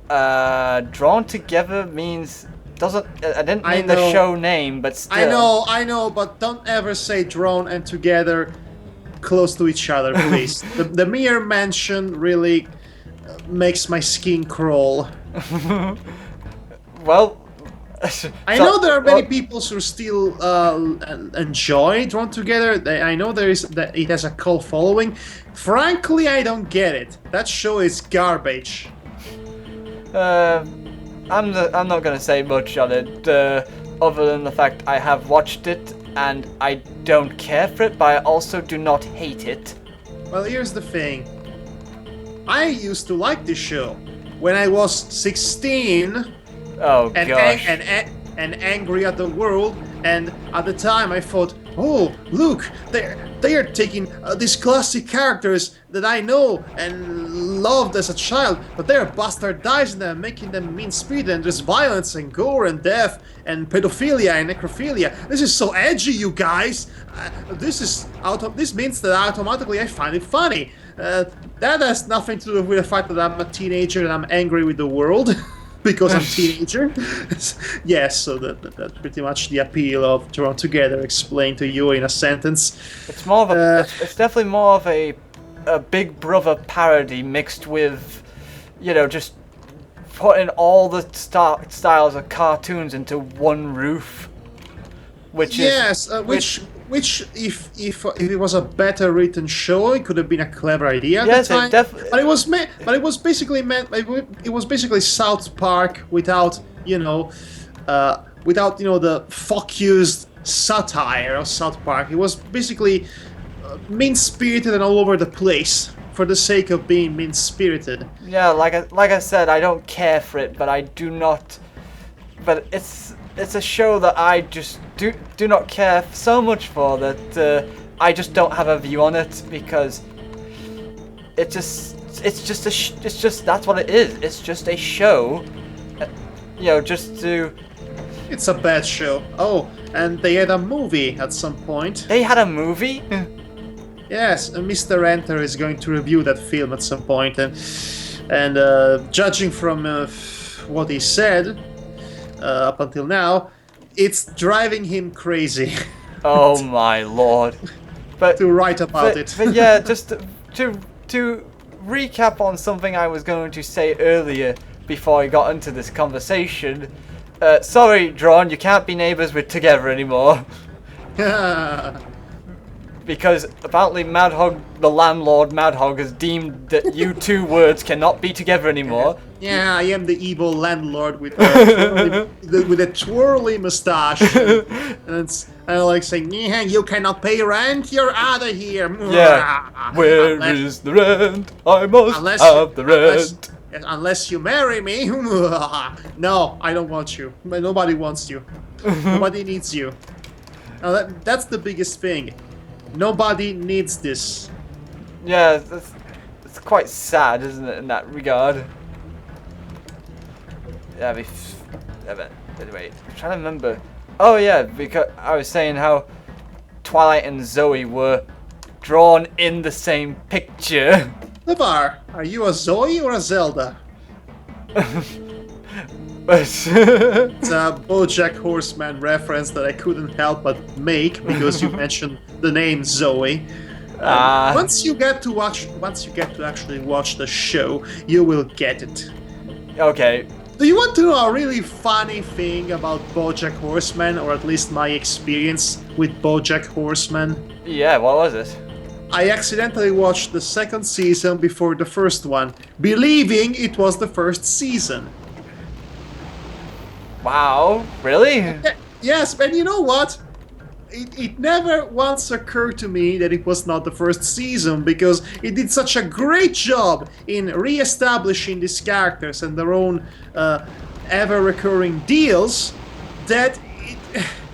[SPEAKER 2] Drawn together means I didn't mean the show name, but still.
[SPEAKER 1] I know, but don't ever say drawn and together close to each other, please. the mere mention really makes my skin crawl.
[SPEAKER 2] Well,
[SPEAKER 1] I know there are many people who still enjoy Drawn Together. I know that it has a cult following. Frankly, I don't get it. That show is garbage.
[SPEAKER 2] I'm not gonna say much on it, other than the fact I have watched it and I don't care for it, but I also do not hate it.
[SPEAKER 1] Well, here's the thing. I used to like this show when I was 16.
[SPEAKER 2] Oh gosh.
[SPEAKER 1] And angry at the world, and at the time I thought, oh look, they are taking these classic characters that I know and loved as a child, but they are bastardizing them, making them mean-spirited, and there's violence and gore and death and pedophilia and necrophilia. This is so edgy, you guys. This means that automatically I find it funny. That has nothing to do with the fact that I'm a teenager and I'm angry with the world. Because I'm a teenager. Yes, so that's pretty much the appeal of Drawn Together explained to you in a sentence.
[SPEAKER 2] It's more of it's definitely more of a Big Brother parody mixed with, just putting all the styles of cartoons into one roof. Which if it was a better written show, it could have been a clever idea at the time. But it was basically South Park without the fuck-used satire of South Park. It was basically mean-spirited and all over the place for the sake of being mean-spirited. Yeah, like I said, I don't care for it, but I do not. But it's a show that I just do not care so much for that I just don't have a view on it, because it's just that's what it is. It's just a show, just to.
[SPEAKER 1] It's a bad show. Oh, and they had a movie at some point.
[SPEAKER 2] They had a movie?
[SPEAKER 1] Yes, Mr. Enter is going to review that film at some point, and judging from what he said up until now, it's driving him crazy.
[SPEAKER 2] Oh my lord! But
[SPEAKER 1] to write about it.
[SPEAKER 2] But yeah, just to recap on something I was going to say earlier before I got into this conversation. Sorry, Drawn, you can't be neighbours with together anymore. Because apparently Madhog, the landlord Madhog, has deemed that you two words cannot be together anymore.
[SPEAKER 1] Yeah, I am the evil landlord with a twirly mustache. and I like saying, yeah, you cannot pay rent, you're out of here.
[SPEAKER 2] Yeah, where is the rent? I must have the rent.
[SPEAKER 1] Unless you marry me. No, I don't want you. Nobody wants you. Nobody needs you. Now that's the biggest thing. Nobody needs this.
[SPEAKER 2] Yeah, it's quite sad, isn't it, in that regard? Yeah, wait, I'm trying to remember. Oh yeah, because I was saying how Twilight and Zoe were drawn in the same picture.
[SPEAKER 1] Devar, are you a Zoe or a Zelda? It's a BoJack Horseman reference that I couldn't help but make because you mentioned the name Zoe. Once you get to actually watch the show, you will get it.
[SPEAKER 2] Okay.
[SPEAKER 1] Do you want to know a really funny thing about BoJack Horseman, or at least my experience with BoJack Horseman?
[SPEAKER 2] Yeah, what was it?
[SPEAKER 1] I accidentally watched the second season before the first one, believing it was the first season.
[SPEAKER 2] Wow, really?
[SPEAKER 1] Yes, and you know what? It never once occurred to me that it was not the first season, because it did such a great job in re-establishing these characters and their own ever-recurring deals that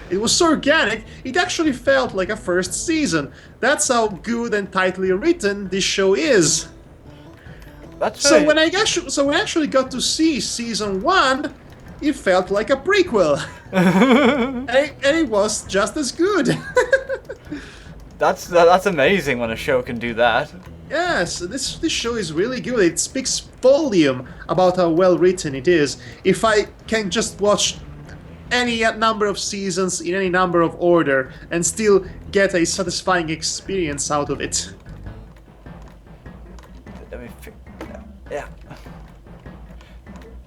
[SPEAKER 1] it was so organic, it actually felt like a first season. That's how good and tightly written this show is.
[SPEAKER 2] That's
[SPEAKER 1] so
[SPEAKER 2] right.
[SPEAKER 1] when I actually got to see season 1, it felt like a prequel. and it was just as good.
[SPEAKER 2] That's amazing when a show can do that.
[SPEAKER 1] Yes, this show is really good. It speaks volume about how well written it is. If I can just watch any number of seasons in any number of order and still get a satisfying experience out of it.
[SPEAKER 2] Let me yeah.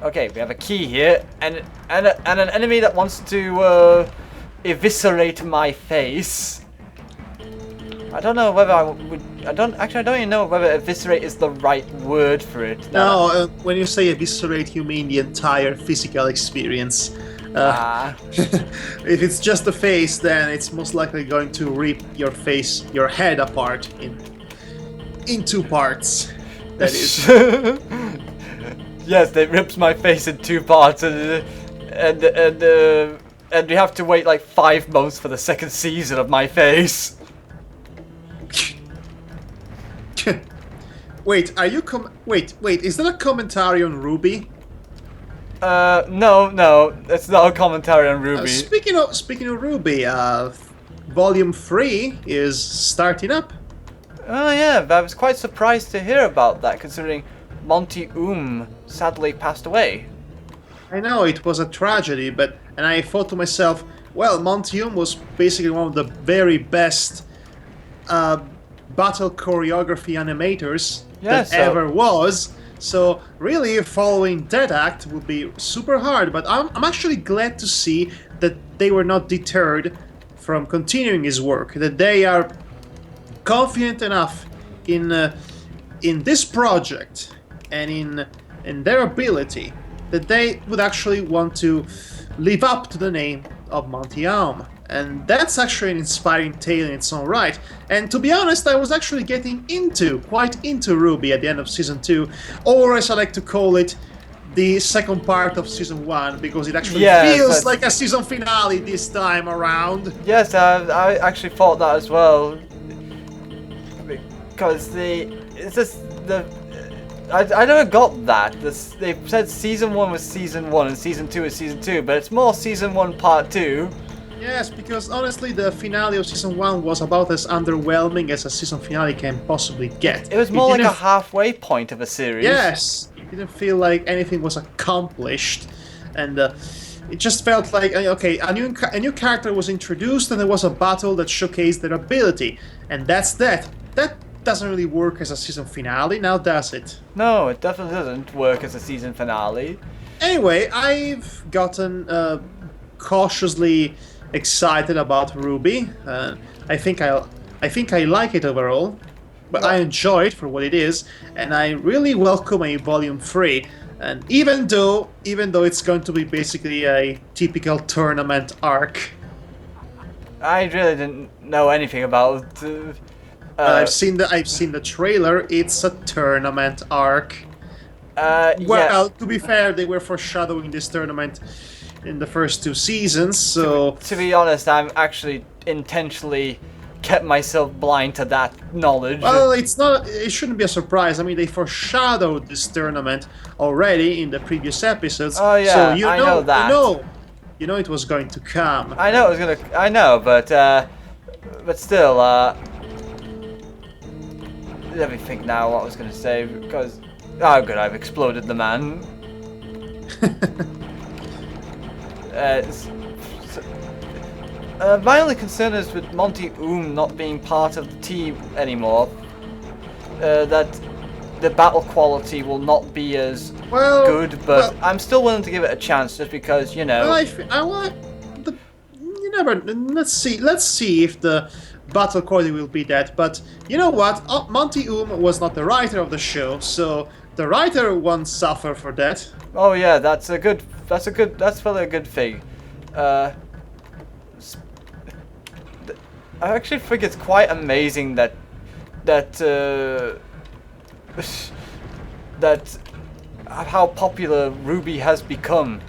[SPEAKER 2] Okay, we have a key here, and an enemy that wants to eviscerate my face. I don't know whether I would. I don't even know whether eviscerate is the right word for it.
[SPEAKER 1] No, when you say eviscerate, you mean the entire physical experience. If it's just the face, then it's most likely going to rip your head apart in 2 parts. That is.
[SPEAKER 2] Yes, it rips my face in 2 parts, and we have to wait like 5 months for the second season of my face.
[SPEAKER 1] Wait, are you wait, is that a commentary on Ruby?
[SPEAKER 2] No, it's not a commentary on Ruby.
[SPEAKER 1] Speaking of Ruby, Volume 3 is starting up.
[SPEAKER 2] Oh yeah, I was quite surprised to hear about that, considering Monty Oum sadly passed away.
[SPEAKER 1] I know, it was a tragedy, and I thought to myself, well, Monty Oum was basically one of the very best battle choreography animators ever was. So really, following that act would be super hard. But I'm actually glad to see that they were not deterred from continuing his work. That they are confident enough in this project and in their ability that they would actually want to live up to the name of Monty Oum. And that's actually an inspiring tale in its own right. And to be honest, I was actually getting quite into Ruby at the end of Season 2, or as I like to call it, the second part of Season 1, because it actually feels like a season finale this time around.
[SPEAKER 2] Yes, I actually thought that as well. Because I never got that. They said Season 1 was Season 1 and Season 2 is Season 2, but it's more Season 1 Part 2.
[SPEAKER 1] Yes, because honestly, the finale of season 1 was about as underwhelming as a season finale can possibly get.
[SPEAKER 2] It was more like a halfway point of a series.
[SPEAKER 1] Yes, it didn't feel like anything was accomplished, and it just felt like okay, a new character was introduced, and there was a battle that showcased their ability, and that's that. That doesn't really work as a season finale, now does it?
[SPEAKER 2] No, it definitely doesn't work as a season finale.
[SPEAKER 1] Anyway, I've gotten cautiously excited about Ruby. I think I like it overall, but I enjoy it for what it is, and I really welcome a volume 3. And even though it's going to be basically a typical tournament arc,
[SPEAKER 2] I really didn't know anything about.
[SPEAKER 1] I've seen the trailer. It's a tournament arc. Well, to be fair, they were foreshadowing this tournament in the first 2 seasons, so...
[SPEAKER 2] To be honest, I'm actually intentionally kept myself blind to that knowledge.
[SPEAKER 1] Well, it shouldn't be a surprise. I mean, they foreshadowed this tournament already in the previous episodes.
[SPEAKER 2] Oh yeah,
[SPEAKER 1] so
[SPEAKER 2] I know that.
[SPEAKER 1] You know it was going to come.
[SPEAKER 2] I know it was gonna... I know, but still, let me think now what I was gonna say, because... Oh good, I've exploded the man. My only concern is with Monty Oum not being part of the team anymore. That the battle quality will not be as good, but I'm still willing to give it a chance just because, you know.
[SPEAKER 1] You never. Let's see if the battle quality will be that. But you know what? Monty Oum was not the writer of the show, so the writer won't suffer for that.
[SPEAKER 2] Oh yeah, that's probably a good thing. I actually think it's quite amazing that how popular Ruby has become,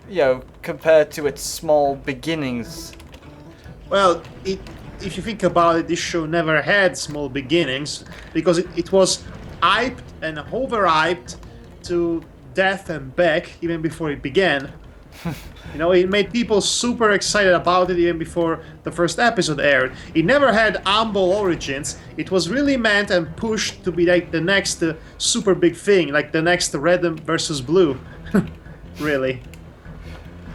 [SPEAKER 2] you know, compared to its small beginnings.
[SPEAKER 1] Well, if you think about it, this show never had small beginnings because it was hyped and overhyped to death and back even before it began. You know, it made people super excited about it even before the first episode aired. It never had humble origins. It was really meant and pushed to be like the next super big thing, like the next Red versus Blue. Really.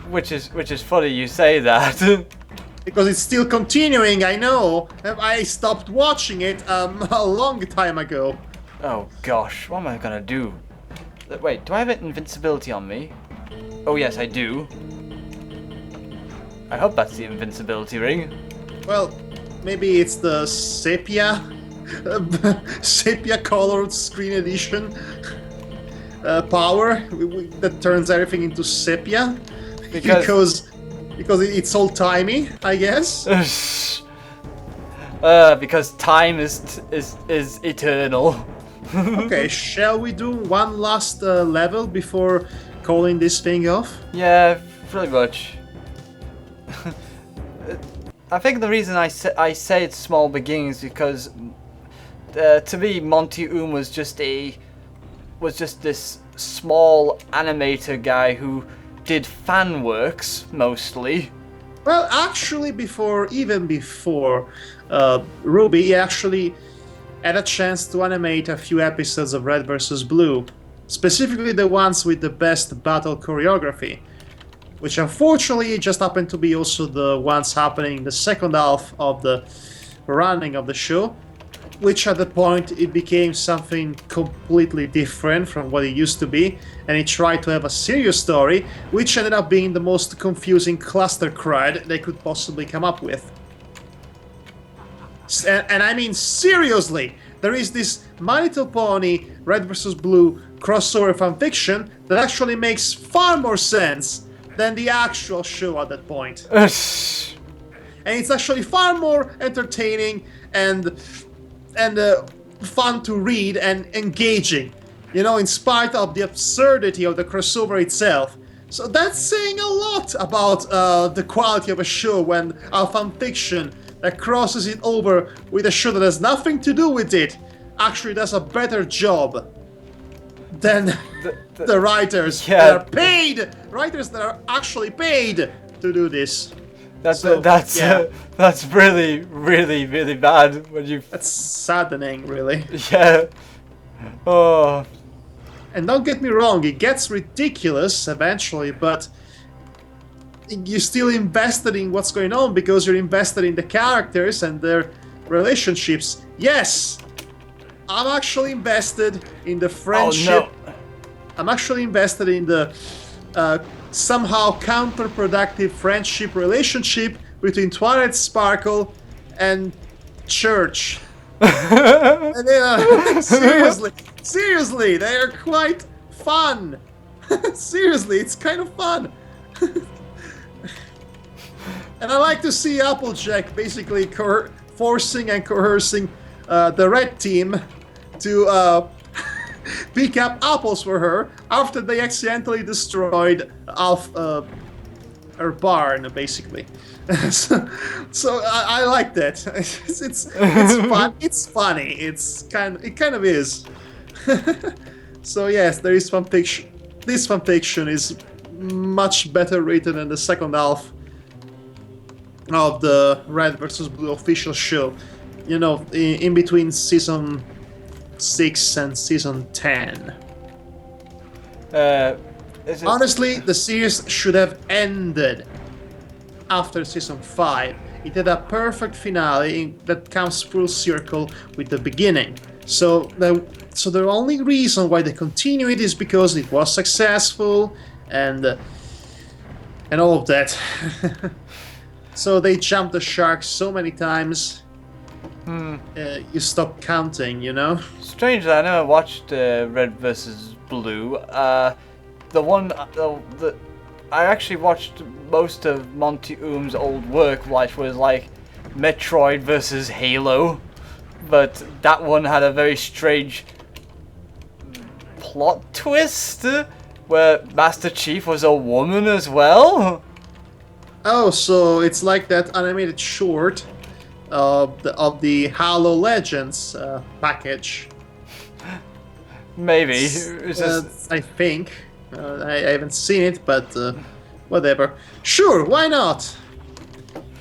[SPEAKER 2] Which is funny you say that.
[SPEAKER 1] Because it's still continuing, I know. I stopped watching it a long time ago.
[SPEAKER 2] Oh gosh, what am I gonna do? Wait, do I have invincibility on me? Oh yes, I do. I hope that's the invincibility ring.
[SPEAKER 1] Well, maybe it's the sepia colored screen edition power that turns everything into sepia because it's old-timey, I guess.
[SPEAKER 2] Because time is eternal.
[SPEAKER 1] Okay, shall we do one last level before calling this thing off?
[SPEAKER 2] Yeah, pretty much. I think the reason I say it's small beginnings because to me Monty Oum was just this small animator guy who did fan works mostly.
[SPEAKER 1] Well, actually, even before Ruby, he actually had a chance to animate a few episodes of Red vs. Blue, specifically the ones with the best battle choreography, which unfortunately just happened to be also the ones happening in the second half of the running of the show, which at the point it became something completely different from what it used to be, and it tried to have a serious story, which ended up being the most confusing cluster crud they could possibly come up with. And I mean seriously, there is this My Little Pony Red vs. Blue crossover fanfiction that actually makes far more sense than the actual show at that point. And it's actually far more entertaining and fun to read and engaging, you know, in spite of the absurdity of the crossover itself. So that's saying a lot about the quality of a show when a fanfiction that crosses it over with a show that has nothing to do with it actually does a better job than the writers that are paid, writers that are actually paid to do this.
[SPEAKER 2] That's really, really, really bad when you.
[SPEAKER 1] That's saddening, really.
[SPEAKER 2] Yeah. Oh.
[SPEAKER 1] And don't get me wrong, it gets ridiculous eventually, but you're still invested in what's going on because you're invested in the characters and their relationships. Yes, I'm actually invested in the friendship.
[SPEAKER 2] Oh, no.
[SPEAKER 1] I'm actually invested in the somehow counterproductive friendship relationship between Twilight Sparkle and Church. And, seriously, they are quite fun. Seriously, it's kind of fun. And I like to see Applejack basically forcing and coercing the red team to pick up apples for her after they accidentally destroyed her barn, basically. so I like that. It's fun. It's funny. It kind of is. So yes, there is fanfiction. This fanfiction is much better written than the second half of the Red vs. Blue official show. You know, in between season 6 and season 10. Honestly, the series should have ended after season 5. It had a perfect finale that comes full circle with the beginning. So the only reason why they continue it is because it was successful and all of that. So they jumped the shark so many times. You stop counting, you know?
[SPEAKER 2] Strangely, I never watched Red vs. Blue. I actually watched most of Monty Oum's old work, which was like Metroid vs. Halo. But that one had a very strange plot twist where Master Chief was a woman as well.
[SPEAKER 1] Oh, so it's like that animated short of the Halo Legends package.
[SPEAKER 2] Maybe.
[SPEAKER 1] I think. I haven't seen it, but whatever. Sure, why not?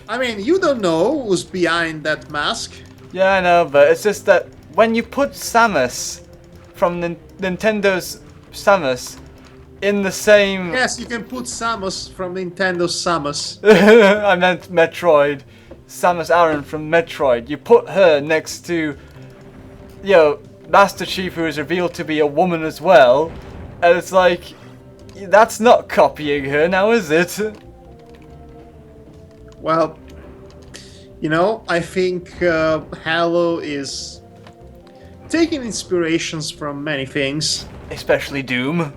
[SPEAKER 1] I mean, you don't know who's behind that mask.
[SPEAKER 2] Yeah, I know, but it's just that when you put Samus from Nintendo's Samus in the same...
[SPEAKER 1] Yes, you can put Samus from Nintendo's Samus.
[SPEAKER 2] I meant Metroid. Samus Aran from Metroid. You put her next to, you know, Master Chief, who is revealed to be a woman as well, and it's like, that's not copying her now, is it?
[SPEAKER 1] Well, you know, I think Halo is taking inspirations from many things.
[SPEAKER 2] Especially Doom.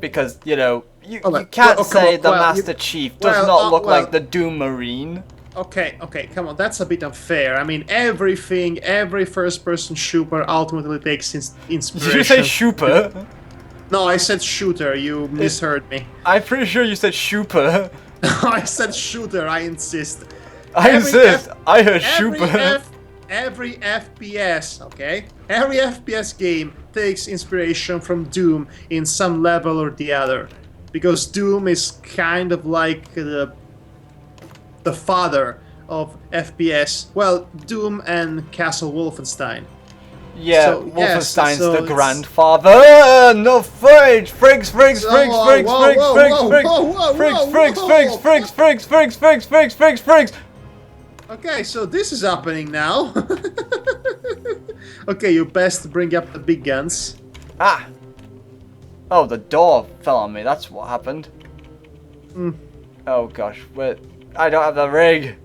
[SPEAKER 2] Because, you know, you can't say the Master Chief does not look like the Doom Marine.
[SPEAKER 1] Okay, come on, that's a bit unfair. I mean, every first-person shooter ultimately takes inspiration.
[SPEAKER 2] Did you say shooter?
[SPEAKER 1] No, I said shooter, you misheard me.
[SPEAKER 2] I'm pretty sure you said shooter.
[SPEAKER 1] I said shooter, I insist.
[SPEAKER 2] I heard shooter.
[SPEAKER 1] Every FPS, okay? Every FPS game takes inspiration from Doom in some level or the other. Because Doom is kind of like the father of FPS. Well, Doom and Castle Wolfenstein.
[SPEAKER 2] Yeah,
[SPEAKER 1] so,
[SPEAKER 2] Wolfenstein's
[SPEAKER 1] so
[SPEAKER 2] the grandfather. No, Frigs.
[SPEAKER 1] Okay, so this is happening now. Okay, you best bring up the big guns.
[SPEAKER 2] Ah. Oh, the door fell on me. That's what happened. Oh gosh, wait. I don't have the rig.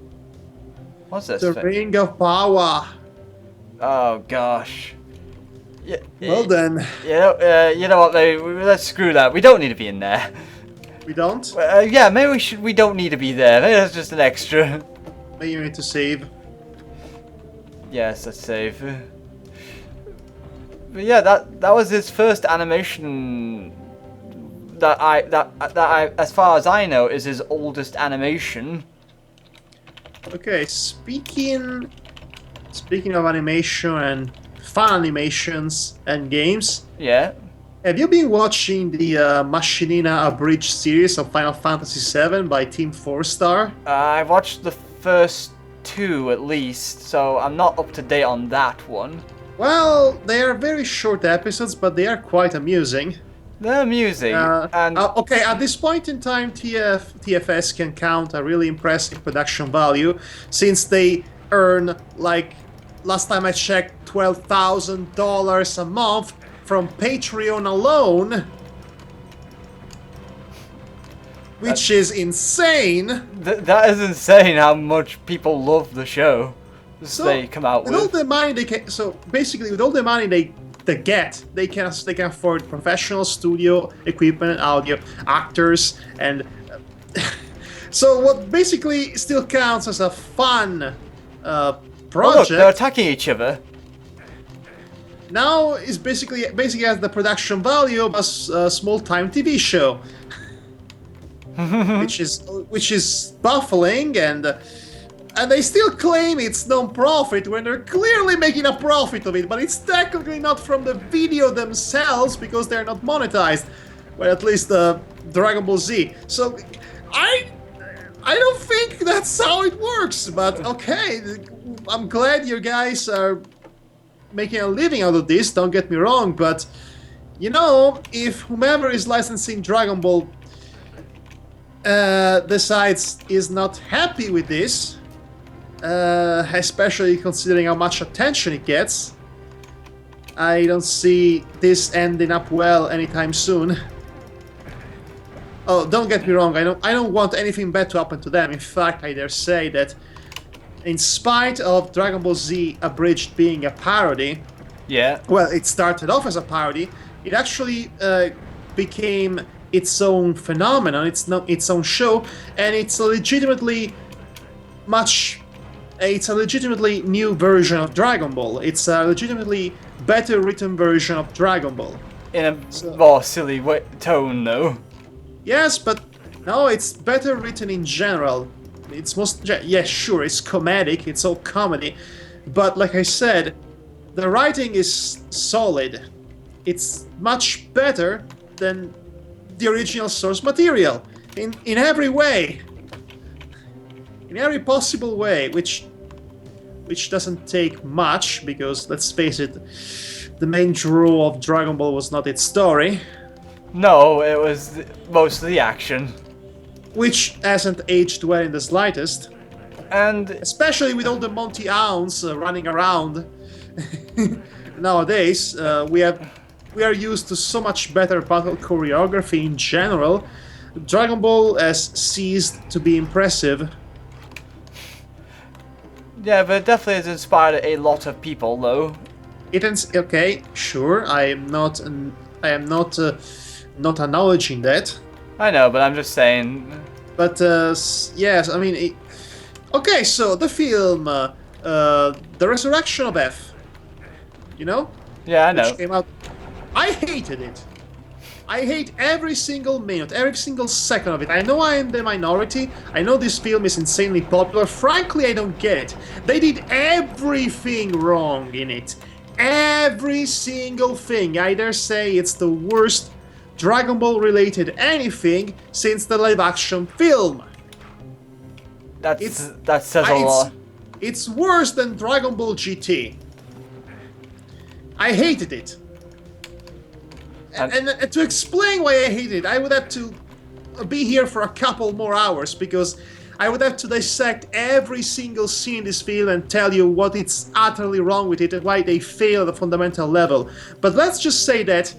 [SPEAKER 2] What's this?
[SPEAKER 1] The ring of power.
[SPEAKER 2] Oh gosh. Yeah.
[SPEAKER 1] Well then.
[SPEAKER 2] You know what? Let's screw that. We don't need to be in there.
[SPEAKER 1] We don't?
[SPEAKER 2] Yeah, maybe we should. We don't need to be there. Maybe that's just an extra.
[SPEAKER 1] Maybe you need to save.
[SPEAKER 2] Yes, let's save. But yeah, that was his first animation. That I, as far as I know, is his oldest animation.
[SPEAKER 1] Okay, speaking of animation and fun animations and games.
[SPEAKER 2] Yeah.
[SPEAKER 1] Have you been watching the Machinina Abridged series of Final Fantasy VII by Team 4-Star?
[SPEAKER 2] I watched the first two at least, so I'm not up to date on that one.
[SPEAKER 1] Well, they are very short episodes, but they are quite amusing.
[SPEAKER 2] They're amusing.
[SPEAKER 1] Okay, at this point in time, TFS can count a really impressive production value, since they earn, like, last time I checked, $12,000 a month from Patreon alone, which is insane.
[SPEAKER 2] That is insane how much people love the show. So they come out with
[SPEAKER 1] all the money they can. So basically, with all the money they get, they can afford professional studio equipment, audio, actors, and so what basically still counts as a fun project. Oh, look,
[SPEAKER 2] they're attacking each other.
[SPEAKER 1] Now is basically has the production value of a small-time TV show, which is baffling, and they still claim it's non-profit when they're clearly making a profit of it, but it's technically not from the video themselves because they're not monetized, well, at least Dragon Ball Z. So I don't think that's how it works, but okay, I'm glad you guys are making a living out of this, don't get me wrong, but you know, if whomever is licensing Dragon Ball decides is not happy with this, especially considering how much attention it gets, I don't see this ending up well anytime soon. Oh, don't get me wrong, I don't want anything bad to happen to them. In fact, I dare say that in spite of Dragon Ball Z Abridged being a parody, well, it started off as a parody, it actually became its own phenomenon, its own show, and it's a legitimately new version of Dragon Ball. It's a legitimately better written version of Dragon Ball.
[SPEAKER 2] In a more silly tone, though.
[SPEAKER 1] Yes, but no, it's better written in general. It's sure, it's comedic, it's all comedy, but like I said, the writing is solid. It's much better than the original source material in every way, in every possible way, which doesn't take much because, let's face it, the main draw of Dragon Ball was not its story.
[SPEAKER 2] No, it was mostly the action,
[SPEAKER 1] which hasn't aged well in the slightest,
[SPEAKER 2] and
[SPEAKER 1] especially with all the Monty Oums running around nowadays. We are used to so much better battle choreography in general. Dragon Ball has ceased to be impressive.
[SPEAKER 2] Yeah, but it definitely has inspired a lot of people, though.
[SPEAKER 1] Okay, sure. I am not acknowledging that.
[SPEAKER 2] I know, but I'm just saying.
[SPEAKER 1] But yes, I mean, okay. So the film, The Resurrection of F. You know?
[SPEAKER 2] Yeah, I know.
[SPEAKER 1] Which came out. I hated it. I hate every single minute, every single second of it. I know I am the minority. I know this film is insanely popular. Frankly, I don't get it. They did everything wrong in it. Every single thing. I dare say it's the worst Dragon Ball related anything since the live action film.
[SPEAKER 2] That says a lot.
[SPEAKER 1] It's worse than Dragon Ball GT. I hated it. And to explain why I hated it, I would have to be here for a couple more hours because I would have to dissect every single scene in this film and tell you what is utterly wrong with it and why they fail at a fundamental level. But let's just say that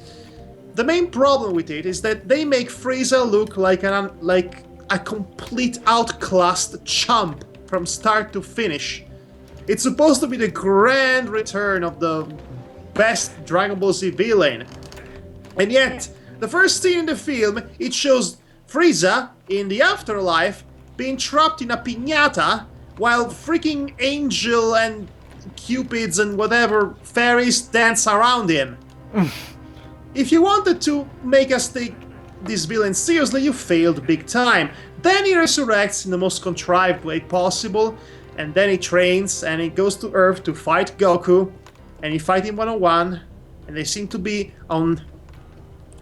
[SPEAKER 1] the main problem with it is that they make Frieza look like a complete outclassed chump from start to finish. It's supposed to be the grand return of the best Dragon Ball Z villain. And yet, the first scene in the film, it shows Frieza in the afterlife being trapped in a piñata while freaking Angel and Cupids and whatever fairies dance around him. If you wanted to make us take this villain seriously, you failed big time. Then he resurrects in the most contrived way possible, and then he trains and he goes to Earth to fight Goku, and he fight him one-on-one, and they seem to be on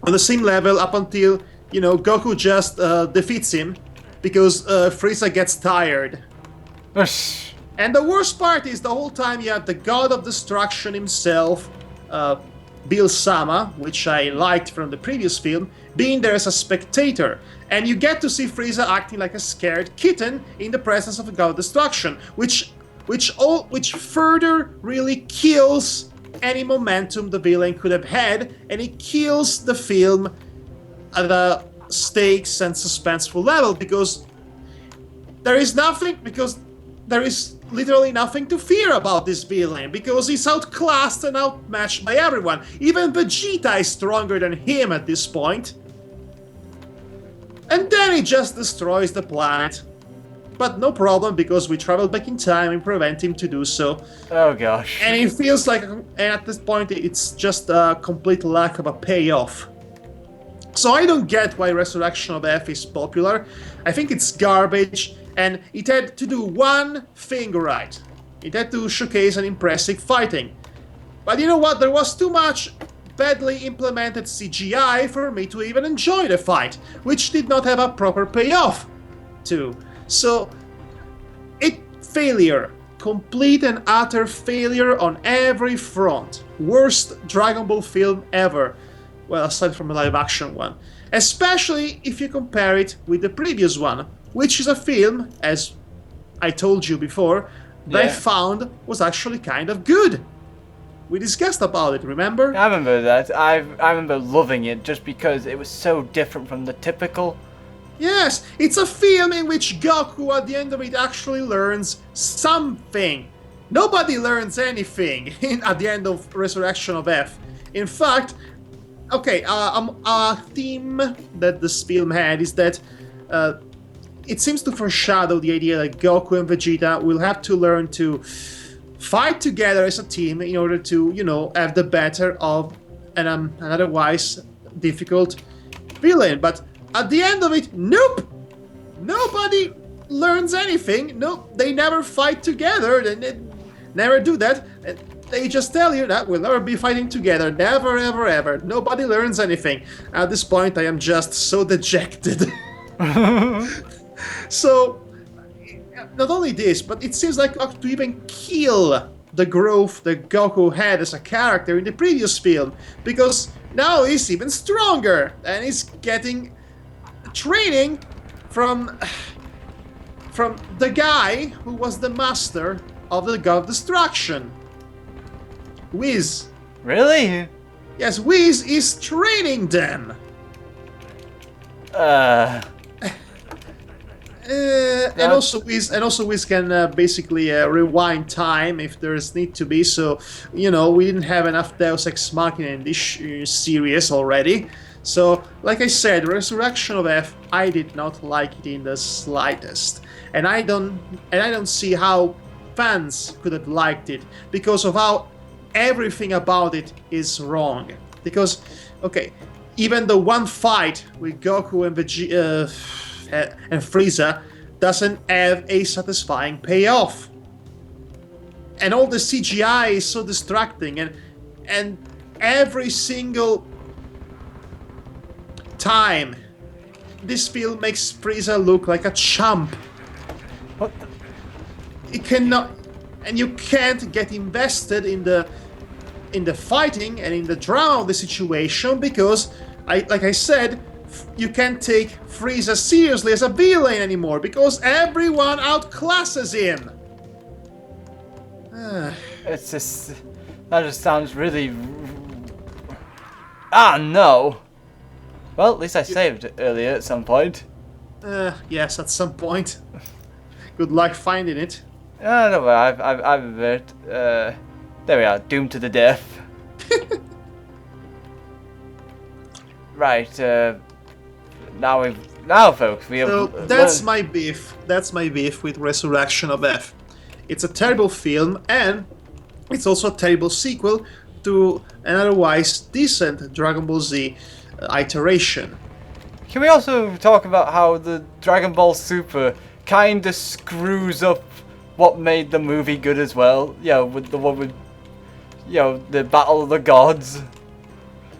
[SPEAKER 1] on the same level up until, you know, Goku just defeats him because Frieza gets tired. And the worst part is the whole time you have the God of Destruction himself, Bill Sama, which I liked from the previous film, being there as a spectator. And you get to see Frieza acting like a scared kitten in the presence of the God of Destruction, which further really kills any momentum the villain could have had, and it kills the film at a stakes and suspenseful level, because there is literally nothing to fear about this villain, because he's outclassed and outmatched by everyone. Even Vegeta is stronger than him at this point. And then he just destroys the planet. But no problem, because we travel back in time and prevent him to do so.
[SPEAKER 2] Oh gosh.
[SPEAKER 1] And it feels like, and at this point, it's just a complete lack of a payoff. So I don't get why Resurrection of F is popular. I think it's garbage, and it had to do one thing right. It had to showcase an impressive fighting. But you know what? There was too much badly implemented CGI for me to even enjoy the fight, which did not have a proper payoff too. So, failure. Complete and utter failure on every front. Worst Dragon Ball film ever. Well, aside from the live-action one. Especially if you compare it with the previous one, which is a film, as I told you before, that I found was actually kind of good. We discussed about it, remember?
[SPEAKER 2] I remember that. I remember loving it just because it was so different from the typical.
[SPEAKER 1] Yes, it's a film in which Goku at the end of it actually learns something. Nobody learns anything at the end of Resurrection of F. In fact, okay, a theme that this film had is that it seems to foreshadow the idea that Goku and Vegeta will have to learn to fight together as a team in order to, you know, have the better of an otherwise difficult villain. But at the end of it, nope! Nobody learns anything. Nope, they never fight together. They never do that. They just tell you that we'll never be fighting together. Never, ever, ever. Nobody learns anything. At this point, I am just so dejected. So, not only this, but it seems like to even kill the growth that Goku had as a character in the previous film, because now he's even stronger and he's getting training from the guy who was the master of the God of Destruction, Whis.
[SPEAKER 2] Really?
[SPEAKER 1] Yes, Whis is training them. And also Whis can basically rewind time if there's need to be. So, you know, we didn't have enough Deus Ex Machina in this series already. So, like I said, Resurrection of F, I did not like it in the slightest, and I don't see how fans could have liked it, because of how everything about it is wrong. Because, okay, even the one fight with Goku and Vegeta and Frieza doesn't have a satisfying payoff, and all the CGI is so distracting, and every single time this film makes Frieza look like a chump.
[SPEAKER 2] What?
[SPEAKER 1] It cannot, and you can't get invested in the fighting and in the drama of the situation, because like I said, you can't take Frieza seriously as a villain anymore, because everyone outclasses him.
[SPEAKER 2] It's just, that just sounds really. Ah no. Well, at least I saved it earlier at some point.
[SPEAKER 1] Yes, at some point. Good luck finding it.
[SPEAKER 2] No, I've it. There we are, doomed to the death. Right. Now, folks, we have.
[SPEAKER 1] So that's my beef. That's my beef with Resurrection of F. It's a terrible film, and it's also a terrible sequel to an otherwise decent Dragon Ball Z iteration.
[SPEAKER 2] Can we also talk about how the Dragon Ball Super kinda screws up what made the movie good as well? Yeah, with the one with, you know, the Battle of the Gods.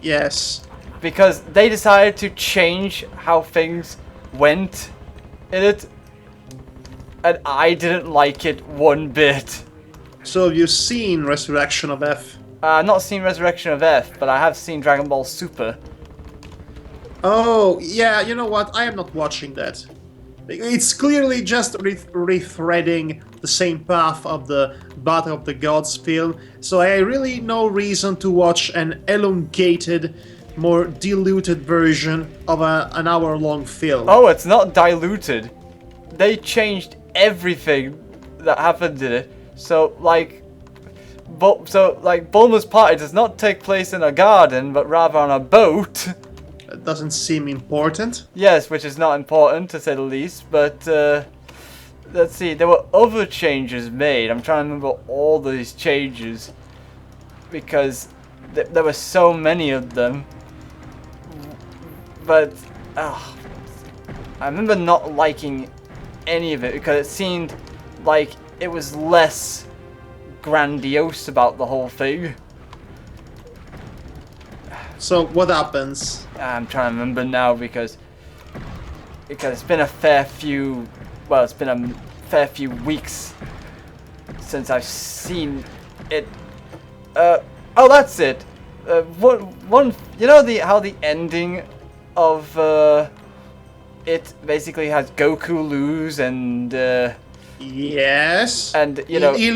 [SPEAKER 1] Yes.
[SPEAKER 2] because they decided to change how things went in it, and I didn't like it one bit.
[SPEAKER 1] So have you seen Resurrection of F?
[SPEAKER 2] I've not seen Resurrection of F, but I have seen Dragon Ball Super.
[SPEAKER 1] Oh, yeah, you know what? I am not watching that. It's clearly just rethreading the same path of the Battle of the Gods film, so I really no reason to watch an elongated, more diluted version of an hour-long film.
[SPEAKER 2] Oh, it's not diluted. They changed everything that happened in it. So, like, Bulma's party does not take place in a garden, but rather on a boat.
[SPEAKER 1] That doesn't seem important.
[SPEAKER 2] Yes, which is not important, to say the least, but, let's see, there were other changes made. I'm trying to remember all these changes, because there were so many of them. But, I remember not liking any of it, because it seemed like it was less grandiose about the whole thing.
[SPEAKER 1] So what happens?
[SPEAKER 2] I'm trying to remember now because it's been a fair few weeks since I've seen it. Oh, that's it. One, you know how the ending of it basically has Goku lose and
[SPEAKER 1] yes,
[SPEAKER 2] and you know
[SPEAKER 1] he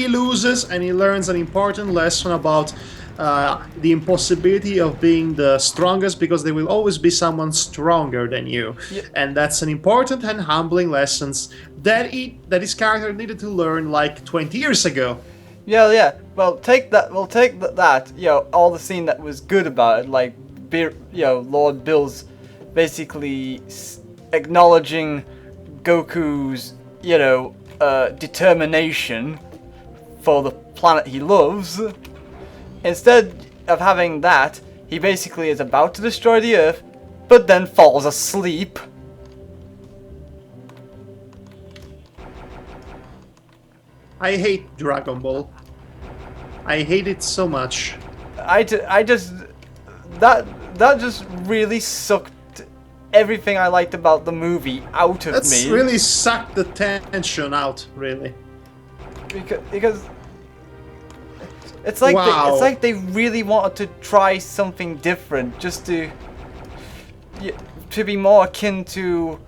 [SPEAKER 1] loses and he learns an important lesson about the impossibility of being the strongest, because there will always be someone stronger than you.
[SPEAKER 2] Yeah.
[SPEAKER 1] And that's an important and humbling lesson that his character needed to learn like 20 years ago.
[SPEAKER 2] Yeah. Well, take that. You know, all the scene that was good about it, like, Lord Bill's basically acknowledging Goku's, determination for the planet he loves. Instead of having that, he basically is about to destroy the Earth, but then falls asleep.
[SPEAKER 1] I hate Dragon Ball. I hate it so much.
[SPEAKER 2] That just really sucked everything I liked about the movie out of me.
[SPEAKER 1] That's really sucked the tension out, really.
[SPEAKER 2] Because it's like it's like they really wanted to try something different, just to be more akin to,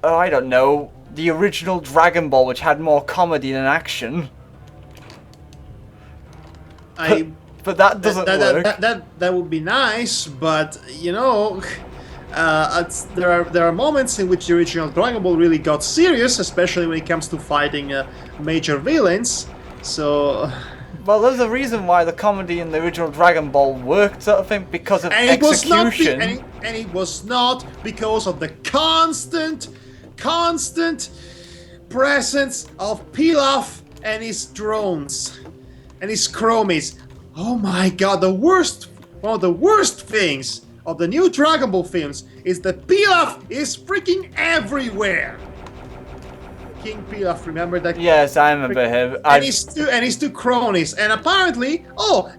[SPEAKER 2] I don't know, the original Dragon Ball, which had more comedy than action. But that doesn't work.
[SPEAKER 1] That would be nice, but there are moments in which the original Dragon Ball really got serious, especially when it comes to fighting major villains. So.
[SPEAKER 2] Well, there's a reason why the comedy in the original Dragon Ball worked, sort of thing, because of execution.
[SPEAKER 1] And it was not because of the constant presence of Pilaf and his drones and his chromies. Oh my god, one of the worst things of the new Dragon Ball films is that Pilaf is freaking everywhere. King Pilaf, remember that?
[SPEAKER 2] Yes, I remember him.
[SPEAKER 1] And his two cronies. And apparently,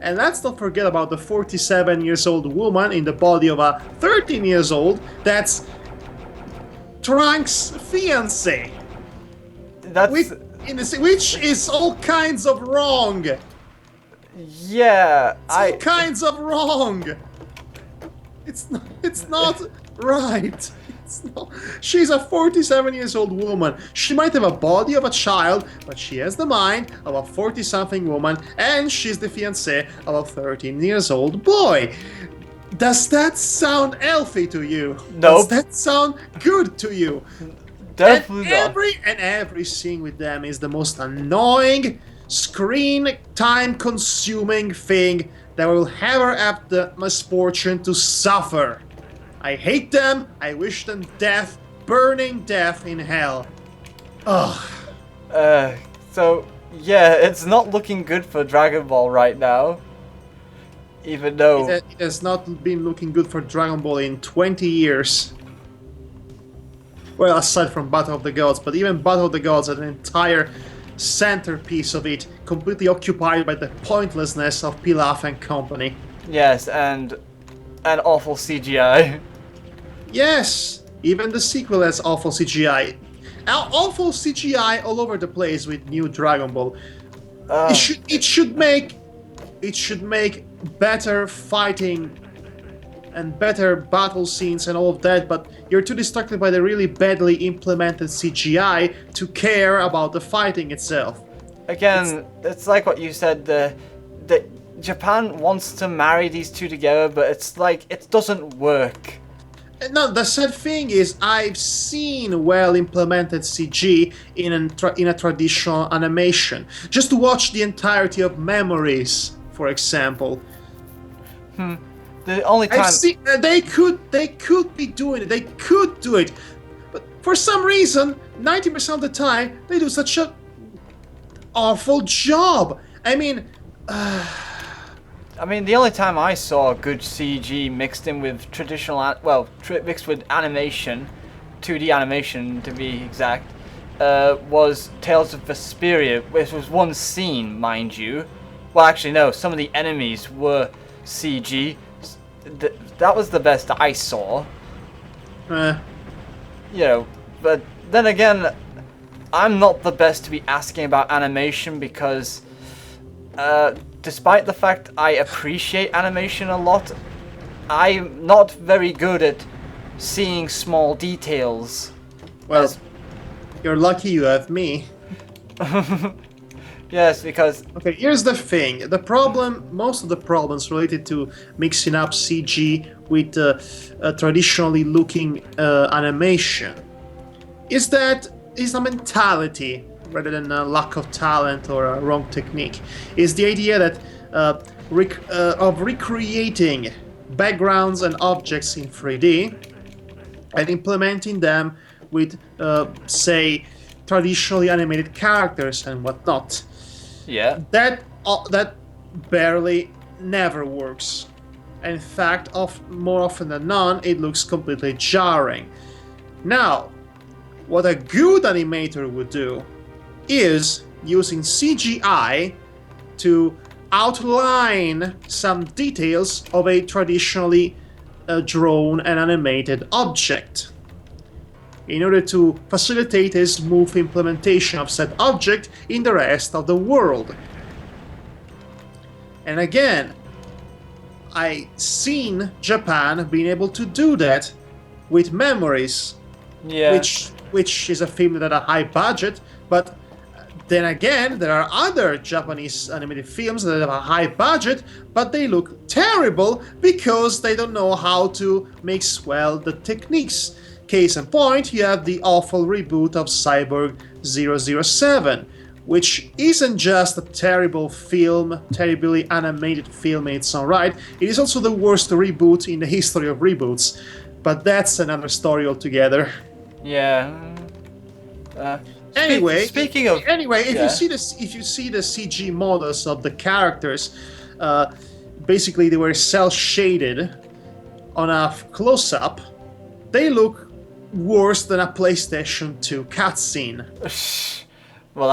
[SPEAKER 1] and let's not forget about the 47 years old woman in the body of a 13 years old. That's Trunks' fiancé. Which is all kinds of wrong.
[SPEAKER 2] Yeah,
[SPEAKER 1] all kinds of wrong. It's not right. She's a 47 years old woman. She might have a body of a child, but she has the mind of a 40-something woman, and she's the fiancé of a 13 years old boy. Does that sound healthy to you?
[SPEAKER 2] Nope.
[SPEAKER 1] Does that sound good to you?
[SPEAKER 2] Definitely not.
[SPEAKER 1] Every scene with them is the most annoying, screen time consuming thing that will ever have the misfortune to suffer. I hate them. I wish them death, burning death in hell. Ugh.
[SPEAKER 2] So yeah, it's not looking good for Dragon Ball right now. Even though
[SPEAKER 1] it has not been looking good for Dragon Ball in 20 years. Well, aside from Battle of the Gods, but even Battle of the Gods had an entire centerpiece of it completely occupied by the pointlessness of Pilaf and company.
[SPEAKER 2] Yes, and and awful CGI.
[SPEAKER 1] Yes, even the sequel has awful CGI. Awful CGI all over the place with new Dragon Ball. It should make better fighting and better battle scenes and all of that, but you're too distracted by the really badly implemented CGI to care about the fighting itself.
[SPEAKER 2] Again, it's like what you said, the Japan wants to marry these two together, but it's like, it doesn't work.
[SPEAKER 1] No, the sad thing is, I've seen well-implemented CG in a traditional animation. Just to watch the entirety of Memories, for example.
[SPEAKER 2] The only time
[SPEAKER 1] they could be doing it. They could do it, but for some reason, 90% of the time, they do such an awful job. I mean,
[SPEAKER 2] the only time I saw good CG mixed in with traditional, mixed with animation, 2D animation to be exact, was Tales of Vesperia, which was one scene, mind you. Well, actually, no, some of the enemies were CG. That was the best I saw. You know, but then again, I'm not the best to be asking about animation because, despite the fact I appreciate animation a lot, I'm not very good at seeing small details.
[SPEAKER 1] Well, you're lucky you have me.
[SPEAKER 2] Yes, because...
[SPEAKER 1] Okay, here's the thing. Most of the problems related to mixing up CG with traditionally looking animation is a mentality rather than a lack of talent or a wrong technique. Is the idea that of recreating backgrounds and objects in 3D and implementing them with, say, traditionally animated characters and whatnot.
[SPEAKER 2] Yeah.
[SPEAKER 1] That barely never works. In fact, more often than not, it looks completely jarring. Now, what a good animator would do is using CGI to outline some details of a traditionally drawn and animated object, in order to facilitate a smooth implementation of said object in the rest of the world. And again, I've seen Japan being able to do that with Memories, which is a film that had a high budget, but then again, there are other Japanese animated films that have a high budget, but they look terrible because they don't know how to mix well the techniques. Case in point, you have the awful reboot of Cyborg 007, which isn't just a terrible film, terribly animated film in its own right, it is also the worst reboot in the history of reboots. But that's another story altogether.
[SPEAKER 2] Yeah.
[SPEAKER 1] Speaking of... If
[SPEAKER 2] yeah.
[SPEAKER 1] you see the CG models of the characters, basically they were cel-shaded on a close-up. They look worse than a PlayStation 2 cutscene.
[SPEAKER 2] Well,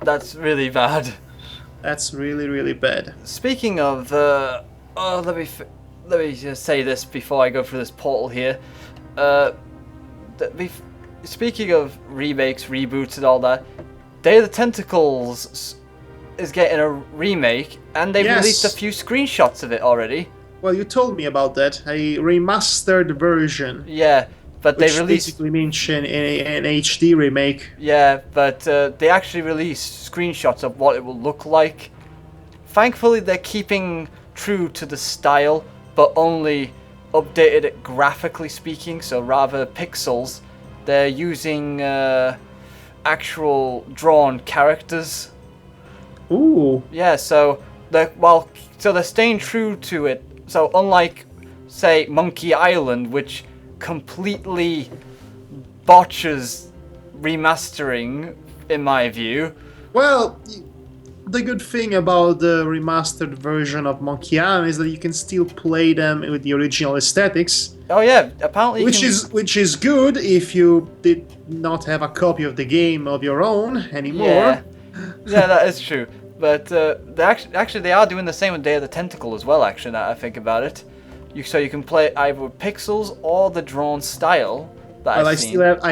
[SPEAKER 2] that's really bad.
[SPEAKER 1] That's really, really bad.
[SPEAKER 2] Speaking of, let me just say this before I go through this portal here. Speaking of remakes, reboots, and all that, Day of the Tentacles is getting a remake, and they've released a few screenshots of it already.
[SPEAKER 1] Well, you told me about that. A remastered version.
[SPEAKER 2] Yeah, but they released...
[SPEAKER 1] basically means an HD remake.
[SPEAKER 2] Yeah, but they actually released screenshots of what it will look like. Thankfully, they're keeping true to the style, but only updated it graphically speaking, so rather pixels. They're using actual drawn characters.
[SPEAKER 1] Ooh.
[SPEAKER 2] Yeah, so they're staying true to it. So unlike, say, Monkey Island, which completely botches remastering, in my view.
[SPEAKER 1] Well, the good thing about the remastered version of Monkey Island is that you can still play them with the original aesthetics.
[SPEAKER 2] Oh yeah, apparently.
[SPEAKER 1] Which is good if you did not have a copy of the game of your own anymore.
[SPEAKER 2] Yeah, that is true. But they are doing the same with Day of the Tentacle as well, actually, now I think about it. So you can play either with pixels or the drawn style.
[SPEAKER 1] Well, I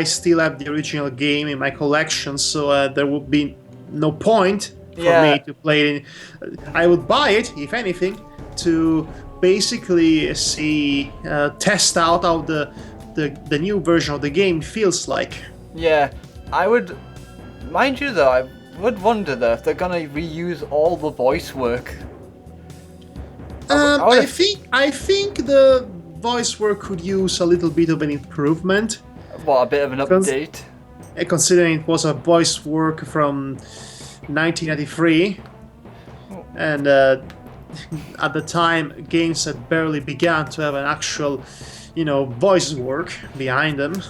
[SPEAKER 1] still have the original game in my collection, so there would be no point for me to play it. I would buy it, if anything, to basically test out how the new version of the game feels like.
[SPEAKER 2] Yeah, I would. Mind you, though, I would wonder though if they're gonna reuse all the voice work.
[SPEAKER 1] I think the voice work could use a little bit of an improvement.
[SPEAKER 2] What, a bit of an update?
[SPEAKER 1] Considering it was a voice work from 1993, and at the time games had barely begun to have an actual, voice work behind them.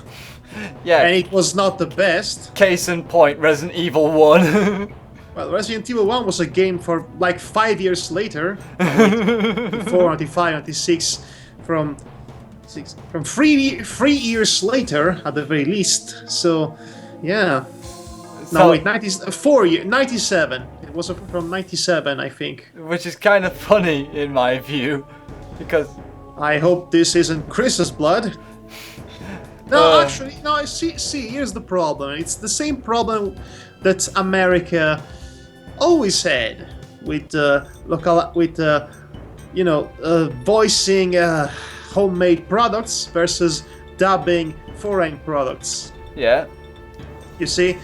[SPEAKER 2] Yeah.
[SPEAKER 1] And it was not the best.
[SPEAKER 2] Case in point, Resident Evil 1.
[SPEAKER 1] Well, Resident Evil 1 was a game for like 5 years later. 94, 95, 96, from 3 years later at the very least. So, yeah. No, wait, 97. It was from 97, I think.
[SPEAKER 2] Which is kind of funny in my view, because
[SPEAKER 1] I hope this isn't Chris's blood. No, actually, no. See, here's the problem. It's the same problem that America always had with voicing homemade products versus dubbing foreign products.
[SPEAKER 2] Yeah.
[SPEAKER 1] You see,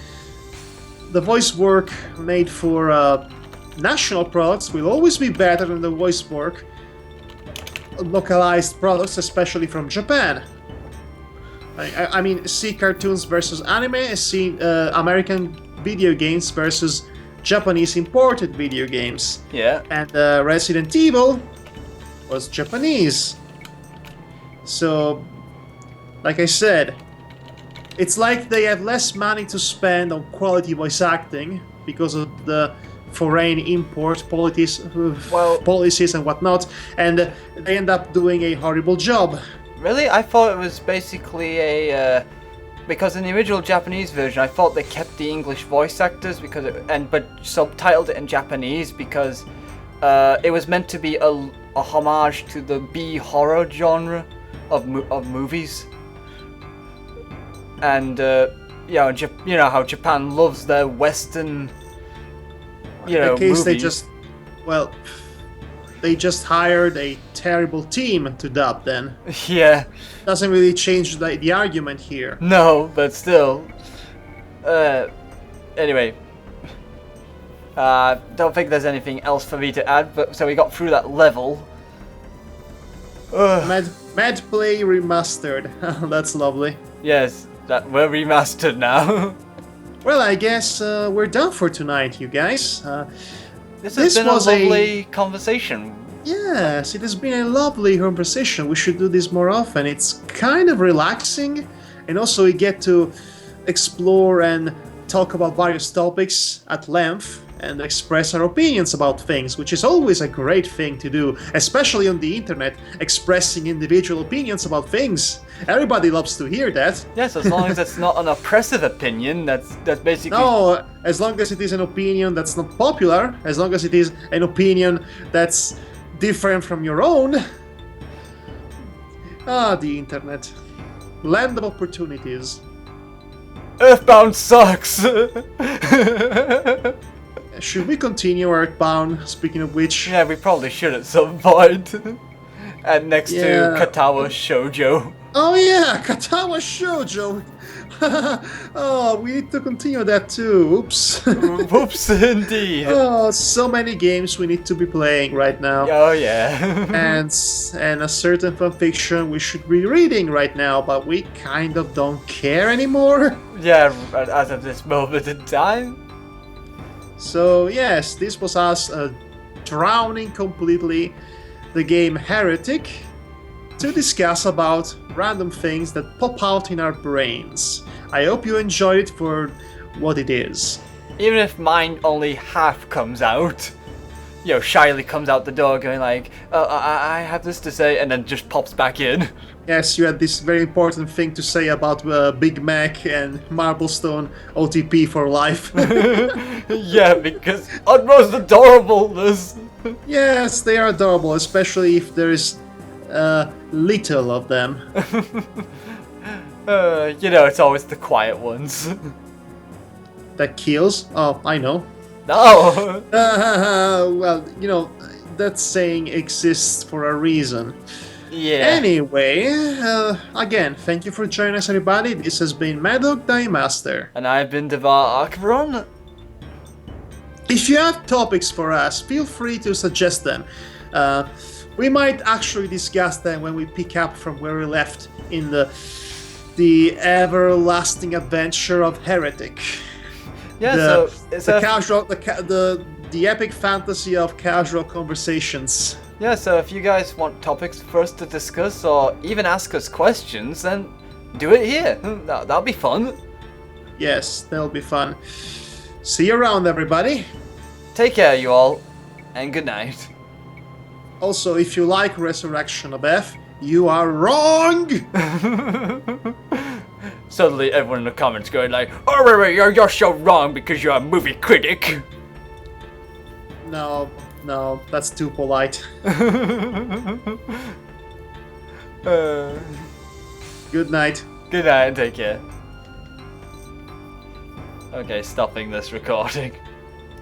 [SPEAKER 1] the voice work made for national products will always be better than the voice work localized products, especially from Japan. I mean, see cartoons versus anime, see American video games versus Japanese imported video games.
[SPEAKER 2] Yeah.
[SPEAKER 1] And Resident Evil was Japanese. So, like I said, it's like they have less money to spend on quality voice acting because of the foreign import policies and whatnot, and they end up doing a horrible job.
[SPEAKER 2] Really? I thought it was basically because in the original Japanese version, I thought they kept the English voice actors but subtitled it in Japanese because it was meant to be a homage to the B horror genre of movies. And you know how Japan loves their Western,
[SPEAKER 1] movies. They just hired a terrible team to dub then.
[SPEAKER 2] Yeah.
[SPEAKER 1] Doesn't really change the argument here.
[SPEAKER 2] No, but still. Anyway. Don't think there's anything else for me to add, but so we got through that level.
[SPEAKER 1] MADPlay remastered. That's lovely.
[SPEAKER 2] Yes, that we're remastered now.
[SPEAKER 1] Well, I guess we're done for tonight, you guys.
[SPEAKER 2] This has been a lovely conversation.
[SPEAKER 1] Yes, it has been a lovely conversation. We should do this more often. It's kind of relaxing, and also we get to explore and talk about various topics at length and express our opinions about things, which is always a great thing to do, especially on the internet, expressing individual opinions about things. Everybody loves to hear that.
[SPEAKER 2] Yes, as long as it's not an oppressive opinion, that's basically...
[SPEAKER 1] No, as long as it is an opinion that's not popular, as long as it is an opinion that's different from your own. The internet. Land of opportunities.
[SPEAKER 2] Earthbound sucks!
[SPEAKER 1] Should we continue Earthbound, speaking of which?
[SPEAKER 2] Yeah, we probably should at some point. And next to Katawa Shoujo.
[SPEAKER 1] Oh yeah, Katawa Shoujo! Oh, we need to continue that too. Oops.
[SPEAKER 2] Whoops, indeed.
[SPEAKER 1] Oh, so many games we need to be playing right now.
[SPEAKER 2] Oh yeah.
[SPEAKER 1] and a certain fanfiction we should be reading right now, but we kind of don't care anymore.
[SPEAKER 2] Yeah, as of this moment in time.
[SPEAKER 1] So yes, this was us drowning completely the game Heretic to discuss about random things that pop out in our brains. I hope you enjoyed it for what it is.
[SPEAKER 2] Even if mine only half comes out, shyly comes out the door going like, I have this to say, and then just pops back in.
[SPEAKER 1] Yes, you had this very important thing to say about Big Mac and Marblestone OTP for life.
[SPEAKER 2] Yeah, because utmost adorableness.
[SPEAKER 1] Yes, they are adorable, especially if there is little of them.
[SPEAKER 2] You know, it's always the quiet ones.
[SPEAKER 1] That kills? Oh, I know.
[SPEAKER 2] No!
[SPEAKER 1] Well, you know, that saying exists for a reason.
[SPEAKER 2] Yeah.
[SPEAKER 1] Anyway, again, thank you for joining us, everybody. This has been Madhog Master.
[SPEAKER 2] And I've been Devar Archivron.
[SPEAKER 1] If you have topics for us, feel free to suggest them. We might actually discuss them when we pick up from where we left in the everlasting adventure of Heretic.
[SPEAKER 2] Yeah,
[SPEAKER 1] the epic fantasy of casual conversations.
[SPEAKER 2] Yeah, so if you guys want topics for us to discuss or even ask us questions, then do it here. That'll be fun.
[SPEAKER 1] Yes, that'll be fun. See you around, everybody.
[SPEAKER 2] Take care, you all, and good night.
[SPEAKER 1] Also, if you like Resurrection of F, you are wrong!
[SPEAKER 2] Suddenly everyone in the comments going like, oh, you're so wrong because you're a movie critic.
[SPEAKER 1] No, that's too polite. Good night.
[SPEAKER 2] Good night and take care. Okay, stopping this recording.